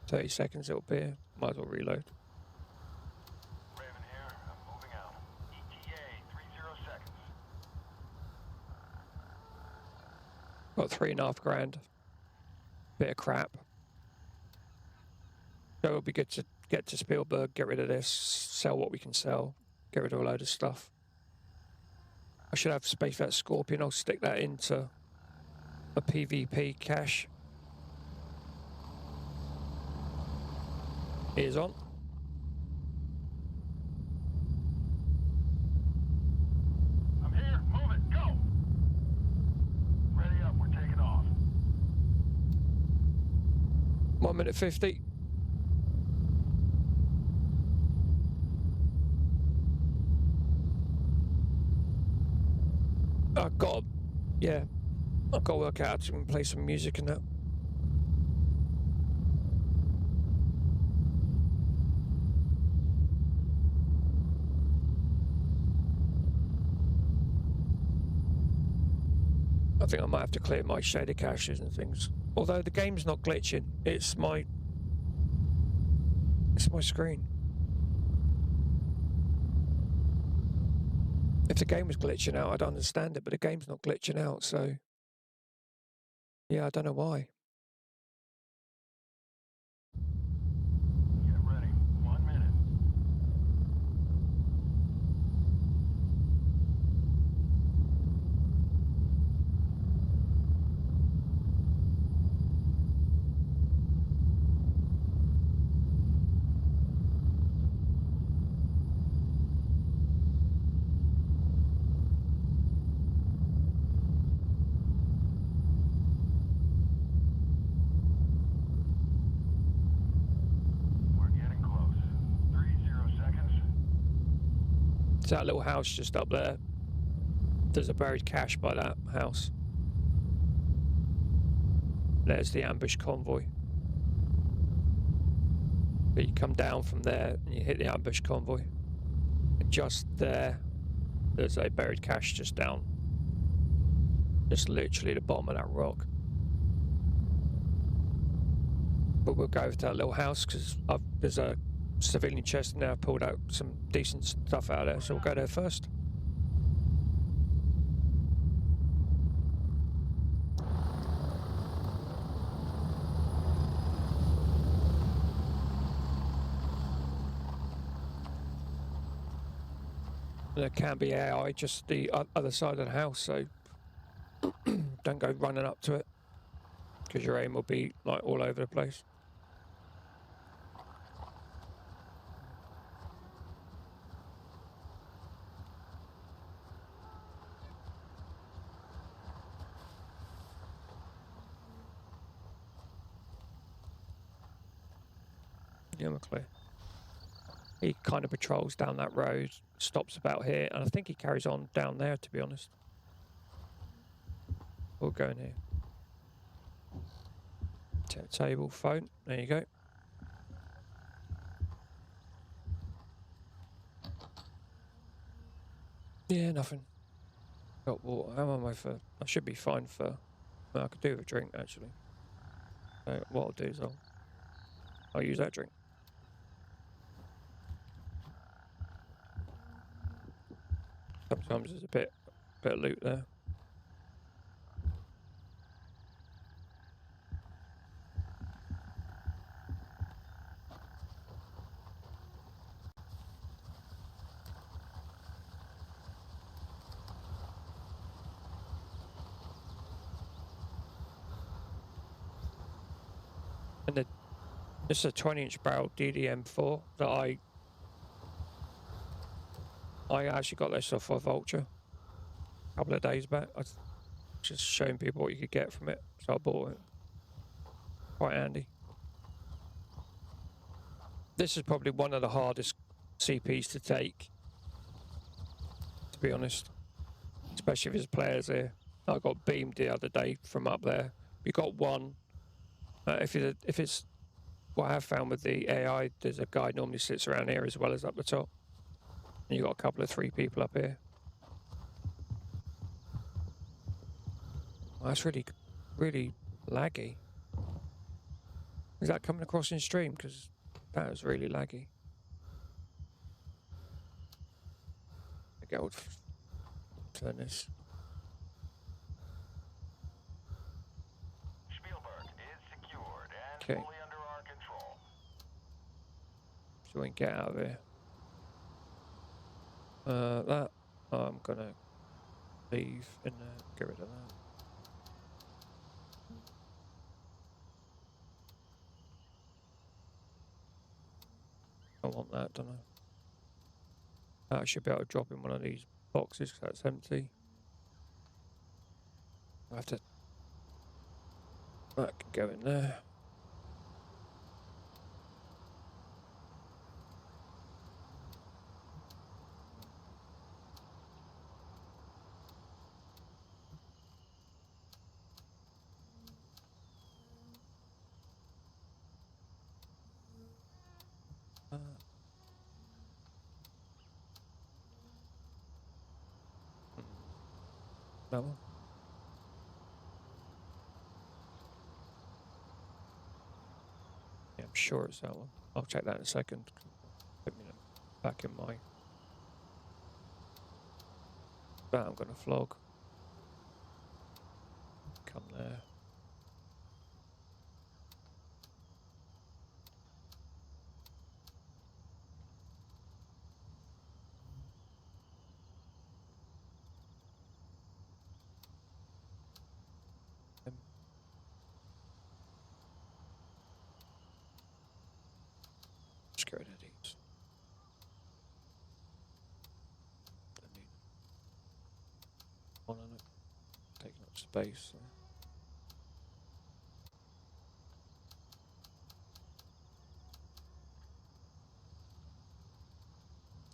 30 seconds it'll be here. Might as well reload. Raven here. I'm moving out. ETA 30 seconds. Got $3,500. Bit of crap. So it'll be good to get to Spielberg, get rid of this, sell what we can sell, get rid of a load of stuff. I should have space for that Scorpion. I'll stick that into a PvP cache. Ears on. I'm here. Move it. Go. Ready up. We're taking off. 1 minute 50. I've got to work out and play some music and that. I think I might have to clear my shader caches and things. Although the game's not glitching, it's my screen. If the game was glitching out, I'd understand it, but the game's not glitching out, so yeah, I don't know why. Get ready. 1 minute. We're getting close. 30 seconds. It's that little house just up there. There's a buried cache by that house. There's the ambush convoy. But you come down from there and you hit the ambush convoy. And just there, there's a buried cache just down. Just literally the bottom of that rock. But we'll go to that little house because there's a civilian chest in there. I pulled out some decent stuff out of there, so we'll go there first. There can be AI just the other side of the house, so don't go running up to it because your aim will be like all over the place. Yeah, we're clear. He kind of patrols down that road, stops about here, and I think he carries on down there, to be honest. We'll go in here. Table, phone, there you go. Yeah, nothing. Got water. How am I for? I should be fine for. Well, I could do with a drink, actually. So what I'll do is I'll use that drink. Sometimes there's a bit of loot there. And this is a 20-inch barrel DDM4 that I actually got this off of Vulture a couple of days back. I was just showing people what you could get from it, so I bought it. Quite handy. This is probably one of the hardest CPs to take, to be honest, especially if there's players here. I got beamed the other day from up there. We got one. If it's what I have found with the AI, there's a guy normally sits around here as well as up the top. And you got a couple of 3 people up here. Well, that's really, really laggy. Is that coming across in stream? Because that was really laggy. Okay, I'll turn this. Spielberg is secured and Okay. fully under our control. So we can get out of here. That I'm gonna leave and get rid of that. I want that, don't I? I should be able to drop in one of these boxes because that's empty. I have to. That can go in there. That one. Yeah, I'm sure it's that one. I'll check that in a second. Put me back in my. That I'm gonna flog. Come there. Just get rid of these. Don't need one on it. Taking up space. So.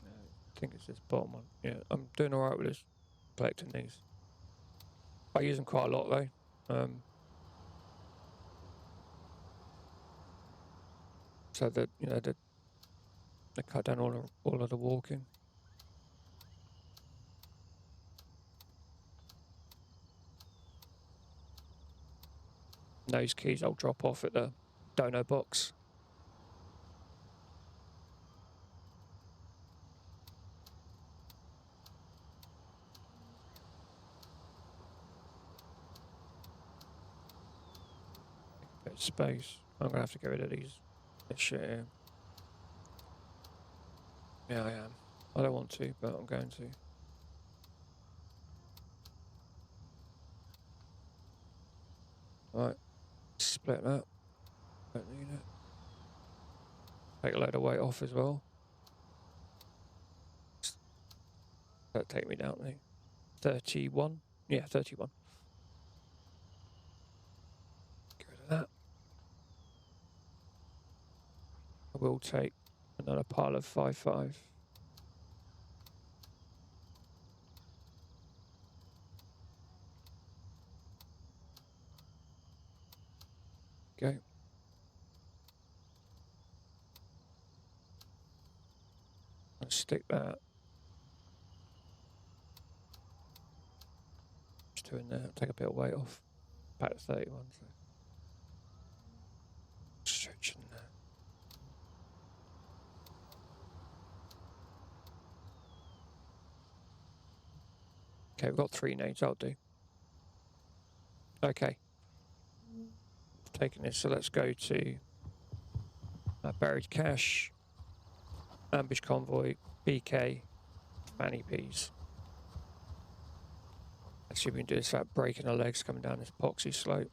I think it's this bottom one. Yeah, I'm doing alright with this, collecting these. I use them quite a lot though. So that, you know, they cut down all of the walking. And those keys I'll drop off at the dono box. Bit of space. I'm gonna have to get rid of this shit here. Yeah, I am. I don't want to, but I'm going to. Right, split that. Don't need it. Take a load of weight off as well. That'll take me down to 31. Yeah, 31. Get rid of that. I will take another pile of 5.5. Okay. I'll stick that. Just two in there. Take a bit of weight off. Back to 31. So. Stretching there. Okay, we've got 3 nades. I'll do. Okay. Taking this, so let's go to buried cache, ambush convoy, BK, fanny peas. Let's see if we can do this without breaking our legs coming down this epoxy slope.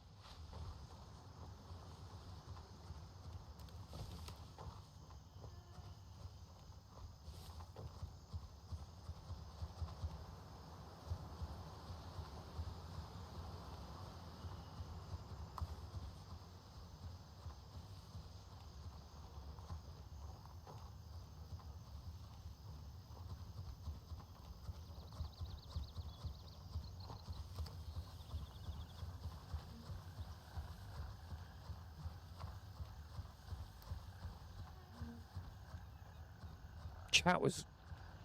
Chat was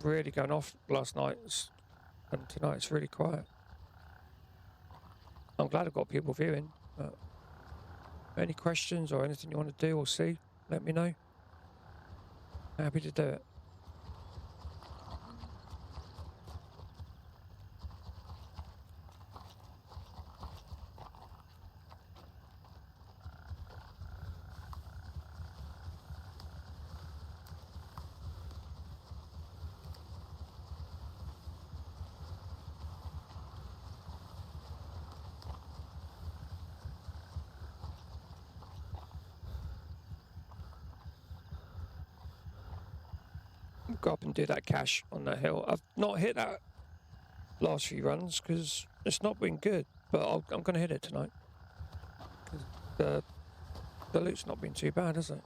really going off last night, and tonight it's really quiet. I'm glad I've got people viewing. Any questions or anything you want to do or see, let me know. Happy to do it. Go up and do that cache on that hill. I've not hit that last few runs because it's not been good, but I'm going to hit it tonight. Because the loot's not been too bad, has it?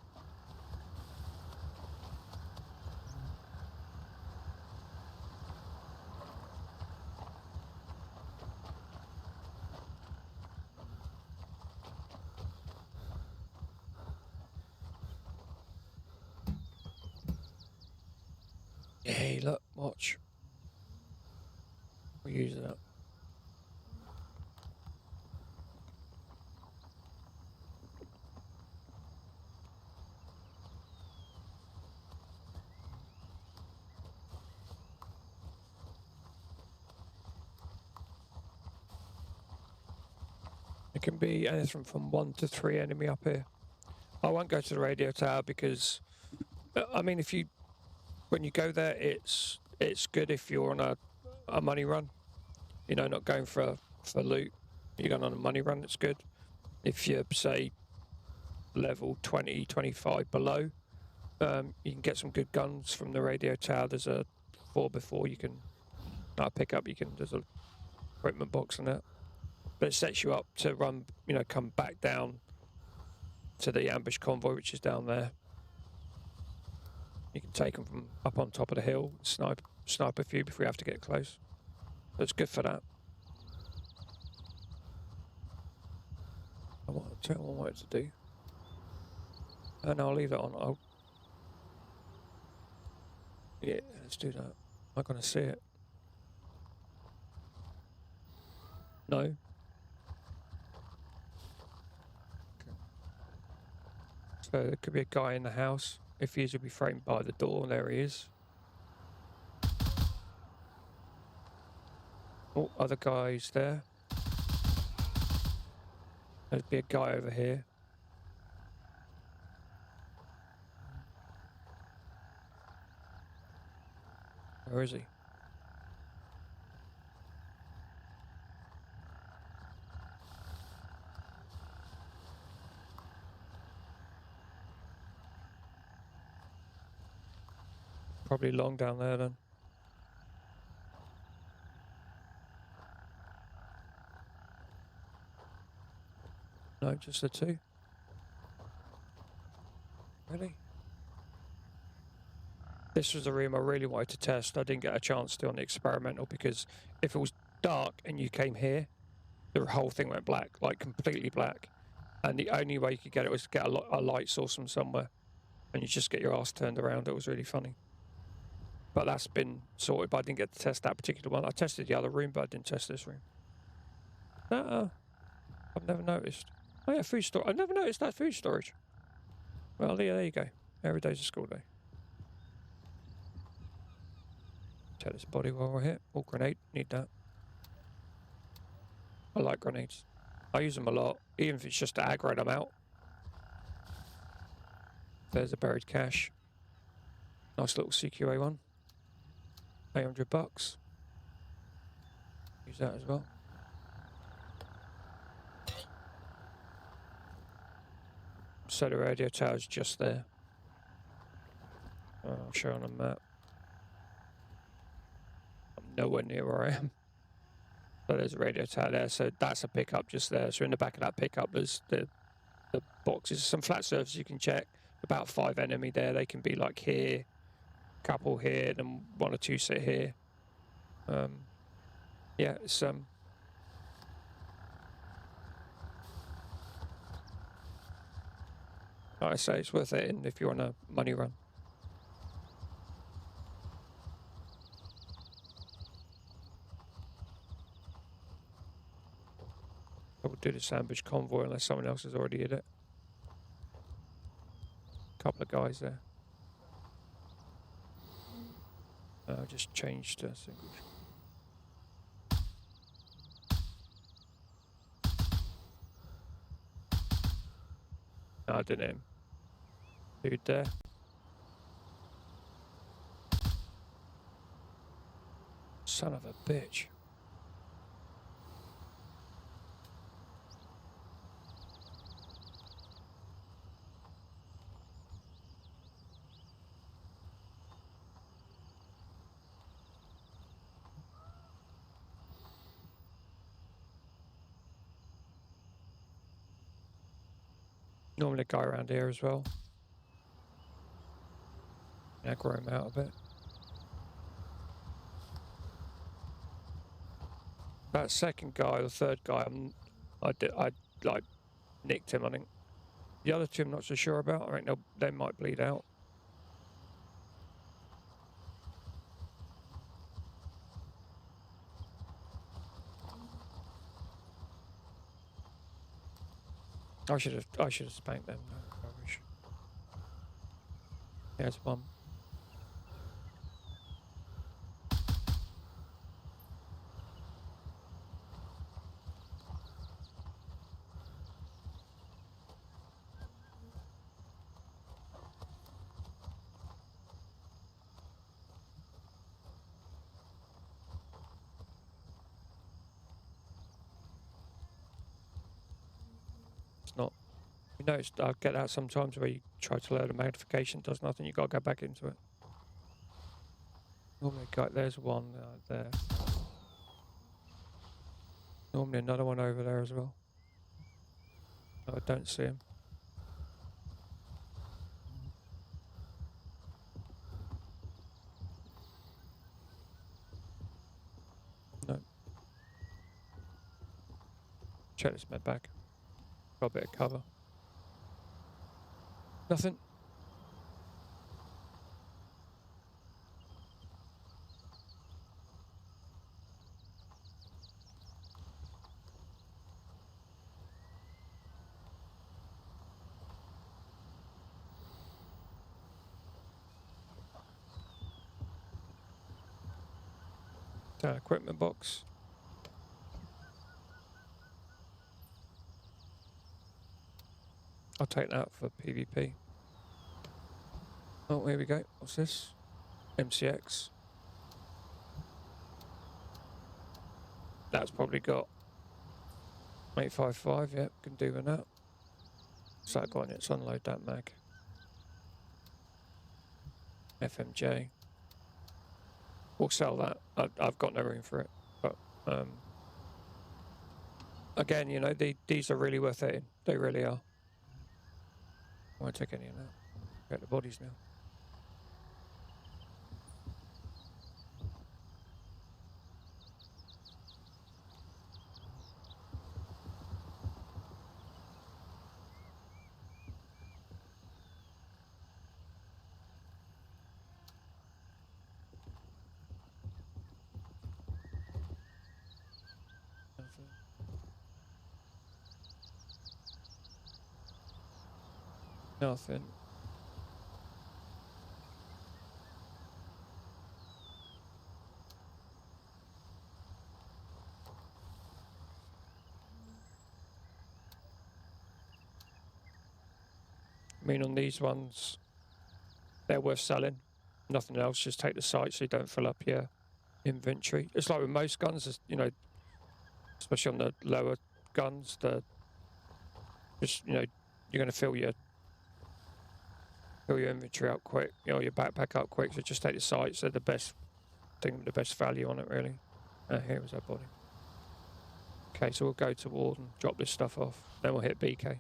Hey, look, watch. We're using it. It can be anything from 1 to 3 enemy up here. I won't go to the radio tower because, I mean, when you go there, it's good if you're on a money run. You know, not going for loot. You're going on a money run, it's good. If you're, say, level 20, 25 below, you can get some good guns from the radio tower. There's a 4x4 you can pick up. There's a equipment box and that. But it sets you up to run, come back down to the ambush convoy, which is down there. You can take them from up on top of the hill, snipe a few before you have to get close. So it's good for that. I want to tell you what to do. And I'll leave that on. Yeah, let's do that. Am I going to see it? No. Okay. So there could be a guy in the house. If he is, he'll be framed by the door. There he is. Oh, other guys there. There'd be a guy over here. Where is he? Probably long down there then. No, just the two. Really? This was the room I really wanted to test. I didn't get a chance to on the experimental because if it was dark and you came here, the whole thing went black, like completely black. And the only way you could get it was to get a light source from somewhere. And you just get your ass turned around. It was really funny. But that's been sorted, but I didn't get to test that particular one. I tested the other room, but I didn't test this room. I've never noticed. Oh yeah, food storage. I've never noticed that food storage. Well, yeah, there you go. Every day's a school day. Take this body while we're here. Oh, grenade. Need that. I like grenades. I use them a lot, even if it's just to aggro them out. There's a buried cache. Nice little CQA one. $800. Use that as well. So the radio tower's just there. I'll show on a map. I'm nowhere near where I am. So there's a radio tower there. So that's a pickup just there. So in the back of that pickup, there's the boxes, some flat surfaces you can check. About 5 enemy there. They can be like here, couple here, then 1 or 2 sit here. Yeah, it's like I say, it's worth it if you're on a money run. I will do the sandwich convoy unless someone else has already hit it. Couple of guys there. I just changed to single. No, I didn't hit him. Dude there. Son of a bitch. Normally a guy around here as well. Aggro him out a bit. That second guy, the third guy, I like nicked him. I think the other two I'm not so sure about. I think they might bleed out. I should have spanked them. No rubbish. There's one. It's not. You notice I get that sometimes where you try to load a magnification, does nothing. You got to go back into it. Normally, there's one there. Normally another one over there as well. No, I don't see him. No. Check this med bag. Got a bit of cover. Nothing. Equipment box. I'll take that for PvP. Oh, here we go. What's this? MCX. That's probably got 855. Yep, can do with that. So I got in it. Let's unload that mag. FMJ. We'll sell that. I've got no room for it. But again, you know, these are really worth it. They really are. I won't take any of that. Get the bodies now. Nothing. Nothing. I mean, on these ones, they're worth selling. Nothing else. Just take the site so you don't fill up your inventory. It's like with most guns, you know, especially on the lower guns, just, you know, you're going to fill your inventory out quick, you know, your backpack out quick. So just take the sights. They're the best thing with the best value on it, really. Here is our body. Okay, so we'll go to Warden, drop this stuff off, then we'll hit BK.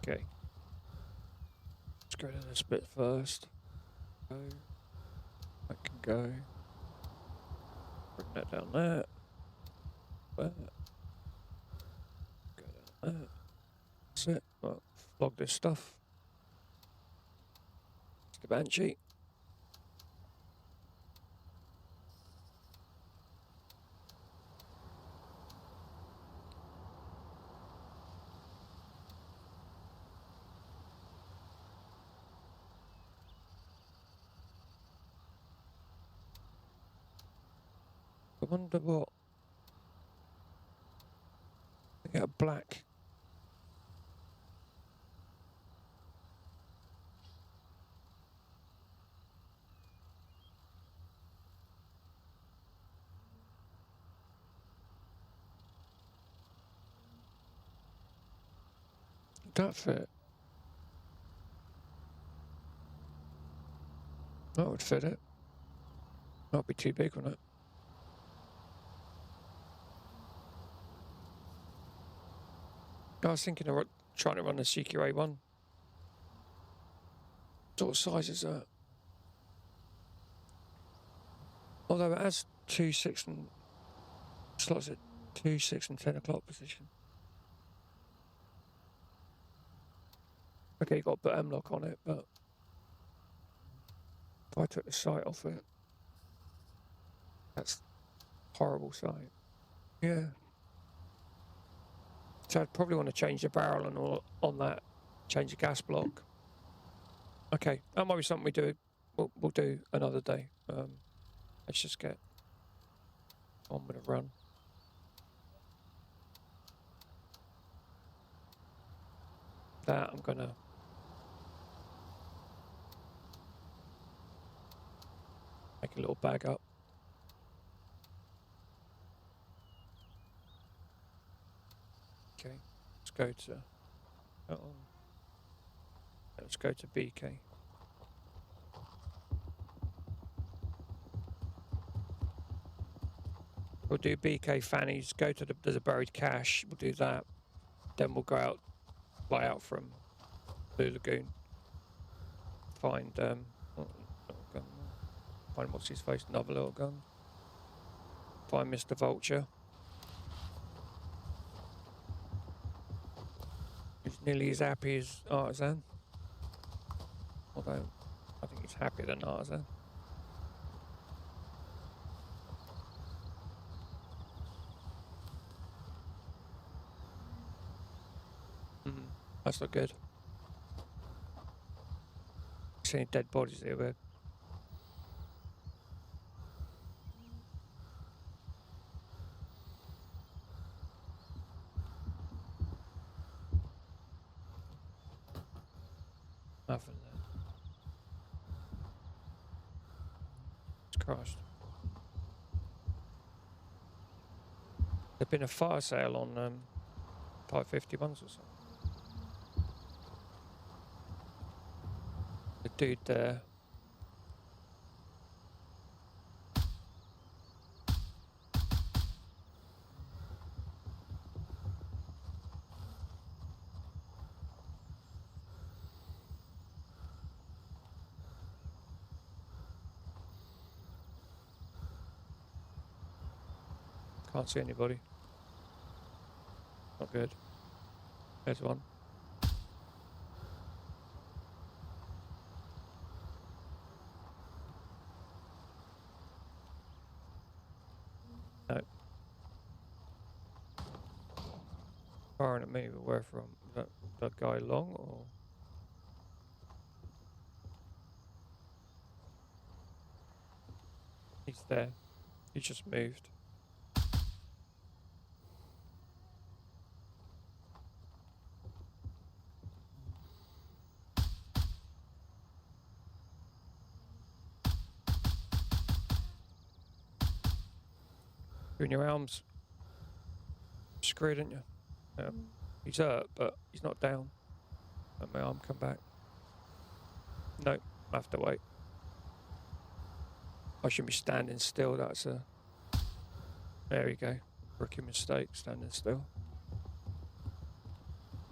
Okay. Let's go to this bit first. Go. I can go. Bring that down there. There. Go down there. That's it. Well, flog this stuff. It's the Banshee. I wonder what. They get a black. Would that fit? That would fit it. Not be too big, wouldn't it? I was thinking of trying to run a CQA one. What sort of size is that? Although it has 2, 6 and slots at 2, 6 and 10 o'clock position. Okay, you got to put M-lock on it, but if I took the sight off it, that's horrible sight. Yeah. So I'd probably want to change the barrel and all on that, change the gas block. Okay, that might be something we'll do another day. Let's just get on with a run. That I'm gonna make a little bag up. Okay, let's go to let's go to BK. We'll do BK fannies, go to there's a buried cache, we'll do that. Then we'll go out, fly out from Blue Lagoon. Find, gun, find what's his face, another little gun. Find Mr. Vulture. He's nearly as happy as Artisan. Although, I think he's happier than Artisan. That's not good. See any dead bodies here, but nothing there. It's crashed. There's been a fire sale on 551s or something. The dude there. Can't see anybody. Not good. There's one. No. Firing at me, but where from? Is that guy long or? He's there. He just moved. You're in your arms. Screwed, aren't you? Yeah. He's hurt, but he's not down. Let my arm come back. No, I have to wait. I shouldn't be standing still. That's a. There we go. Rookie mistake, standing still.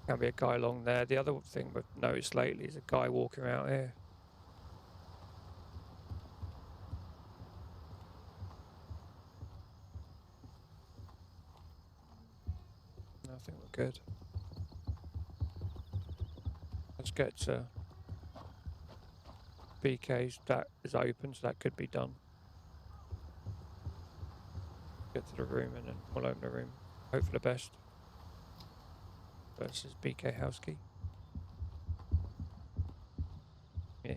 Can be a guy along there. The other thing we've noticed lately is a guy walking out here. I think we're good. Let's get to BK's. That is open, so that could be done. Get to the room and then we'll open the room. Hope for the best. Versus BK house key. Yeah.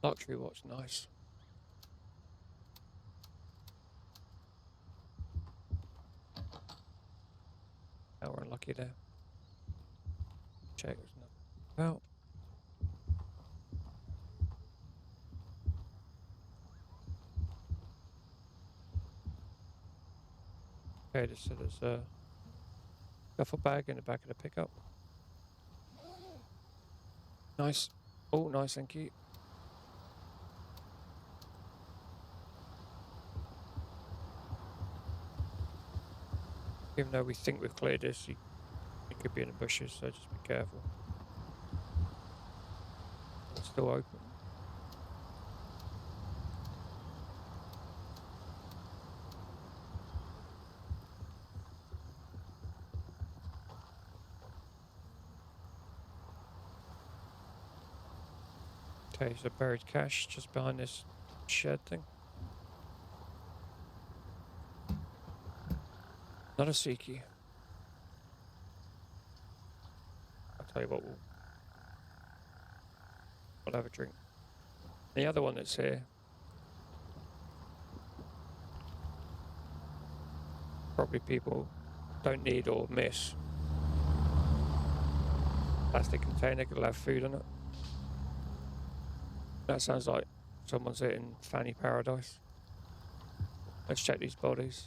Luxury watch, nice. Oh, we're unlucky there. Check, there's nothing out. Okay, so there's a duffel bag in the back of the pickup. Nice. Oh, nice, thank you. Even though we think we've cleared this, it could be in the bushes, so just be careful. It's still open. Okay, so buried cache just behind this shed thing. Not a sea key. I'll tell you what, we'll have a drink. The other one that's here, probably people don't need or miss. Plastic container could have food in it. That sounds like someone's hitting Fanny Paradise. Let's check these bodies.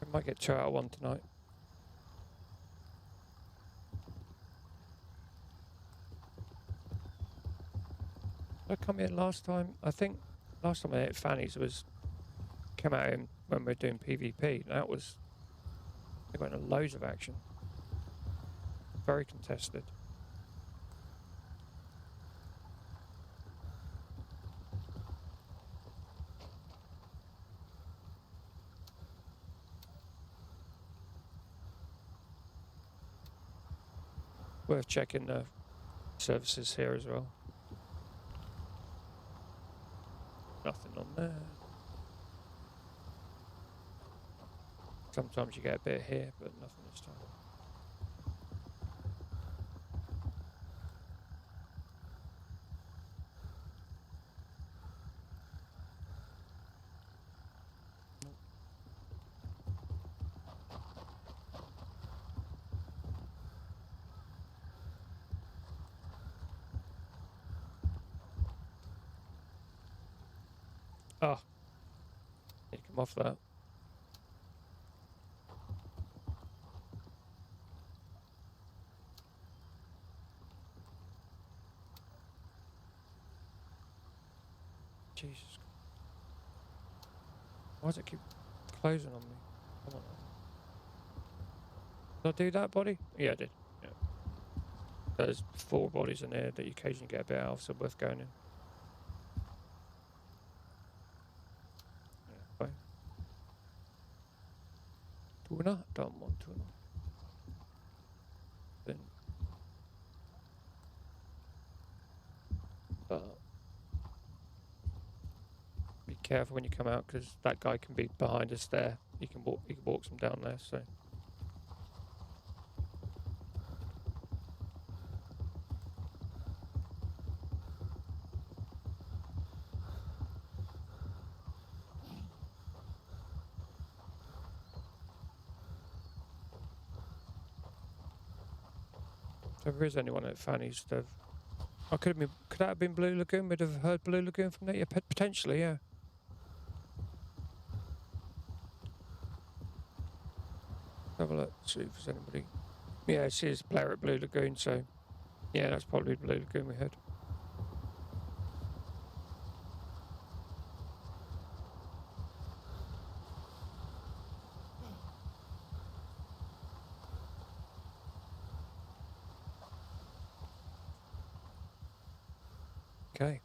We might get 2 out of 1 tonight. Did I come in last time? I think last time I hit Fanny's was came out in when we were doing PvP. That was they went into loads of action. Very contested. Worth checking the services here as well. Nothing on there. Sometimes you get a bit here, but nothing this time. Oh, need to come off that. Jesus. Why does it keep closing on me? Come on. Did I do that body? Yeah, I did. Yeah. There's 4 bodies in there that you occasionally get a bit out of, so worth going in. Yeah, fine. Tuna? Don't want tuna. Then. Be careful when you come out because that guy can be behind us there. He can walk some down there, so. If there is anyone at Fanny's, could that have been Blue Lagoon? We'd have heard Blue Lagoon from there? Yeah, potentially, yeah. Have a look, see if there's anybody. Yeah, it says player at Blue Lagoon, so yeah, that's probably Blue Lagoon we heard. Okay.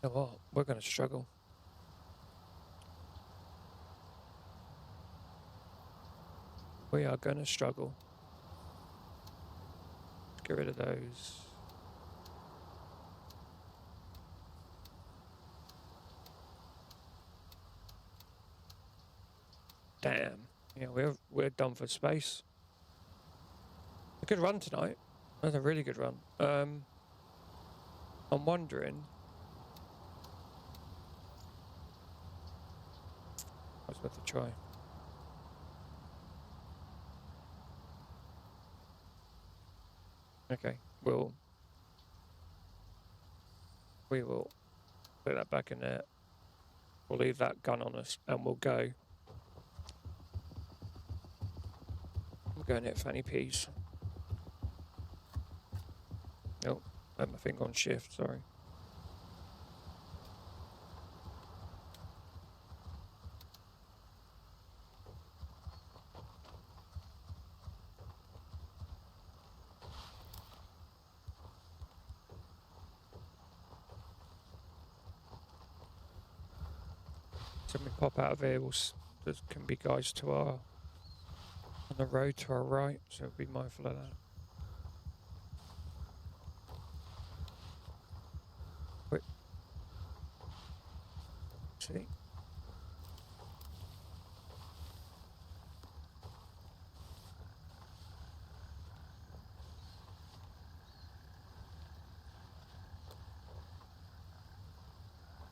You know what? We're going to struggle. We are going to struggle. Let's get rid of those. Damn. Yeah, we're done for space. A good run tonight. That's a really good run. I'm wondering. I was worth a try. Okay, we will put that back in there. We'll leave that gun on us and we'll go Go and hit Fanny Peas. Nope, I had my finger on shift, sorry. So we pop out of here, there can be guys to our, on the road to our right, so be mindful of that. Quick. See?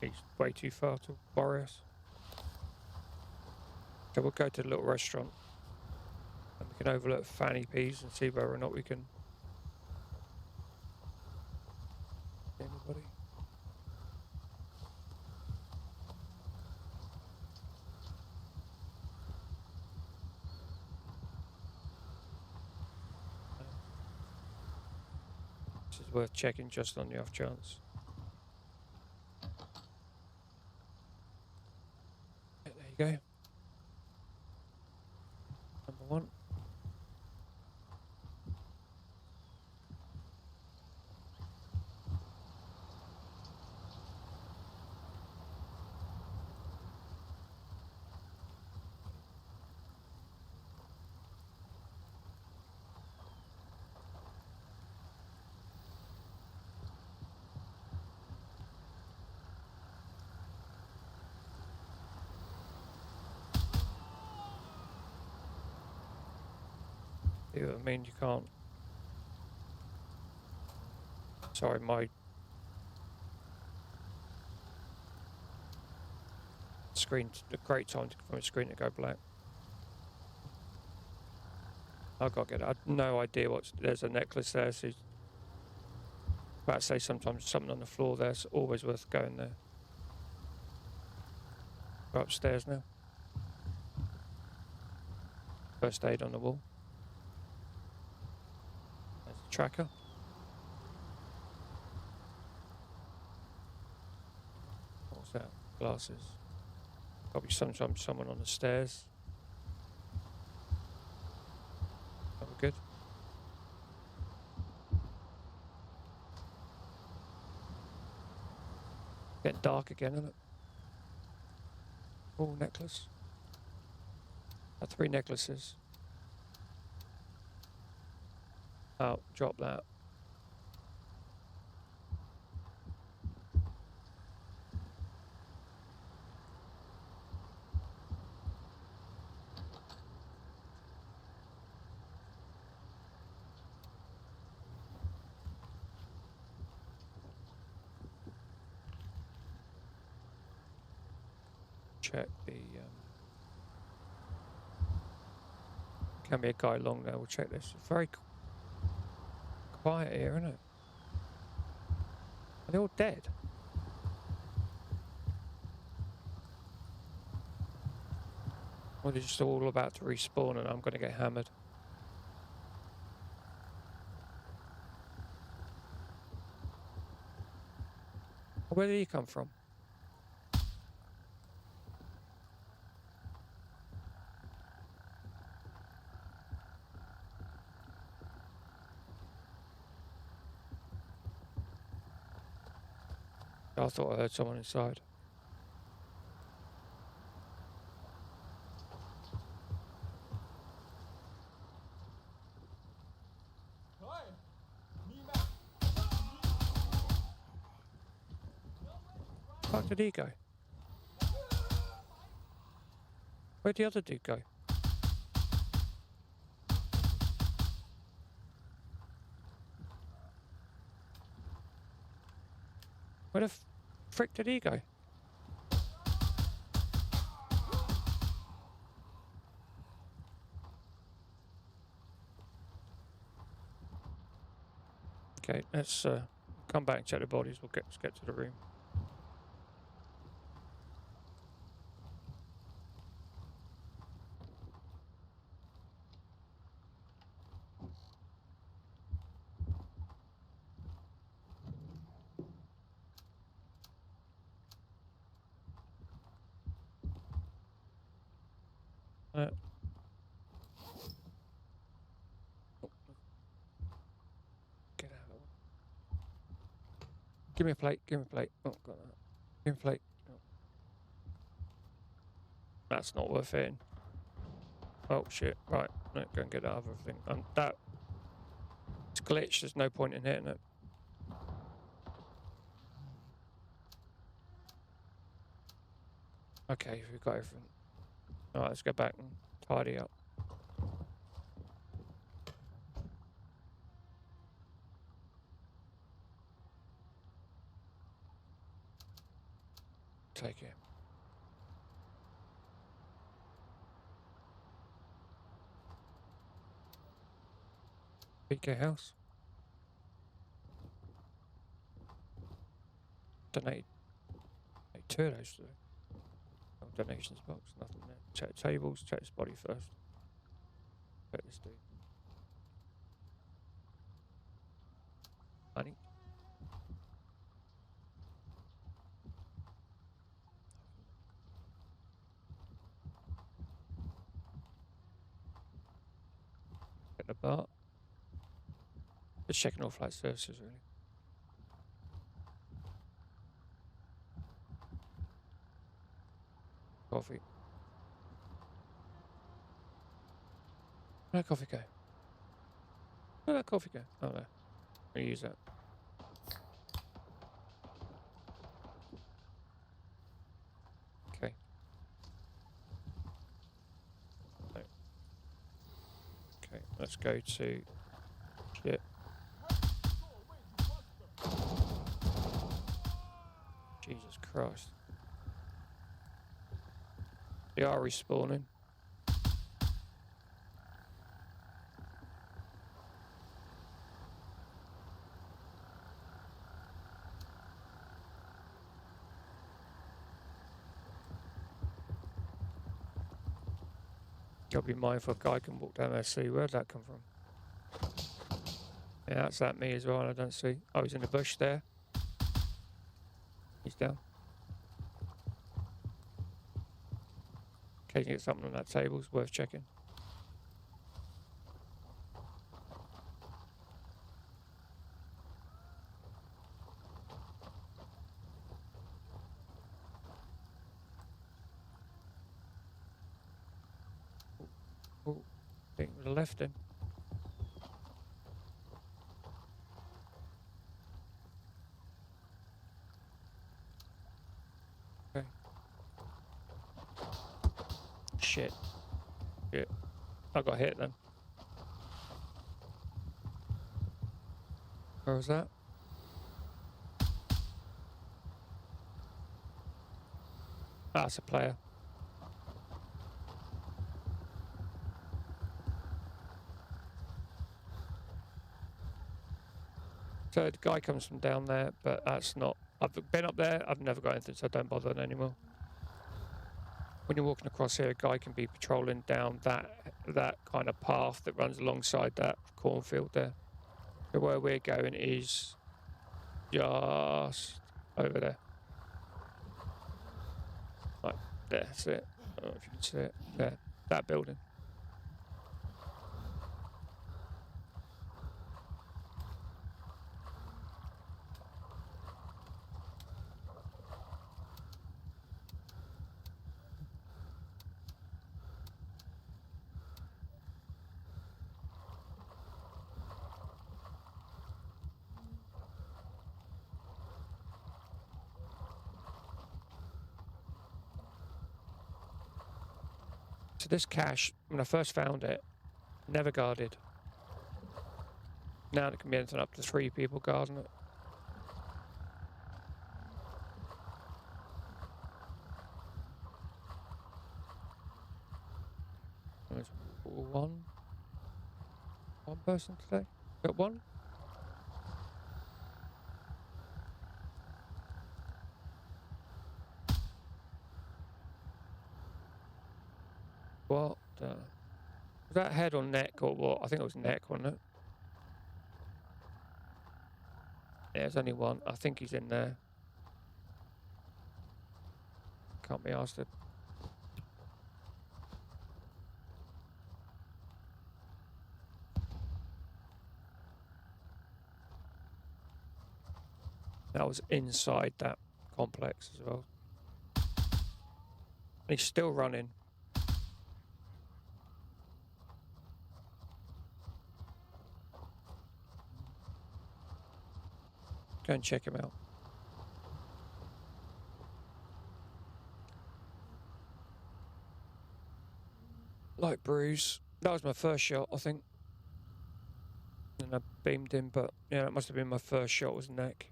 He's way too far to worry us. So we'll go to the little restaurant and we can overlook Fanny Peas and see whether or not we can see anybody. This is worth checking just on the off chance. Yeah, there you go. Number one. See what I mean? You can't. Sorry, my screen, a great time for my screen to go black. I've got to get it. I've no idea what's, there's a necklace there, so about to say sometimes something on the floor there, it's always worth going there. Go upstairs now. First aid on the wall. There's the tracker. What's that? Glasses. Probably sometimes someone on the stairs. That we're good. Getting dark again, isn't it? Oh, necklace. 3 necklaces. Oh, drop that. Check the can be a guy along there. We'll check this. It's very quiet here, isn't it? Are they all dead? Or they're just all about to respawn and I'm going to get hammered? Where did he come from? I thought I heard someone inside. Where did he go? Where'd the other dude go? Where the frick did he go? Okay, let's come back and check the bodies. Let's get to the room. Oh, get out of the way. Give me a plate. Give me a plate. Oh, got that. Give me a plate. Oh. That's not worth it. Oh shit! Right, no, go and get that other thing. That it's glitched. There's no point in hitting it. Okay, we've got everything. All right, let's go back and tidy up. Take it. PK House. Donate 2 of those today. Oh, donations box, nothing there. Check tables, check this body first. Check this dude. Money. Get the bar. Just checking all flight services really. Coffee. Where'd that coffee go? Where'd that coffee go? Oh there. I'll use that. Okay. No. Okay, let's go to shit. Jesus Christ. They are respawning. Gotta be mindful a guy can walk down there and see where'd that come from. Yeah, that's at me as well, and I don't see. Oh, he's in the bush there. He's down. Occasionally get something on that table, it's worth checking. Oh, I think we left him. Okay. Shit. Shit. I got hit then. Where was that? That's a player. So the guy comes from down there, but that's not... I've been up there, I've never got anything, so I don't bother anymore. When you're walking across here, a guy can be patrolling down that kind of path that runs alongside that cornfield there. So where we're going is just over there. Right, there, that's it. I don't know if you can see it. There, that building. So this cache, when I first found it, never guarded. Now it can be anything up to 3 people guarding it. There's one person today. Got one. What? Was that head or neck or what? I think it was neck, wasn't it? Yeah, there's only one. I think he's in there. Can't be asked to. That was inside that complex as well. And he's still running. Go and check him out. Light bruise. That was my first shot, I think. And I beamed him, but yeah, that must have been my first shot, was neck.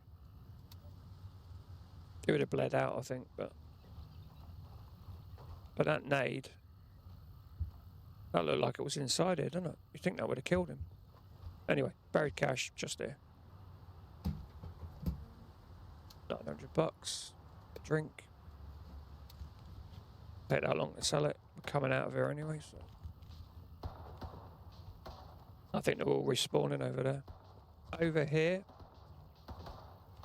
It would have bled out, I think, but that nade, that looked like it was inside it, didn't it? You think that would have killed him. Anyway, buried cash just there. $900. A drink. Take that long to sell it. We're coming out of here anyway, so. I think they're all respawning over there. Over here,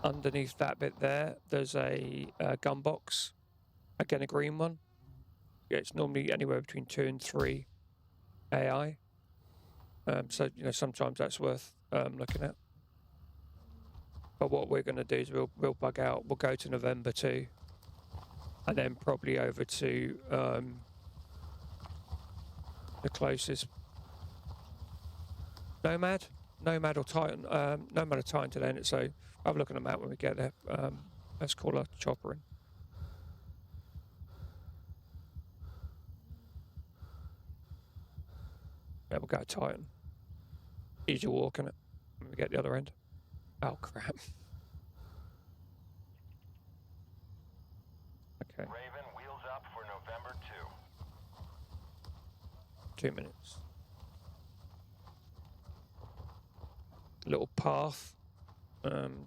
underneath that bit there, there's a gun box. Again, a green one. Yeah, it's normally anywhere between 2 and 3 AI. So, you know, sometimes that's worth looking at. But what we're going to do is we'll bug out. We'll go to November 2. And then probably over to the closest Nomad or Titan. Nomad or Titan to then. So I'll have a look at the map when we get there. Let's call a chopper in. Yeah, we'll go to Titan. Easy walk, innit? When we get the other end. Oh, crap. Okay. Raven wheels up for November 2. 2 minutes. Little path,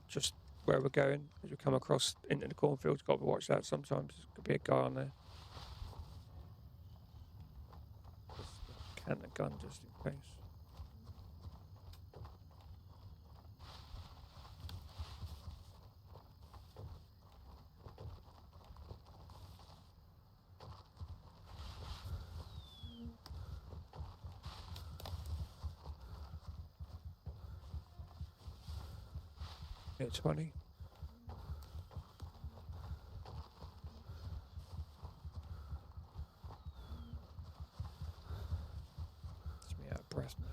just where we're going as we come across into the cornfields. Got to watch that sometimes. There could be a guy on there. Can a gun just in case. It's funny. It's me out of breath now.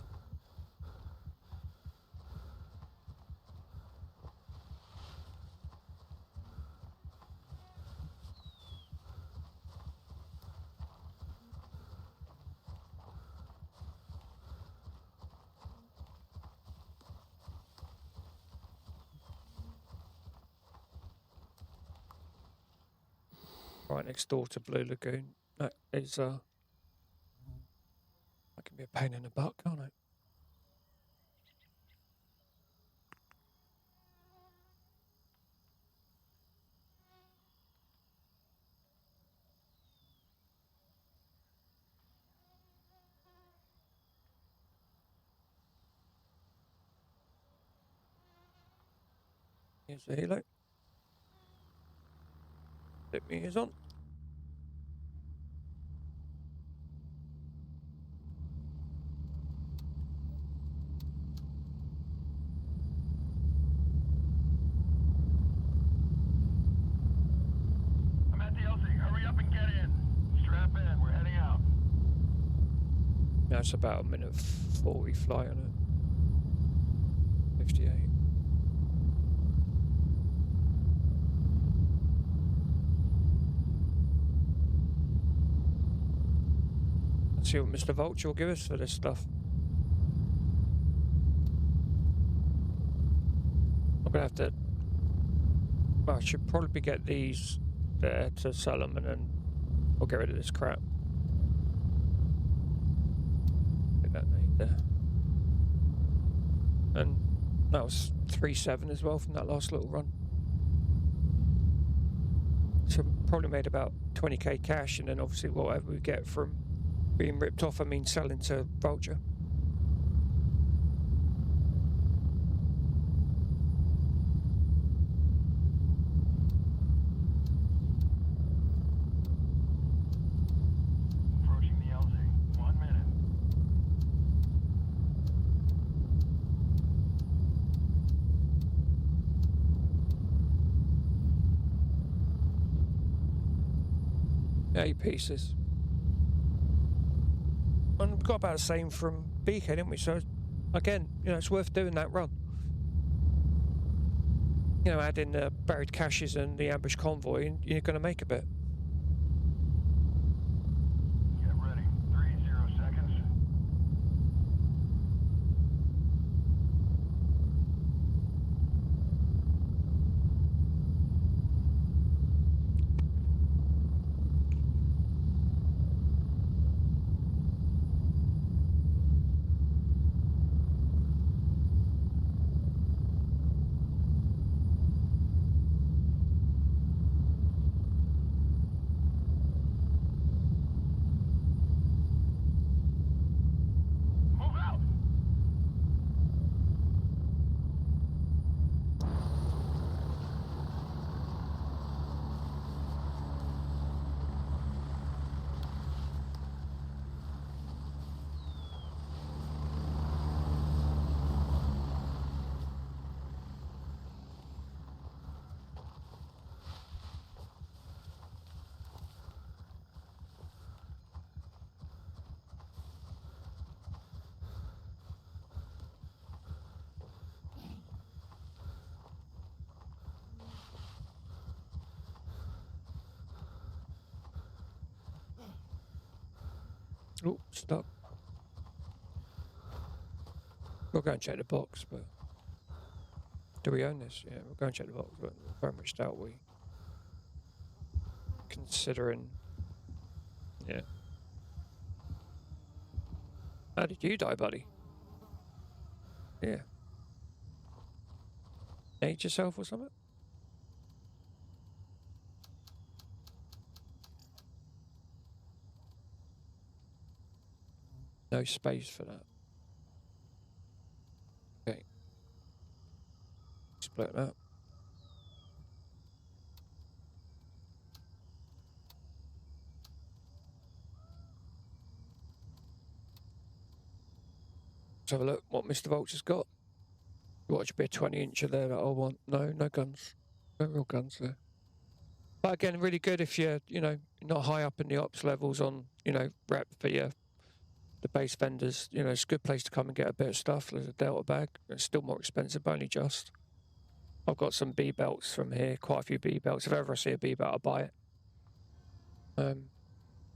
Right next door to Blue Lagoon. That is that can be a pain in the butt, can't it? Here's the helo. Let me is on. I'm at the LZ. Hurry up and get in. Strap in. We're heading out. Now it's about a minute 40 flight on it. 58. Let's see what Mr. Vulture will give us for this stuff. I'm gonna have to. Well, I should probably get these there to sell them, and then we'll get rid of this crap. Get that nade there. And that was 3.7 as well from that last little run. So probably made about 20k cash, and then obviously whatever we get from being ripped off, I mean selling to Vulture. Approaching the LZ. 1 minute. 8 pieces. And we've got about the same from BK, didn't we? So, again, you know, it's worth doing that run. You know, add in the buried caches and the ambush convoy, and you're going to make a bit. Get ready. 30 seconds. Move out! Oh, stuck. We'll go and check the box, but do we own this? Yeah, we'll go and check the box, but very much doubt we. Considering, yeah. How did you die, buddy? Yeah. Ate yourself or something? No space for that. Okay. Split that. Let's have a look what Mr. Vulture's got. Watch a bit 20-incher there that I want. No, no guns. No real guns there. But again, really good if you're, you know, not high up in the ops levels on, you know, rep for your the base vendors. You know, it's a good place to come and get a bit of stuff. There's a Delta bag. It's still more expensive, but only just. I've got some B belts from here, quite a few B belts. If ever I see a B belt, I'll buy it.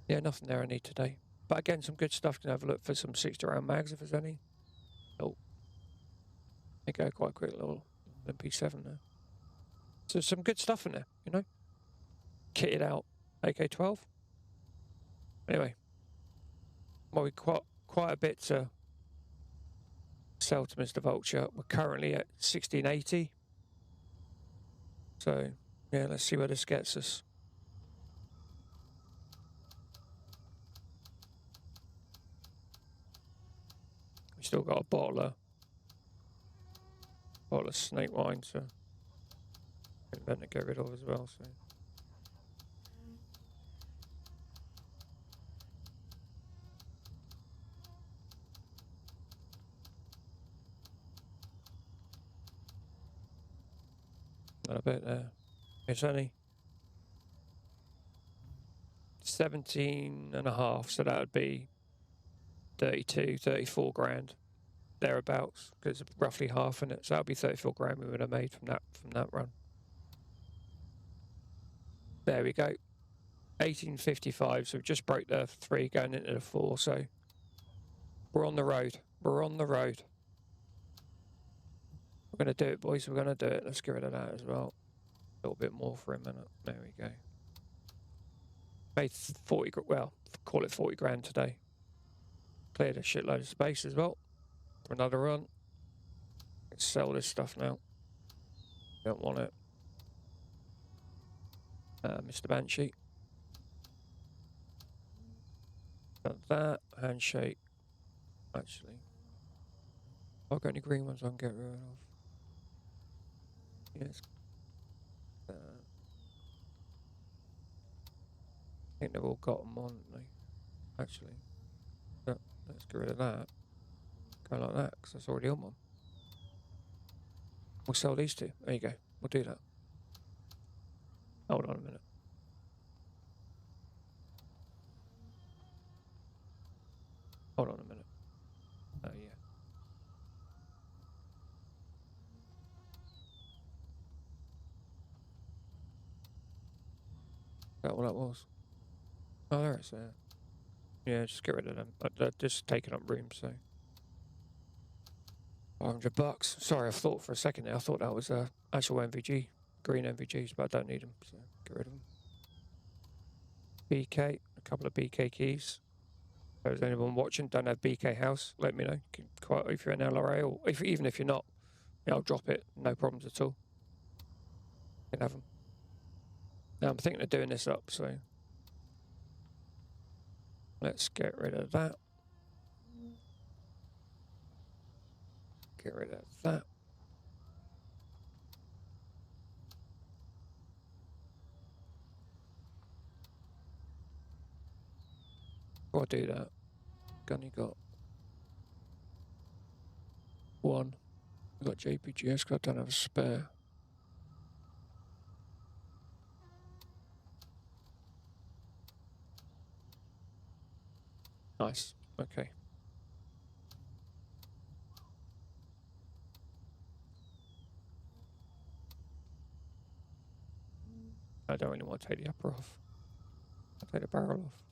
Yeah, nothing there I need today. But again, some good stuff. Can have a look for some 60-round mags if there's any. Oh, they go quite quick, little MP7 there. So some good stuff in there, you know. Kitted out AK-12. Anyway, well, we quite a bit to sell to Mr. Vulture. We're currently at 1680. So yeah, let's see where this gets us. We still got a bottle of snake wine to get rid of as well. So. Not a bit there. It's only 17.5, so that would be 32, 34 grand thereabouts, because it's roughly half in it. So that would be 34 grand we would have made from that run. There we go. 1855, so we just broke the 3 going into the 4, so we're on the road. We're on the road. We're going to do it, boys. We're going to do it. Let's get rid of that as well. A little bit more for a minute. There we go. Made 40, well, call it 40 grand today. Cleared a shitload of space as well for another run. Let's sell this stuff now. Don't want it. Mr. Banshee. Got that. Handshake. Actually. I've got any green ones I can get rid of. Yes. I think they've all got them on, haven't they? Actually. So let's get rid of that. Go like that, because that's already on one. We'll sell these two. There you go. We'll do that. Hold on a minute. Hold on a minute. Oh, yeah. Is that what that was? Oh, there it's there. Yeah, just get rid of them. They're just taking up room, so. $500. Sorry, I thought for a second there, I thought that was actual MVG, green MVGs, but I don't need them, so get rid of them. BK, a couple of BK keys. If there's anyone watching, don't have BK house, let me know. You can quite, if you're an LRA, or even if you're not, I'll drop it, no problems at all. You can have them. Now I'm thinking of doing this up, so let's get rid of that. Get rid of that. I'll do that. Gun you got? One. We've got JPGS because I don't have a spare. Nice. Okay. I don't really want to take the upper off. I'll take the barrel off.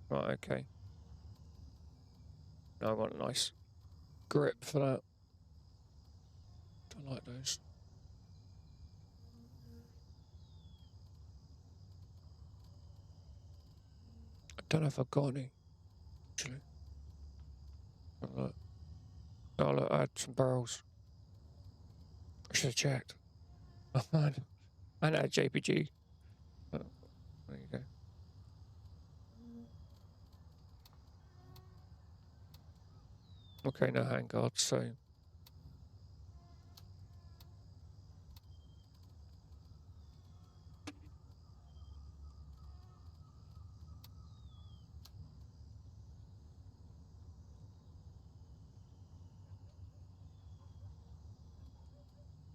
Right, okay. Now I want a nice grip for that. Don't like those. I don't know if I've got any, actually. Oh, look, I had some barrels. I should have checked. Oh, man. And I had JPG. Oh, there you go. Okay, no handguards, so.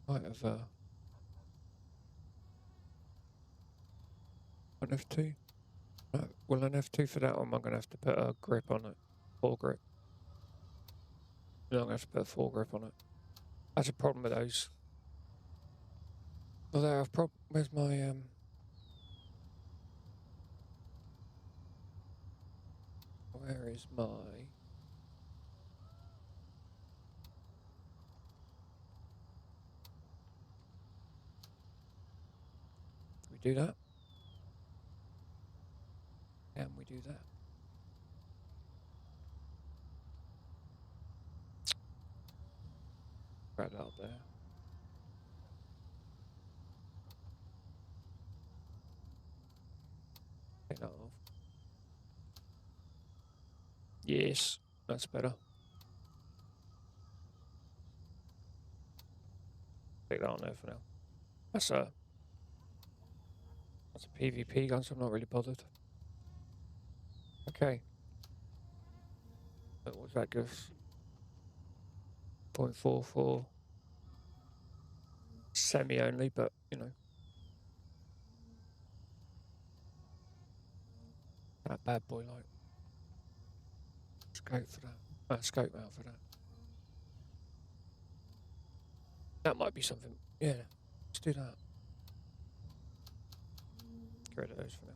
Might have an F2. Well, an F2 for that, or am I going to have to put a grip on it? Foregrip. No, I'm going to have to put a foregrip on it. That's a problem with those. Although I've where's my where is my we do that? Can we do that? Grab that up there. Take that off. Yes, that's better. Take that on there for now. That's a PvP gun, so I'm not really bothered. Okay. What was that give us? 0.44. Semi only, but you know. That bad boy light. Scope for that. Scope out for that. That might be something. Yeah, let's do that. Get rid of those for now.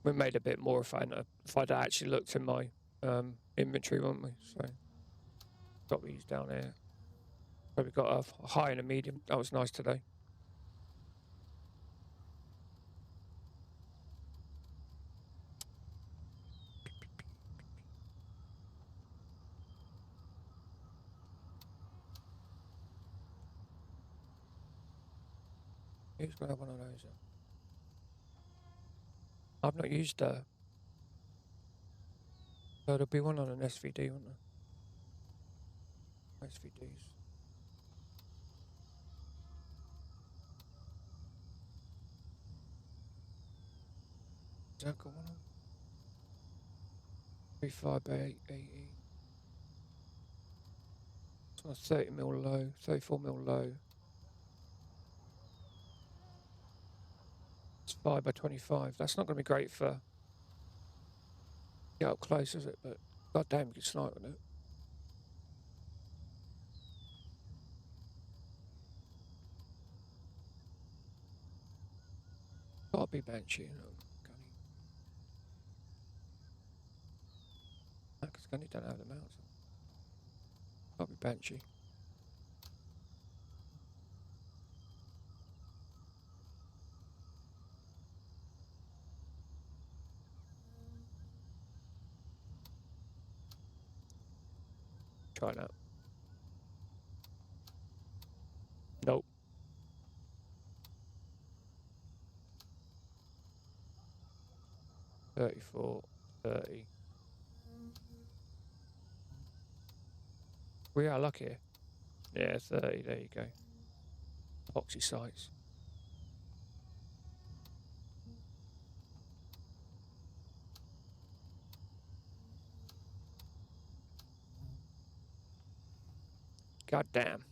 We made a bit more if I'd actually looked in my inventory, wouldn't we? So got these down here. So we've got a high and a medium. That was nice today. Who's got one of those? I've not used so there'll be one on an SVD, won't there? SVDs. Has that got one on? 35 by 880. It's on a 30mm low, 34mm low. 5 by 25. That's not going to be great for get up close, is it? But goddamn, you can snipe with it. Gotta be Banshee, you know, Gunny. Because Gunny don't have the mounts on. Gotta be Banshee. Try that. Nope. 34, 30. We are lucky. Yeah, 30, there you go. Epoxy sites. God damn.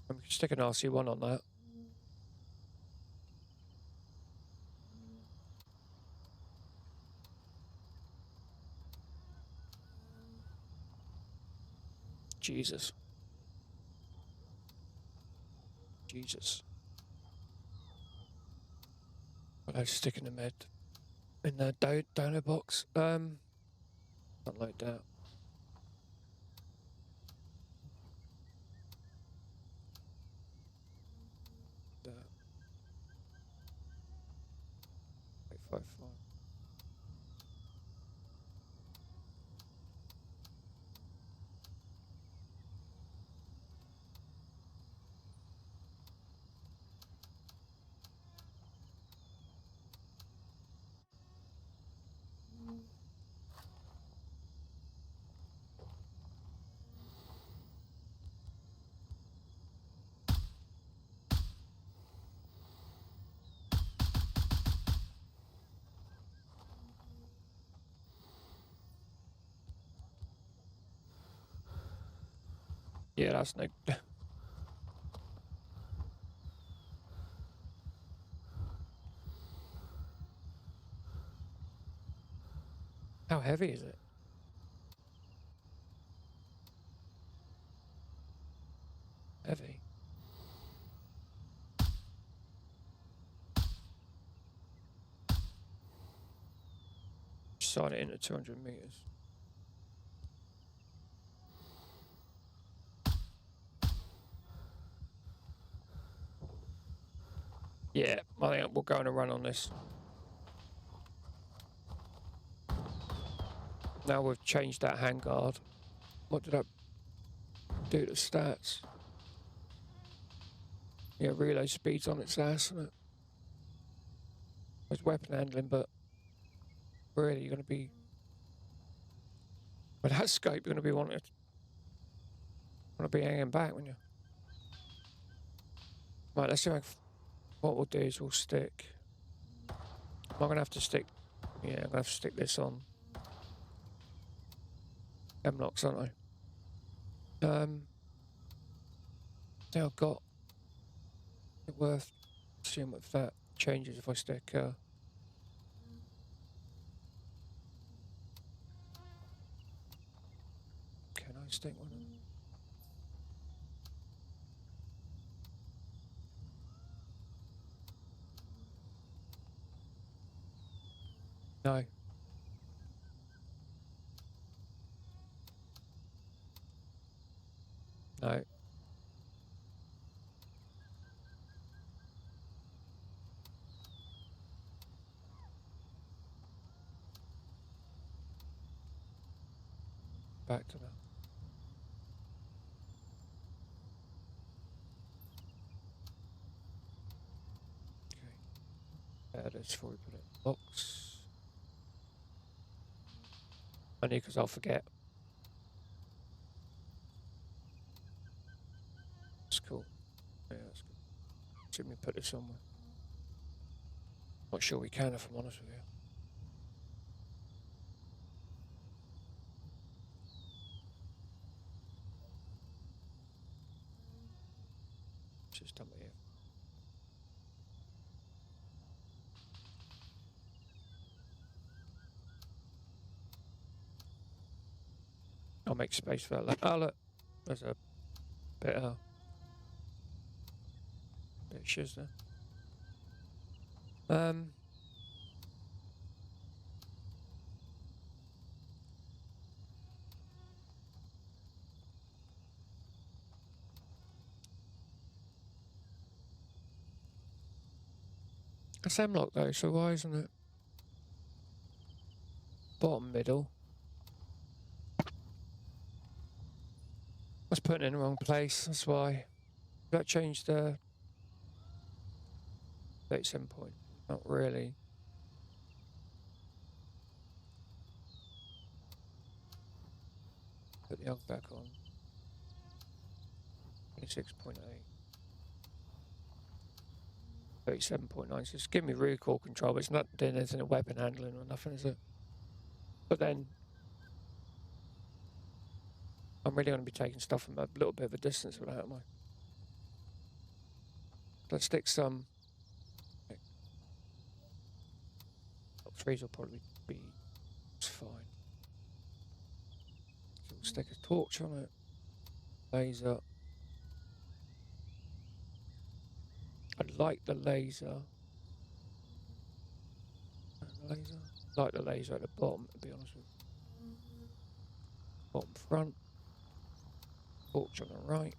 We can stick an RC1 on that. Jesus. Jesus. I'll stick in the med. In the donor box. Something like that. That. 855. Yeah, that's no. How heavy is it? Heavy. Side it into 200 meters. Yeah, I think we'll go on a run on this. Now we've changed that handguard. What did I do to stats? Yeah, reload speed's on its ass, isn't it? It's weapon handling, but really you're going to be... With that scope, you're going to be wanting to be hanging back, when you. Right, let's see what we'll do is we'll stick... I'm going to have to stick... Yeah, I'm going to have to stick this on. M-locks, aren't I? Now I've got it worth seeing if that changes if I stick... Can I stick one on? No. No. Back to that. Okay. Add this before we put it in the box. Only because I'll forget. That's cool. Yeah, that's good. See me put this somewhere. Not sure we can, if I'm honest with you. make space for that. Oh look, there's a bit of shiz there. It's M-lock though, so why isn't it bottom middle? I was putting it in the wrong place, that's why. That changed the 37 point. Not really. Put the hug back on. 26.8. 37.9. So it's giving me recoil control, but it's not doing anything at weapon handling or nothing, is it? But then I'm really going to be taking stuff from a little bit of a distance with that, am I? Let's stick some. Threes will probably be fine. So we'll stick a torch on it. Laser. I like the laser. Laser. I like the laser at the bottom, to be honest with you. Bottom front. Torch on the right.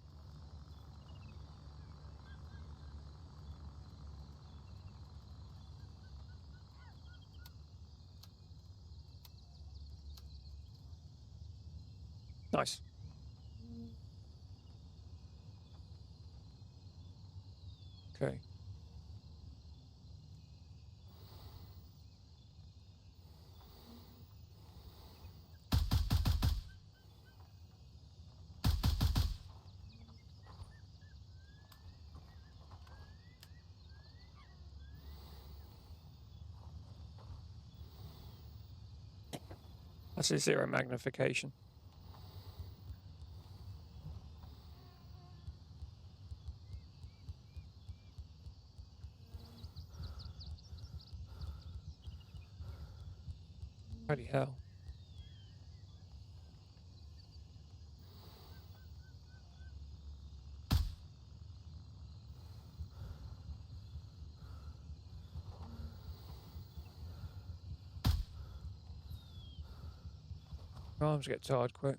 Nice. Okay. That's a 0 magnification. Bloody hell. My arms get tired quick.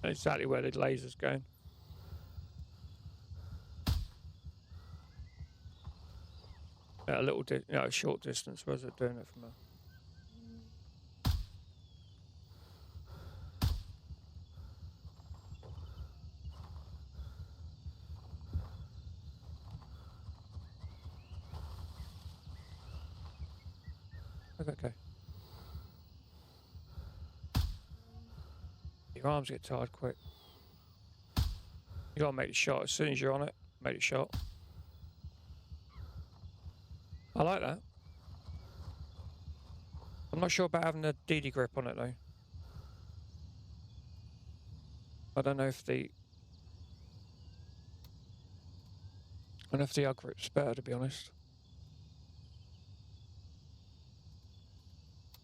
Exactly where the laser's going. At a little, a short distance. Where's it doing it from a? Okay. Your arms get tired quick. You gotta make the shot as soon as you're on it. Make the shot. I like that. I'm not sure about having the DD grip on it though. I don't know if the hug grip's better, to be honest.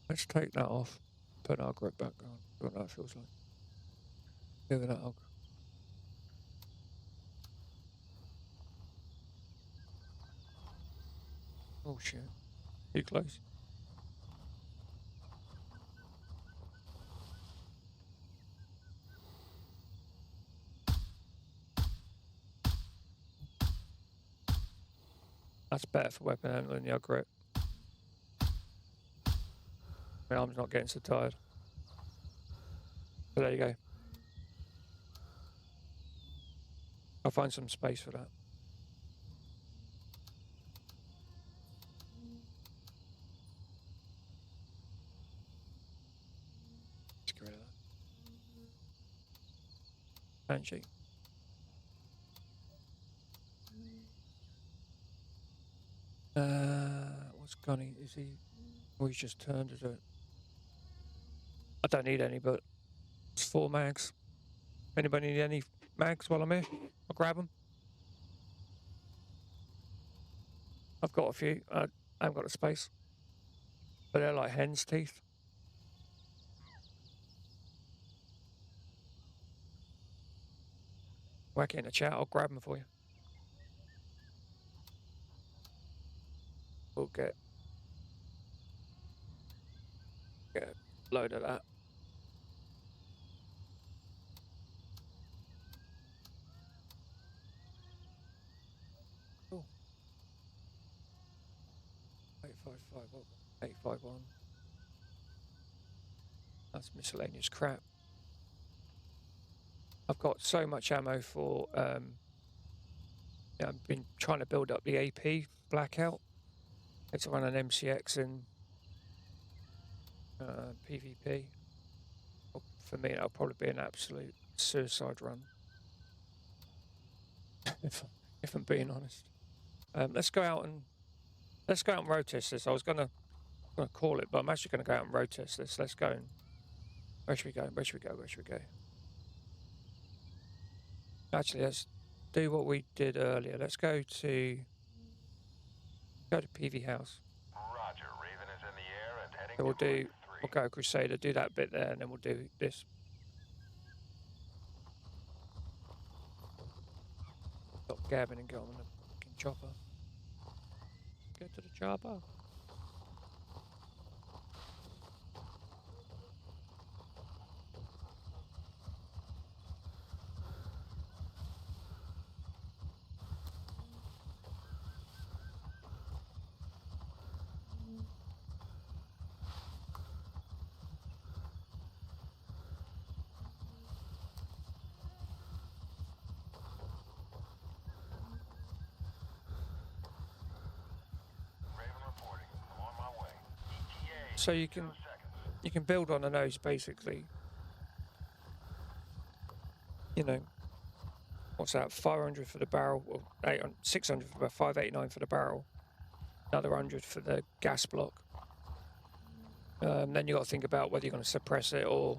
Let's take that off. Put our grip back on. See what that feels like. Give it that hug. Oh shit. Too close. That's better for weapon handling than the hug grip. My arm's not getting so tired. But there you go. I'll find some space for that. Let's get rid of that. Banshee. What's Gunny? Is he Oh, he's just turned to it. I don't need any, but it's 4 mags. Anybody need any mags while I'm here? I'll grab them. I've got a few. I haven't got the space. But they're like hen's teeth. Whack it in the chat. I'll grab them for you. We'll get a load of that. Cool. 855. 851. That's miscellaneous crap. I've got so much ammo for. Yeah, I've been trying to build up the AP blackout. It's run an MCX in PvP. Well, for me, that'll probably be an absolute suicide run. if I'm being honest. Let's go out and road test this. I was gonna call it, but I'm actually gonna go out and road test this. Let's go and where should we go? Where should we go? Where should we go? Actually, let's do what we did earlier. Let's go to PV House. Roger. Raven is in the air and heading So we'll to we'll go Crusader, do that bit there, and then we'll do this. Stop gabbing and go on the fucking chopper. Get to the chopper. So you can build on the nose basically. You know, what's that? 500 for the barrel, or 600 for the 589 for the barrel. Another 100 for the gas block. Then you got to think about whether you're going to suppress it or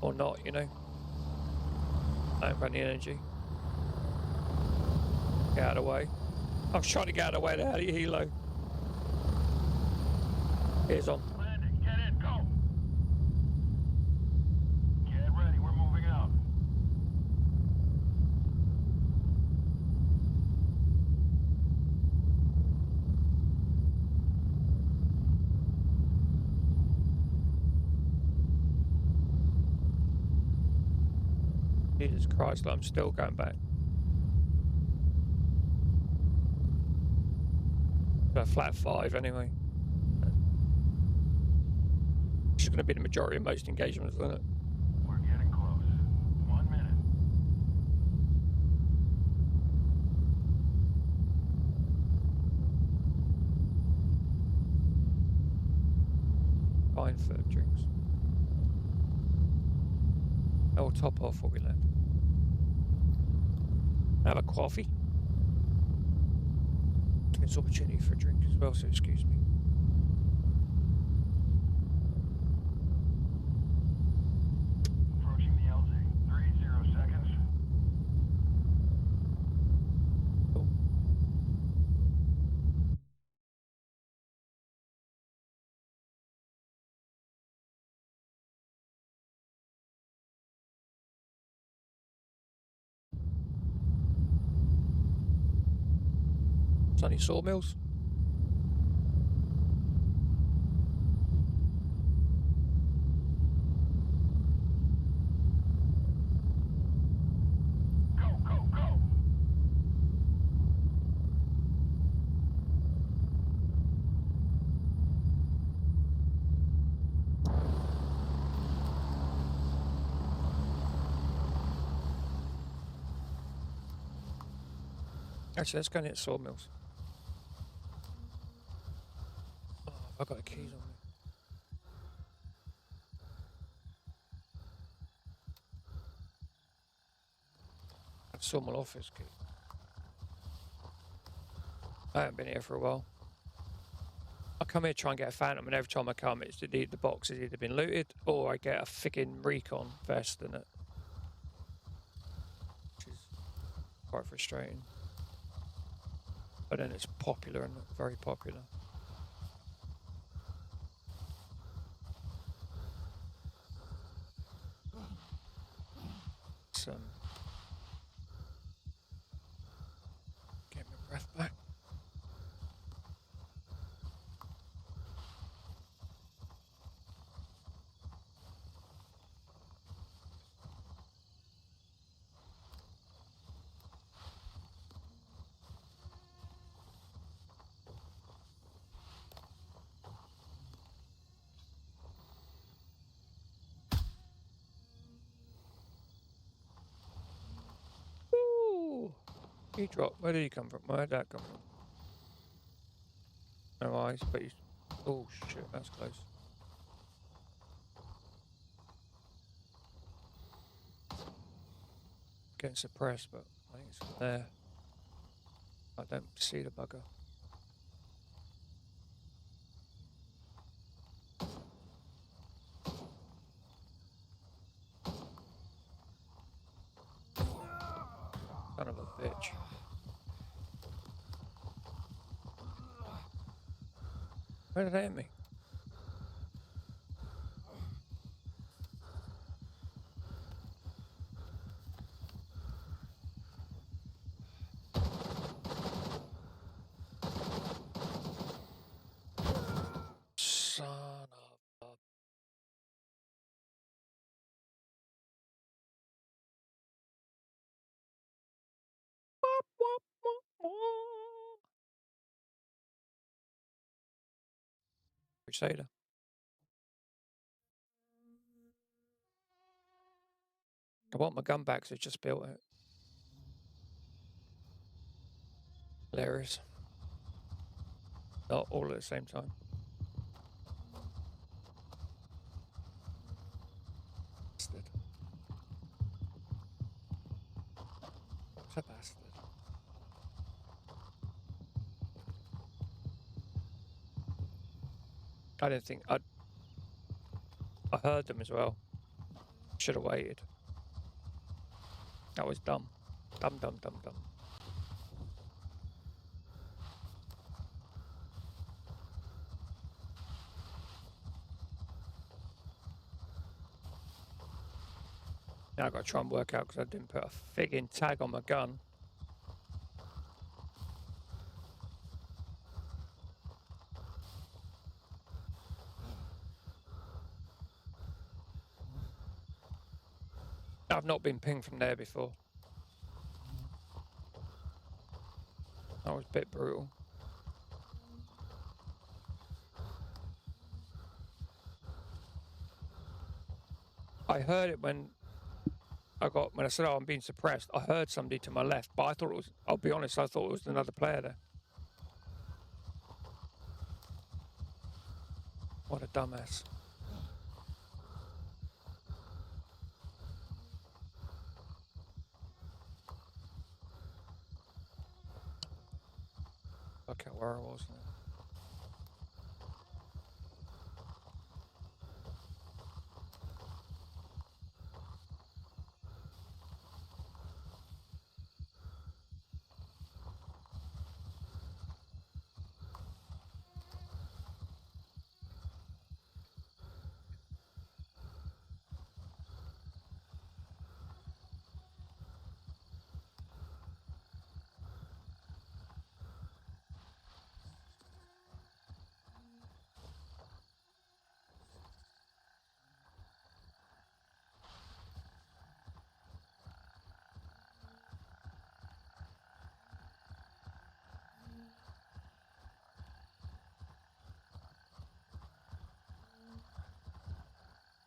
not. You know, I haven't got any energy. Get out of the way. I was trying to get out of the way. How do you helo? Here's on. Landing. Get in. Go. Get ready. We're moving out. Jesus Christ, I'm still going back. A flat 5 anyway. Which is going to be the majority of most engagements, isn't it? We're getting close. 1 minute. Fine for drinks. I'll top off what we left. Have a coffee. It's opportunity for a drink as well, so excuse me. Approaching the LZ. 30 seconds. Cool. Sunny sawmills. Go, go, go. Actually, let's go and hit sawmills. Oh, have I got the keys on me? Sawmill office key. I haven't been here for a while. I come here try and get a Phantom, and every time I come, it's the box has either been looted or I get a freaking recon vest in it, which is quite frustrating. But then it's popular and very popular. It's, get my breath back. Ooh, he dropped. Where did he come from? Where did that come from? No eyes, but he's. Oh shit, that's close. Getting suppressed, but I think it's there. I don't see the bugger. Son of a bitch. Where did they hit me? Son of a. Wop, wop, wop, wop. Crusader. I want my gun back, so I just built it. Hilarious. Not all at the same time. Bastard. What's a bastard? I didn't think I heard them as well. Should have waited. That was dumb. Dumb. Now I've got to try and work out because I didn't put a frigging tag on my gun. I've not been pinged from there before. That was a bit brutal. I heard it when I said, oh, I'm being suppressed. I heard somebody to my left, but I thought it was, I'll be honest, I thought it was another player there. What a dumbass. Look at where I was now.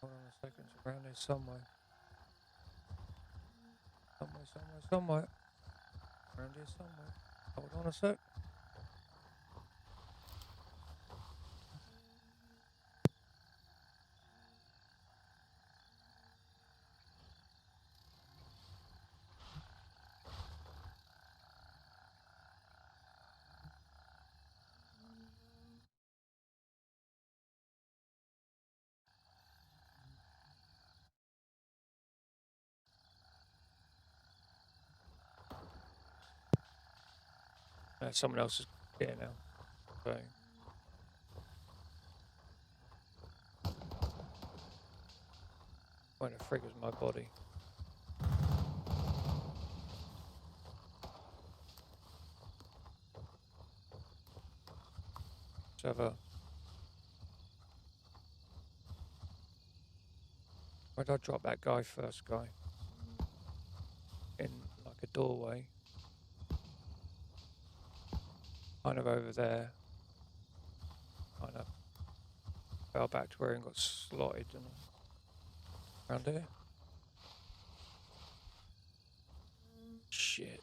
Hold on a second, it's around here somewhere. Somewhere. Around here somewhere. Hold on a sec. Someone else is here now. So. Where the frig was my body? Let's have a... Where did I drop that guy first, guy? In like a doorway. Kind of over there. Kind of fell back to where he got slotted and around here. Shit.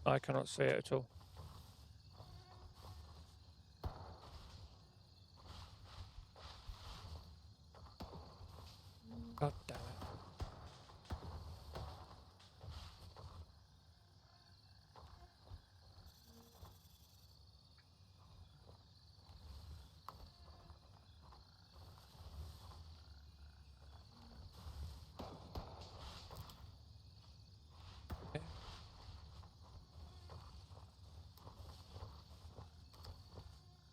I cannot see it at all. God damn it. Okay.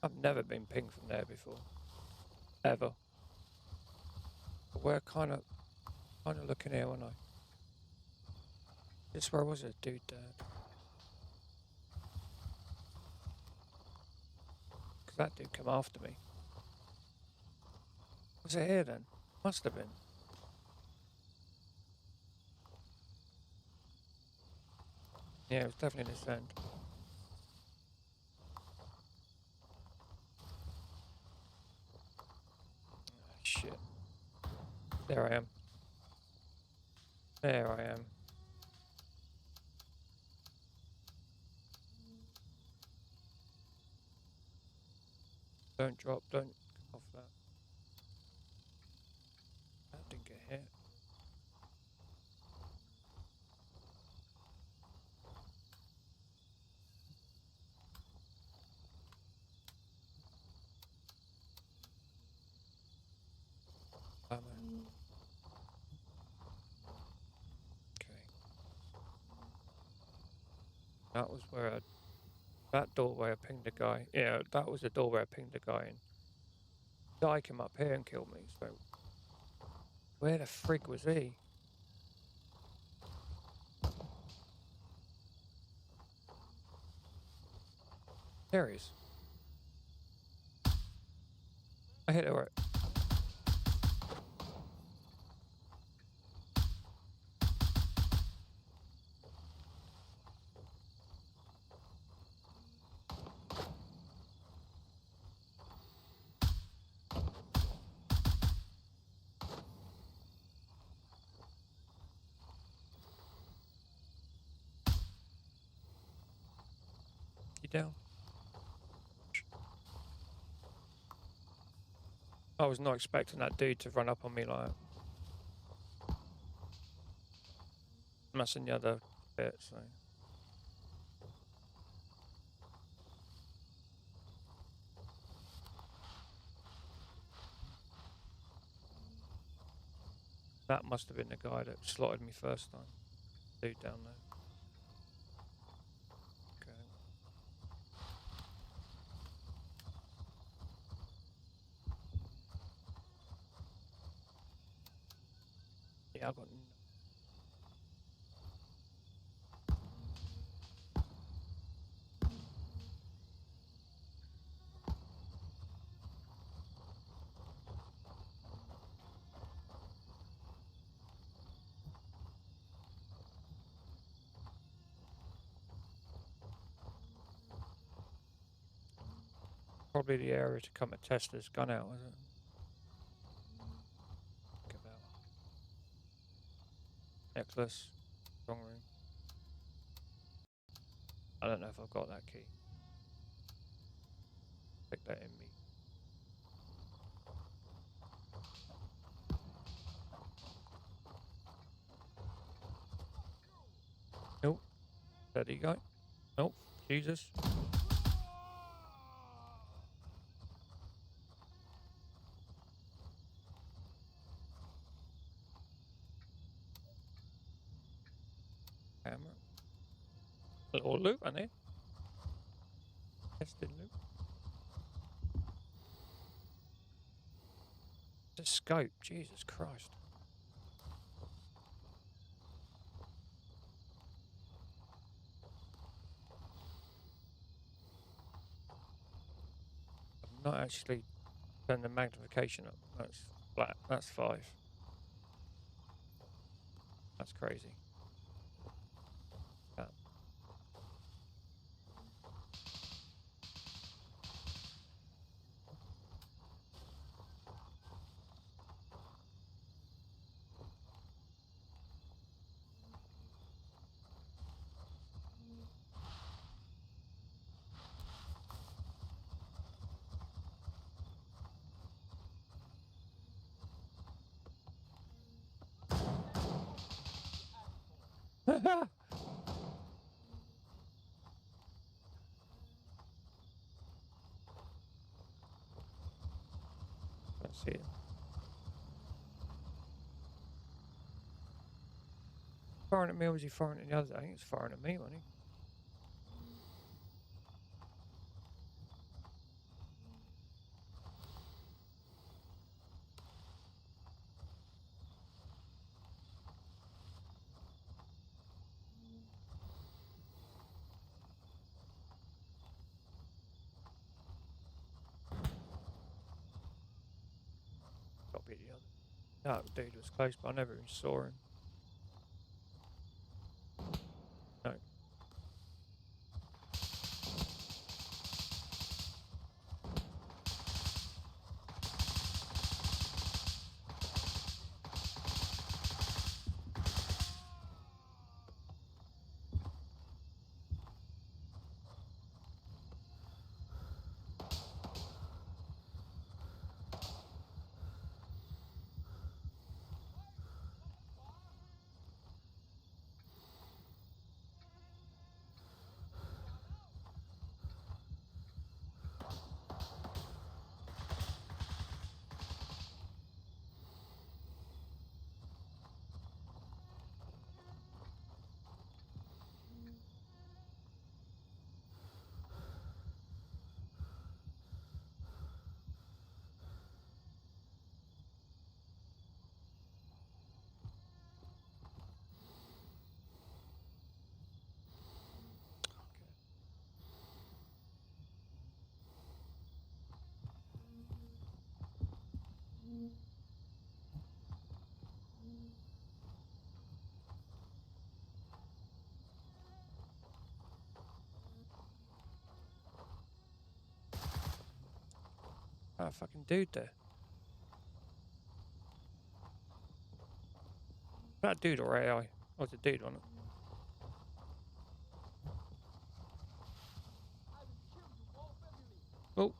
I've never been pinged from there before. Ever. But we're kind of looking here, weren't I? This where was it, dude, Dad? Because that dude came after me. Was it here then? Must have been. Yeah, it was definitely this end. Oh, shit. There I am. There I am. Don't drop, don't come off that. That didn't get hit. Ammo. Okay. That was where I... That doorway I pinged a guy. Yeah, that was the doorway I pinged a guy in. Guy came up here and killed me, so... Where the frig was he? There he is. I hit it right. You down? I was not expecting that dude to run up on me like that. That's in the other bit, so... That must have been the guy that slotted me first time. Dude down there. Okay. Yeah, I got... Probably the area to come and test this gun out, is it? Think about necklace, strong room. I don't know if I've got that key. Stick that in me. Nope. There you go. Nope. Jesus. Camera. A little loop on it. Testing loop. The scope. Jesus Christ. I've not actually turned the magnification up. That's flat. That's 5. That's crazy. That. Let's see it. Firing at me, or was he firing at the others? I think it's firing at me, wasn't he? Got to be the other. That dude was close, but I never even saw him. No. That fucking dude there. That dude or AI? Oh, it's a dude on it. Oh.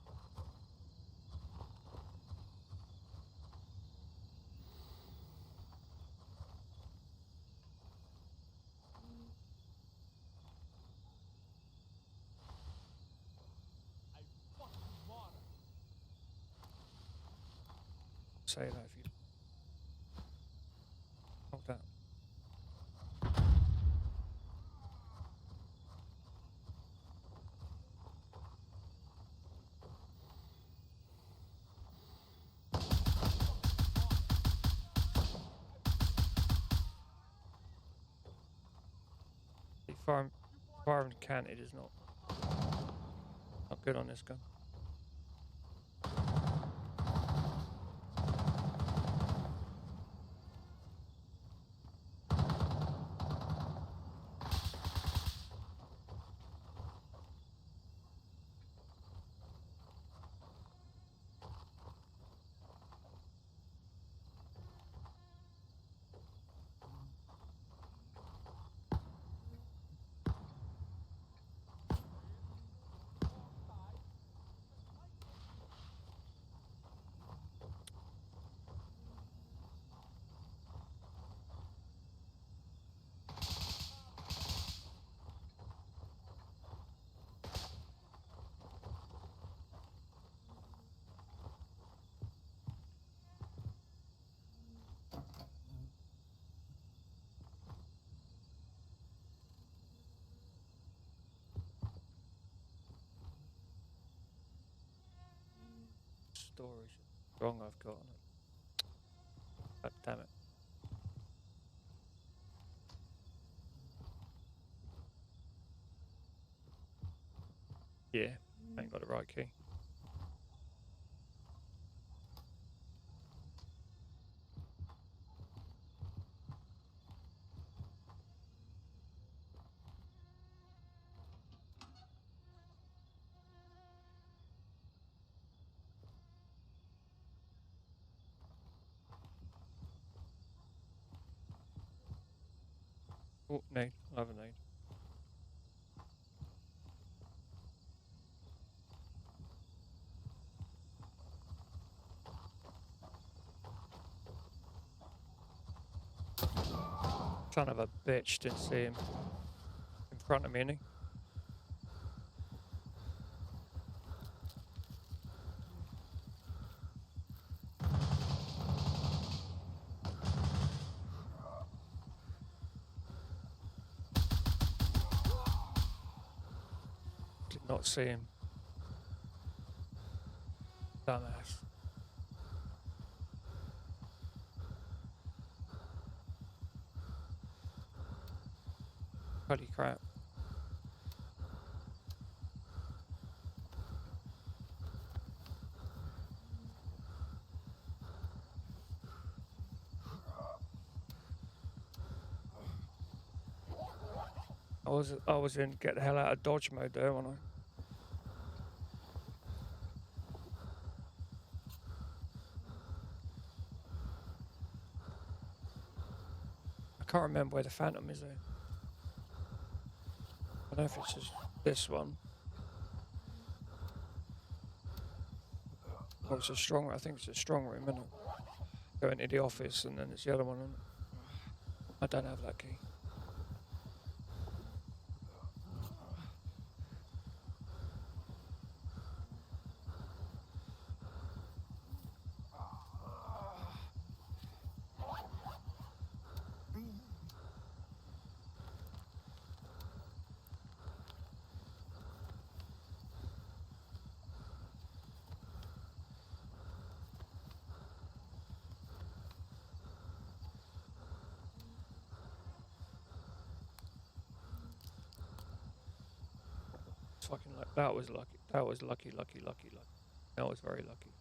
Say that if you hold that. Firing canted is not good on this gun. storage. Wrong I've got on it. God damn it. Yeah, ain't got the right key. Oh, nade. Love a nade. Son of a bitch, didn't see him in front of me, innit? Did not see him. Dumbass. Holy crap. I was in get the hell out of dodge mode there, wasn't I? I can't remember where the Phantom is though. I don't know if it's just this one. Or it's a strong, I think it's a strong room, isn't it? Go into the office and then it's the other one, isn't it? I don't have that key. It's fucking like that was lucky. That was lucky. That was very lucky.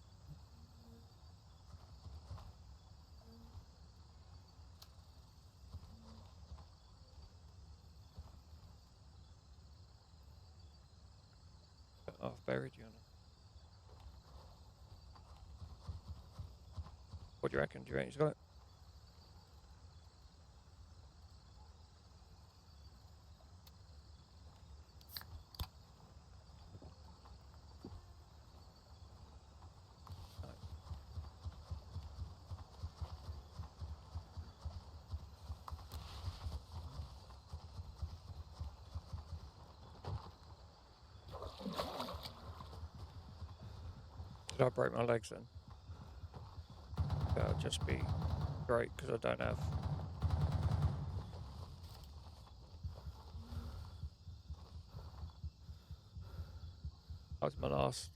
I've buried you on it. What do you reckon? Do you reckon he's got it? Did I break my legs then? That would just be great because I don't have. That was my last.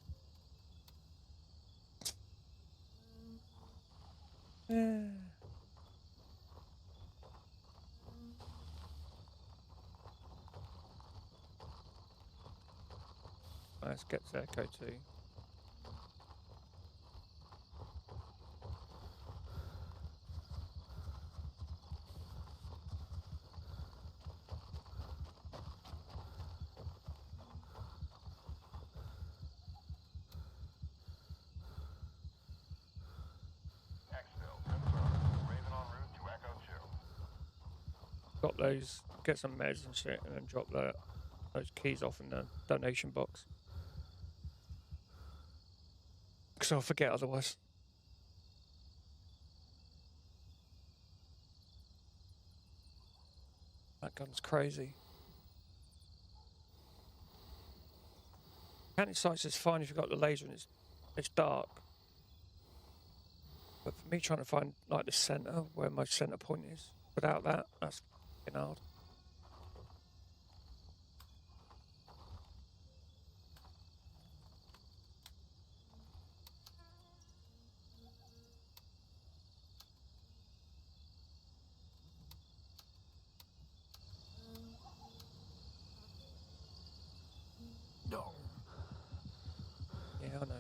Yeah. Let's get to Echo 2. Exfil, confirmed. Raven en route to Echo 2. Got those, get some meds and shit, and then drop those keys off in the donation box. Because I'll forget otherwise. That gun's crazy. Counting sights is fine if you've got the laser and it's dark. But for me trying to find like the centre, where my centre point is, without that, that's fucking hard. No. Yeah, I know.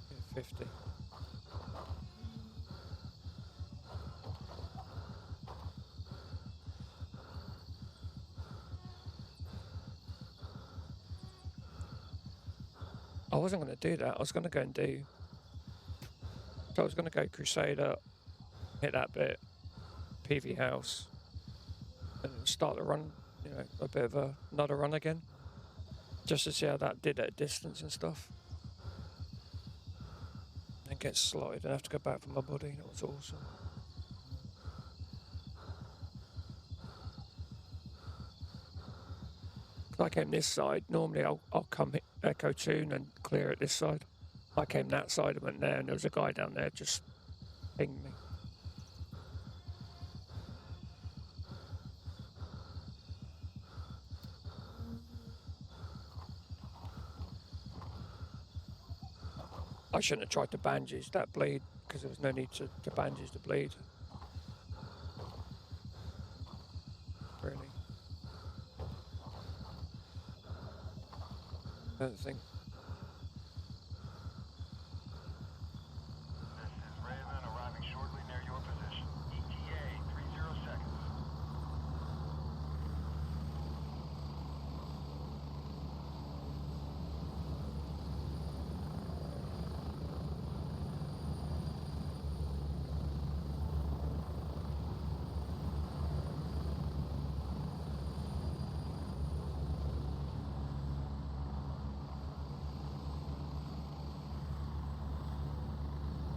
Yeah, 50. I wasn't going to do that. I was going to go and do. So I was going to go Crusader, hit that bit, PV House, and then start the run. You know, a bit of another run again, just to see how that did at distance and stuff. And get slotted and have to go back for my body. That was awesome. I came this side. Normally I'll come Echo Tune and clear it this side. I came that side and went there, and there was a guy down there just pinged me. I shouldn't have tried to bandage that bleed because there was no need to bandage the bleed. Really. I don't think. This is Raven arriving shortly near your position. ETA 30 seconds.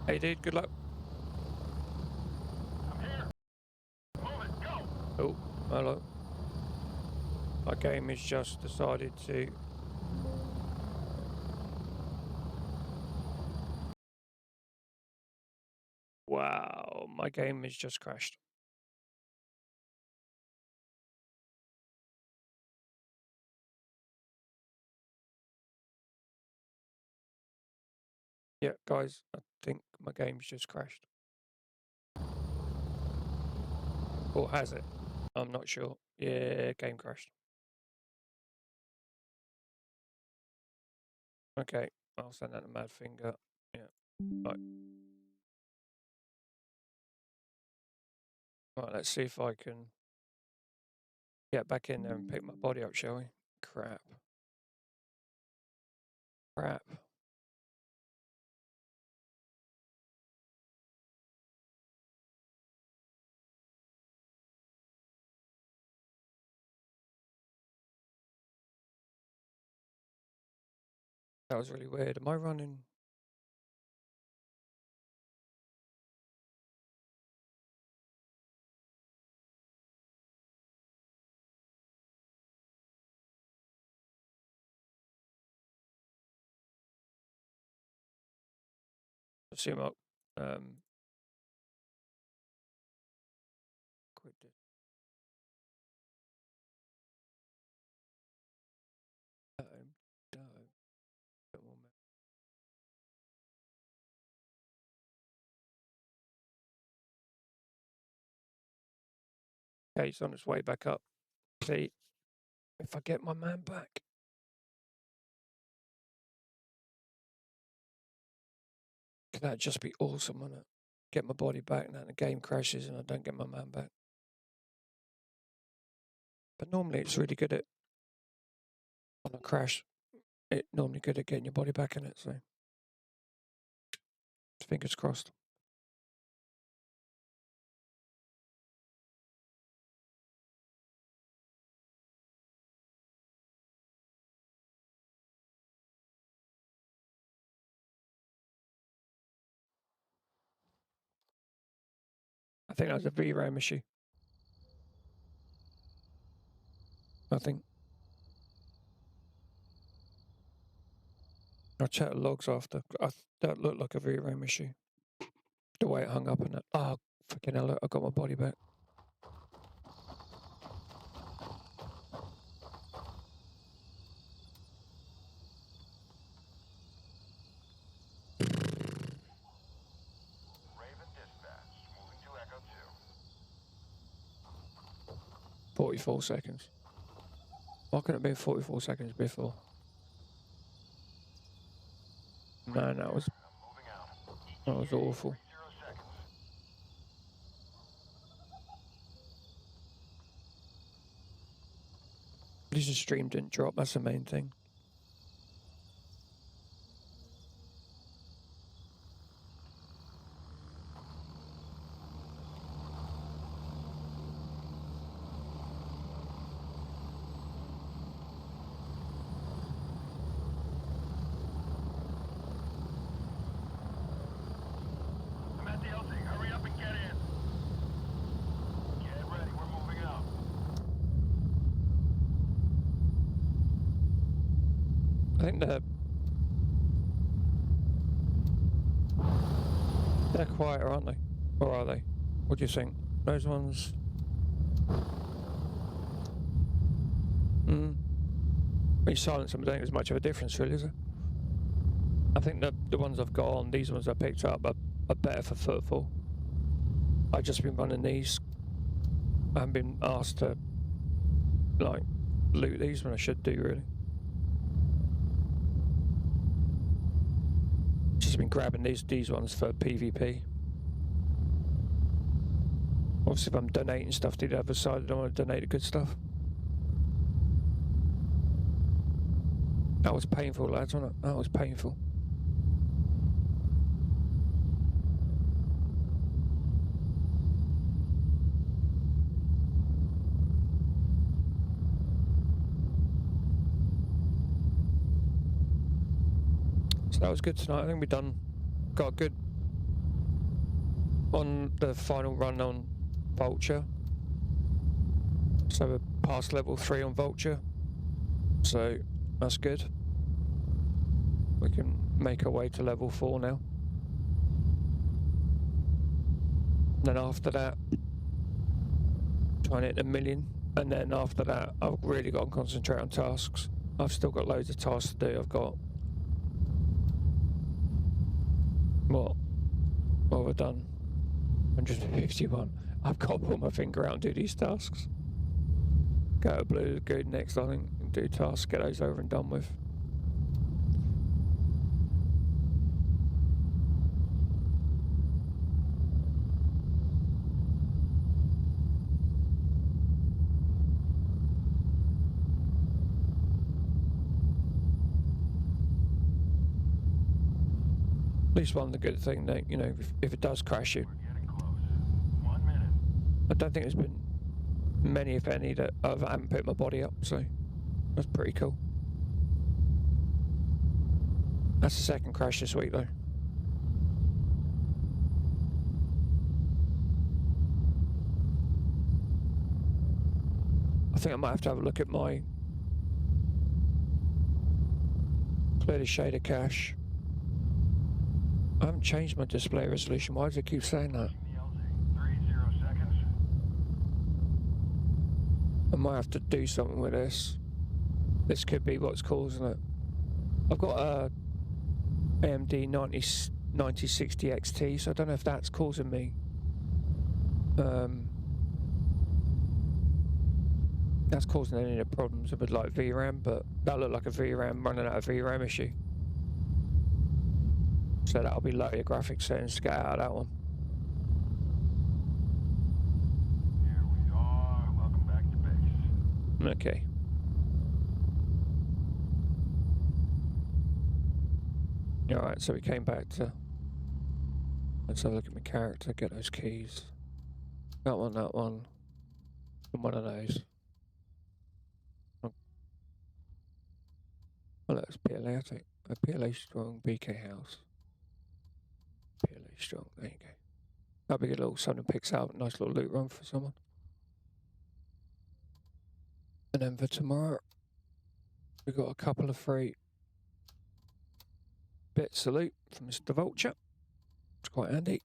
Hey, dude, good luck. I'm here. Move it, go! Oh, hello. My game has just decided to. Wow, my game has just crashed. Yeah, guys, I think my game's just crashed. Or has it? I'm not sure. Yeah, game crashed. Okay, I'll send that to Mad Finger. Yeah, right. Right, let's see if I can get back in there and pick my body up, shall we? Crap. Crap. That was really weird. Am I running? Assume I'll quit this. Okay, he's on his way back up. See if I get my man back. That'd just be awesome, wouldn't it? Get my body back and then the game crashes and I don't get my man back. But normally it's really good at, on a crash, it's normally good at getting your body back in it, so fingers crossed. I think that was a VRAM issue. I think. I'll check the logs after. That looked like a VRAM issue. The way it hung up in it. Oh, Fucking hell, I got my body back. Raven dispatch. Moving to Echo 2. 44 seconds. Why couldn't it have been 44 seconds before? Man, that was awful. 30 seconds. At least the stream didn't drop, that's the main thing. I'm at the LZ. Hurry up and get in. Get ready. We're moving out. I think they're quieter, aren't they? Or are they? What do you think? Those ones? When you silence them, I don't think there's much of a difference, really, is there? I think the ones I've got on, these ones I picked up, are better for footfall. I've just been running these. I haven't been asked to, like, loot these when I should do, really. Just been grabbing these ones for PvP. Obviously, if I'm donating stuff to the other side, I don't want to donate the good stuff. That was painful, lads, wasn't it? That was painful. So that was good tonight. I think got a good on the final run on Vulture. So we're past level 3 on Vulture. So that's good. We can make our way to level 4 now. Then after that, try and hit a million. And then after that, I've really got to concentrate on tasks. I've still got loads of tasks to do. I've got... What have I done? 151. I've got to pull my finger out and do these tasks. Go to Blue Lagoon next, I think, and do tasks, get those over and done with. At least one, the good thing that, you know, if it does crash you, We're getting close. 1 minute. I don't think there's been many, if any, that I haven't put my body up, so that's pretty cool. That's the second crash this week, though. I think I might have to have a look at my clearly shader cache. I haven't changed my display resolution. Why does it keep saying that? The LZ. 30 seconds. I might have to do something with this. This could be what's causing it. I've got a AMD 9060 XT, so I don't know if that's causing me. That's causing any of the problems with like VRAM, but that looked like a VRAM running out of VRAM issue. So that'll be lower your graphics settings to get out of that one. Here we are. Welcome back to base. Okay. Alright, so we came back to... Let's have a look at my character, get those keys. That one, and one of those. Well, that's PLA, I think. A PLA strong BK house. PLA strong, there you go. That'll be a good little someone picks out, nice little loot run for someone. And then for tomorrow, we've got a couple of free bits of loot from Mr. Vulture. It's quite handy.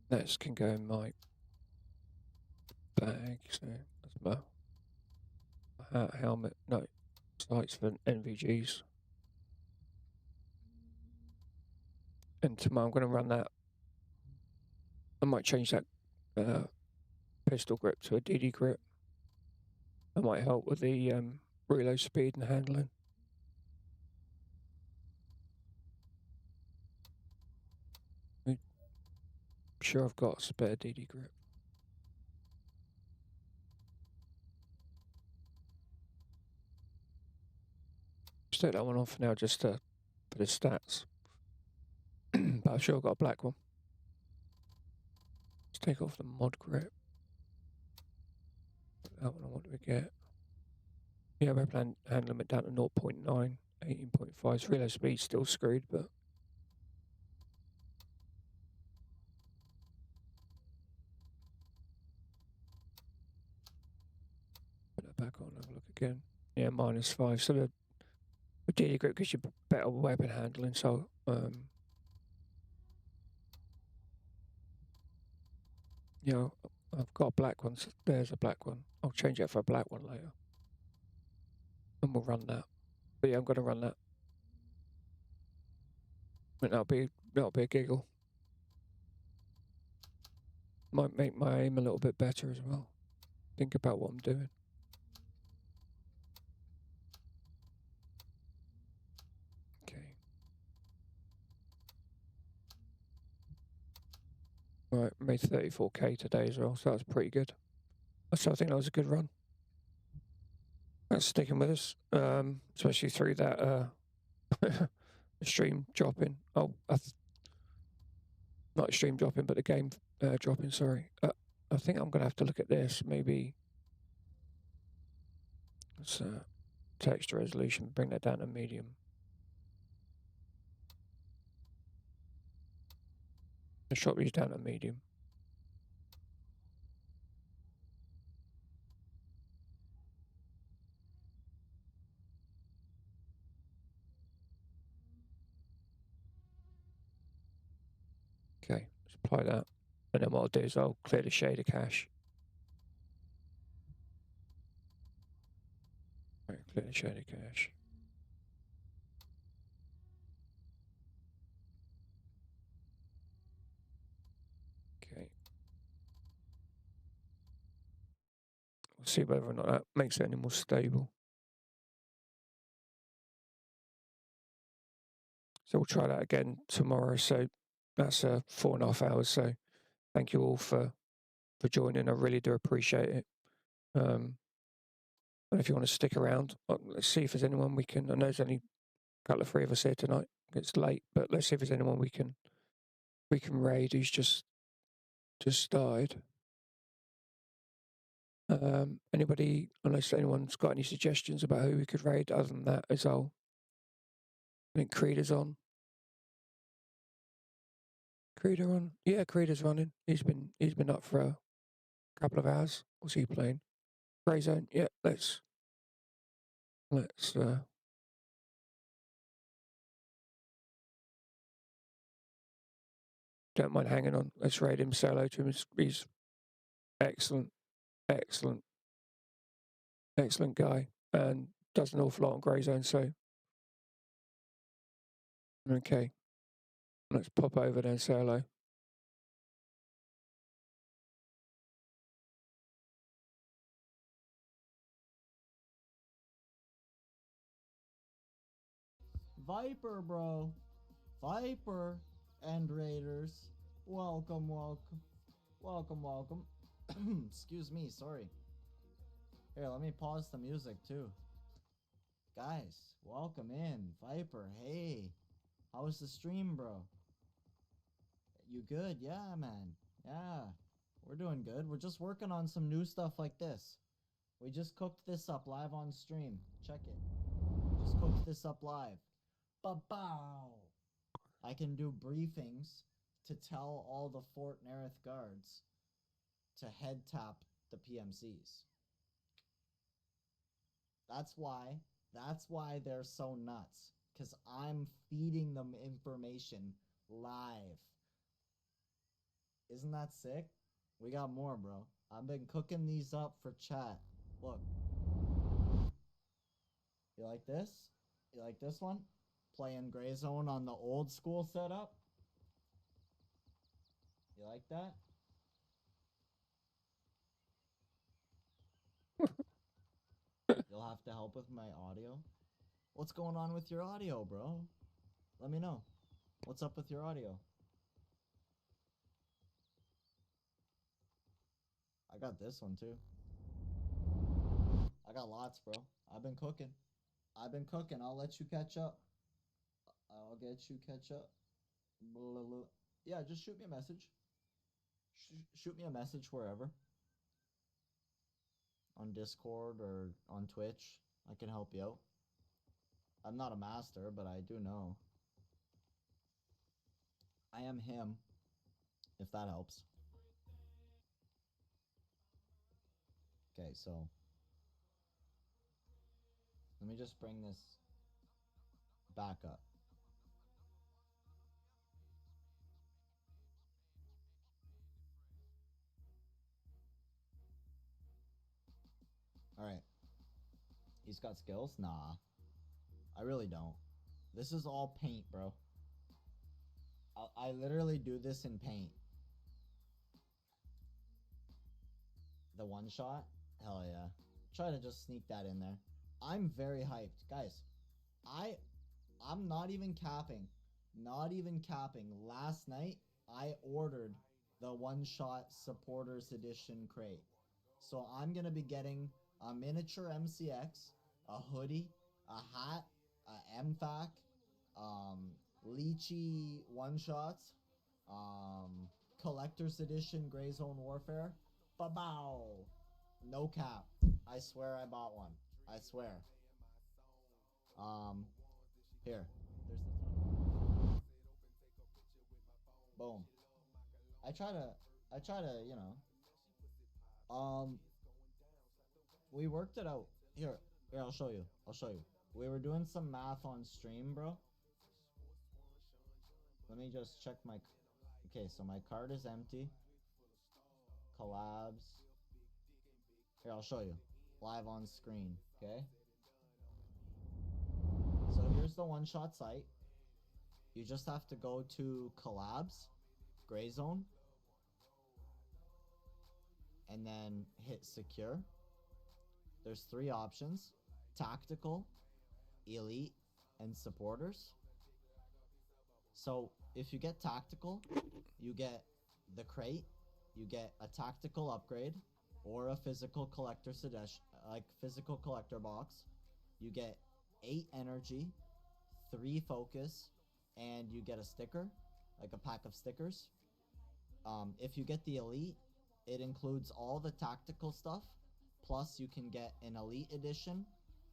This can go in my bag, so that's my helmet. No, sights for NVGs. And tomorrow I'm going to run that. I might change that pistol grip to a DD grip. That might help with the reload speed and handling. I'm sure I've got a spare DD grip. Just take that one off now just for the stats. But I'm sure I've got a black one. Let's take off the mod grip. That one I want to get. Yeah, we're planning hand limit down to 0.9, 18.5. So reload speed still screwed, but put that back on, have a look again. Yeah, -5. So the DD grip gives you better weapon handling. So you know, I've got a black one. So there's a black one. I'll change it for a black one later, and we'll run that. But yeah, I'm going to run that. And that'll be a giggle. Might make my aim a little bit better as well. Think about what I'm doing. Okay. Right, made 34k today as well, so that's pretty good. So I think that was a good run. That's sticking with us, especially through that stream dropping. Oh, not stream dropping, but the game dropping. Sorry. I think I'm going to have to look at this. Maybe let's text resolution, bring that down to medium. Let's drop these down to medium. Okay, let's apply that. And then what I'll do is I'll clear the shader cache. Right, clear the shader cache. Okay. We'll see whether or not that makes it any more stable. So we'll try that again tomorrow. So that's 4.5 hours. So thank you all for joining. I really do appreciate it. And if you want to stick around, let's see if there's anyone we can. I know there's only a couple of three of us here tonight. It's late, but let's see if there's anyone we can raid who's just died. Anybody, unless anyone's got any suggestions about who we could raid, other than that, is all. I think Creed is on. Creed on? Yeah, Creed is running. He's been up for a couple of hours. What's he playing? Grey Zone. Yeah, let's don't mind hanging on. Let's raid him. Say hello to him. He's excellent guy, and does an awful lot on Grey Zone. So okay, let's pop over there and say hello. Viper, bro. Viper and Raiders. Welcome. Excuse me, sorry. Here, let me pause the music too. Guys, welcome in. Viper, hey. How was the stream, bro? You good? Yeah, man. Yeah. We're doing good. We're just working on some new stuff like this. We just cooked this up live on stream. Check it. Just cooked this up live. Ba-bow! I can do briefings to tell all the Fort Nerith guards to head tap the PMCs. That's why they're so nuts. Because I'm feeding them information live. Isn't that sick? We got more, bro. I've been cooking these up for chat. Look. You like this? You like this one? Playing Gray Zone on the old school setup? You like that? You'll have to help with my audio. What's going on with your audio, bro? Let me know. What's up with your audio? I got this one too. I got lots, bro. I've been cooking. I'll let you catch up. I'll get you catch up. Blah, blah. Yeah, just shoot me a message. Shoot me a message wherever. On Discord or on Twitch. I can help you out. I'm not a master, but I do know. I am him, if that helps. Okay, so let me just bring this back up. Alright. He's got skills? Nah. I really don't. This is all paint, bro. I literally do this in paint. The one shot? Hell yeah. Try to just sneak that in there. I'm very hyped. Guys, I'm not even capping. Not even capping. Last night, I ordered the one-shot supporters edition crate. So I'm going to be getting a miniature MCX, a hoodie, a hat, a MFAC, Lychee one-shots, collector's edition Gray Zone Warfare. Ba-bow! No cap. I swear I bought one. I swear. Here. There's this one. Boom. I try to, you know. We worked it out. Here, I'll show you. We were doing some math on stream, bro. Let me just check my... Okay, so my card is empty. Collabs. Here, I'll show you. Live on screen, okay? So here's the one-shot site. You just have to go to Collabs, Gray Zone, and then hit Secure. There's 3 options: Tactical, Elite, and Supporters. So if you get Tactical, you get the crate, you get a tactical upgrade, or a physical collector physical collector box. You get 8 energy, 3 focus, and you get a sticker, like a pack of stickers. If you get the elite, it includes all the tactical stuff, plus you can get an elite edition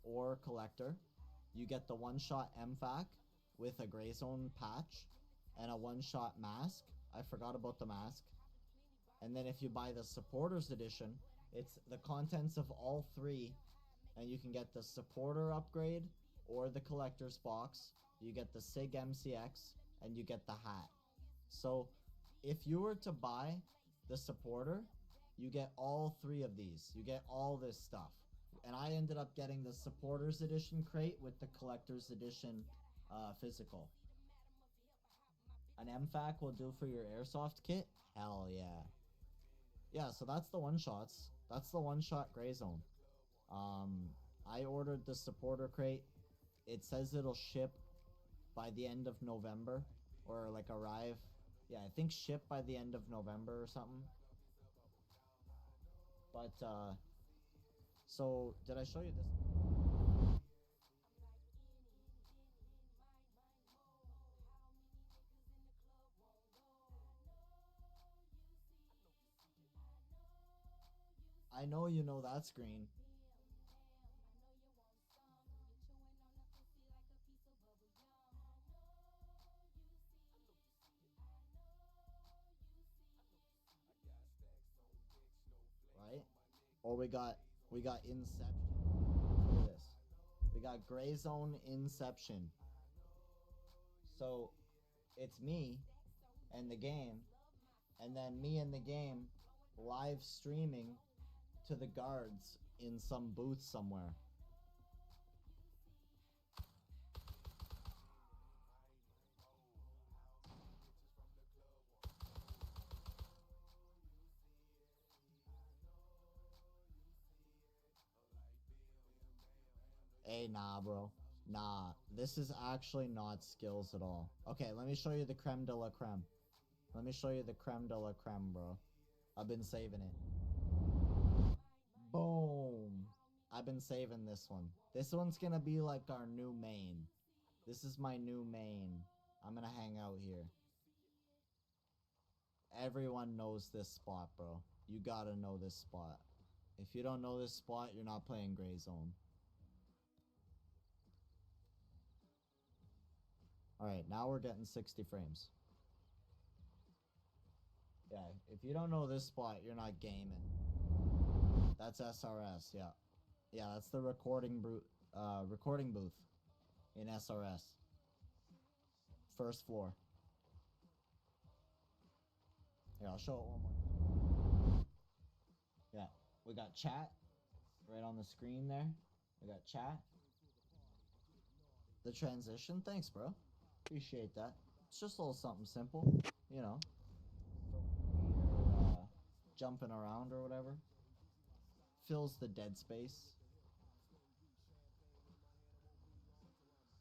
or collector. You get the one-shot MFAC with a Gray Zone patch and a one-shot mask. I forgot about the mask. And then if you buy the supporters edition, it's the contents of all 3, and you can get the supporter upgrade or the collector's box. You get the SIG MCX, and you get the hat. So if you were to buy the supporter, you get all 3 of these. You get all this stuff. And I ended up getting the supporters edition crate with the collector's edition physical. An MFAC will do for your airsoft kit? Hell yeah. Yeah, so that's the one-shots. That's the one-shot Gray Zone. I ordered the supporter crate. It says it'll ship by the end of November, or like arrive. Yeah, I think ship by the end of November or something. But, so did I show you this? I know you know that screen. Right? Or we got Inception. Look at this. We got Gray Zone Inception. So it's me and the game and then me in the game live streaming to the guards in some booth somewhere. Hey, nah, bro. Nah, this is actually not skills at all. Okay, let me show you the creme de la creme. Let me show you the creme de la creme, bro. I've been saving it. Boom. I've been saving this one. This one's gonna be like our new main. This is my new main. I'm gonna hang out here. Everyone knows this spot, bro. You gotta know this spot. If you don't know this spot, you're not playing Gray Zone. Alright, now we're getting 60 frames. Yeah, if you don't know this spot, you're not gaming. That's SRS, yeah. Yeah, that's the recording booth in SRS. First floor. Here, I'll show it one more time. Yeah, we got chat right on the screen there. We got chat. The transition, thanks, bro. Appreciate that. It's just a little something simple, you know. For when you're jumping around or whatever. Fills the dead space.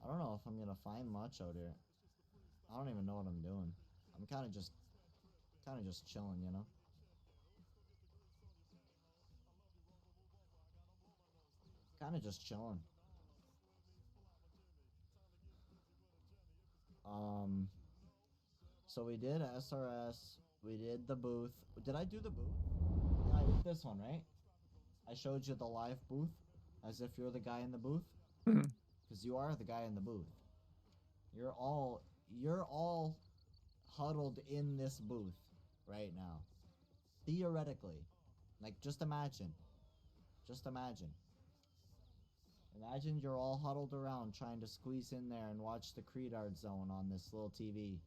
I don't know if I'm gonna find much out here. I don't even know what I'm doing. I'm kind of just chilling, you know. Kind of just chilling. So we did SRS. We did the booth. Did I do the booth? Yeah, I did this one, right? I showed you the live booth as if you're the guy in the booth. Mm. Because you are the guy in the booth. You're all huddled in this booth right now. Theoretically. Like, just imagine. Just imagine. Imagine you're all huddled around trying to squeeze in there and watch the Creedard Zone on this little TV.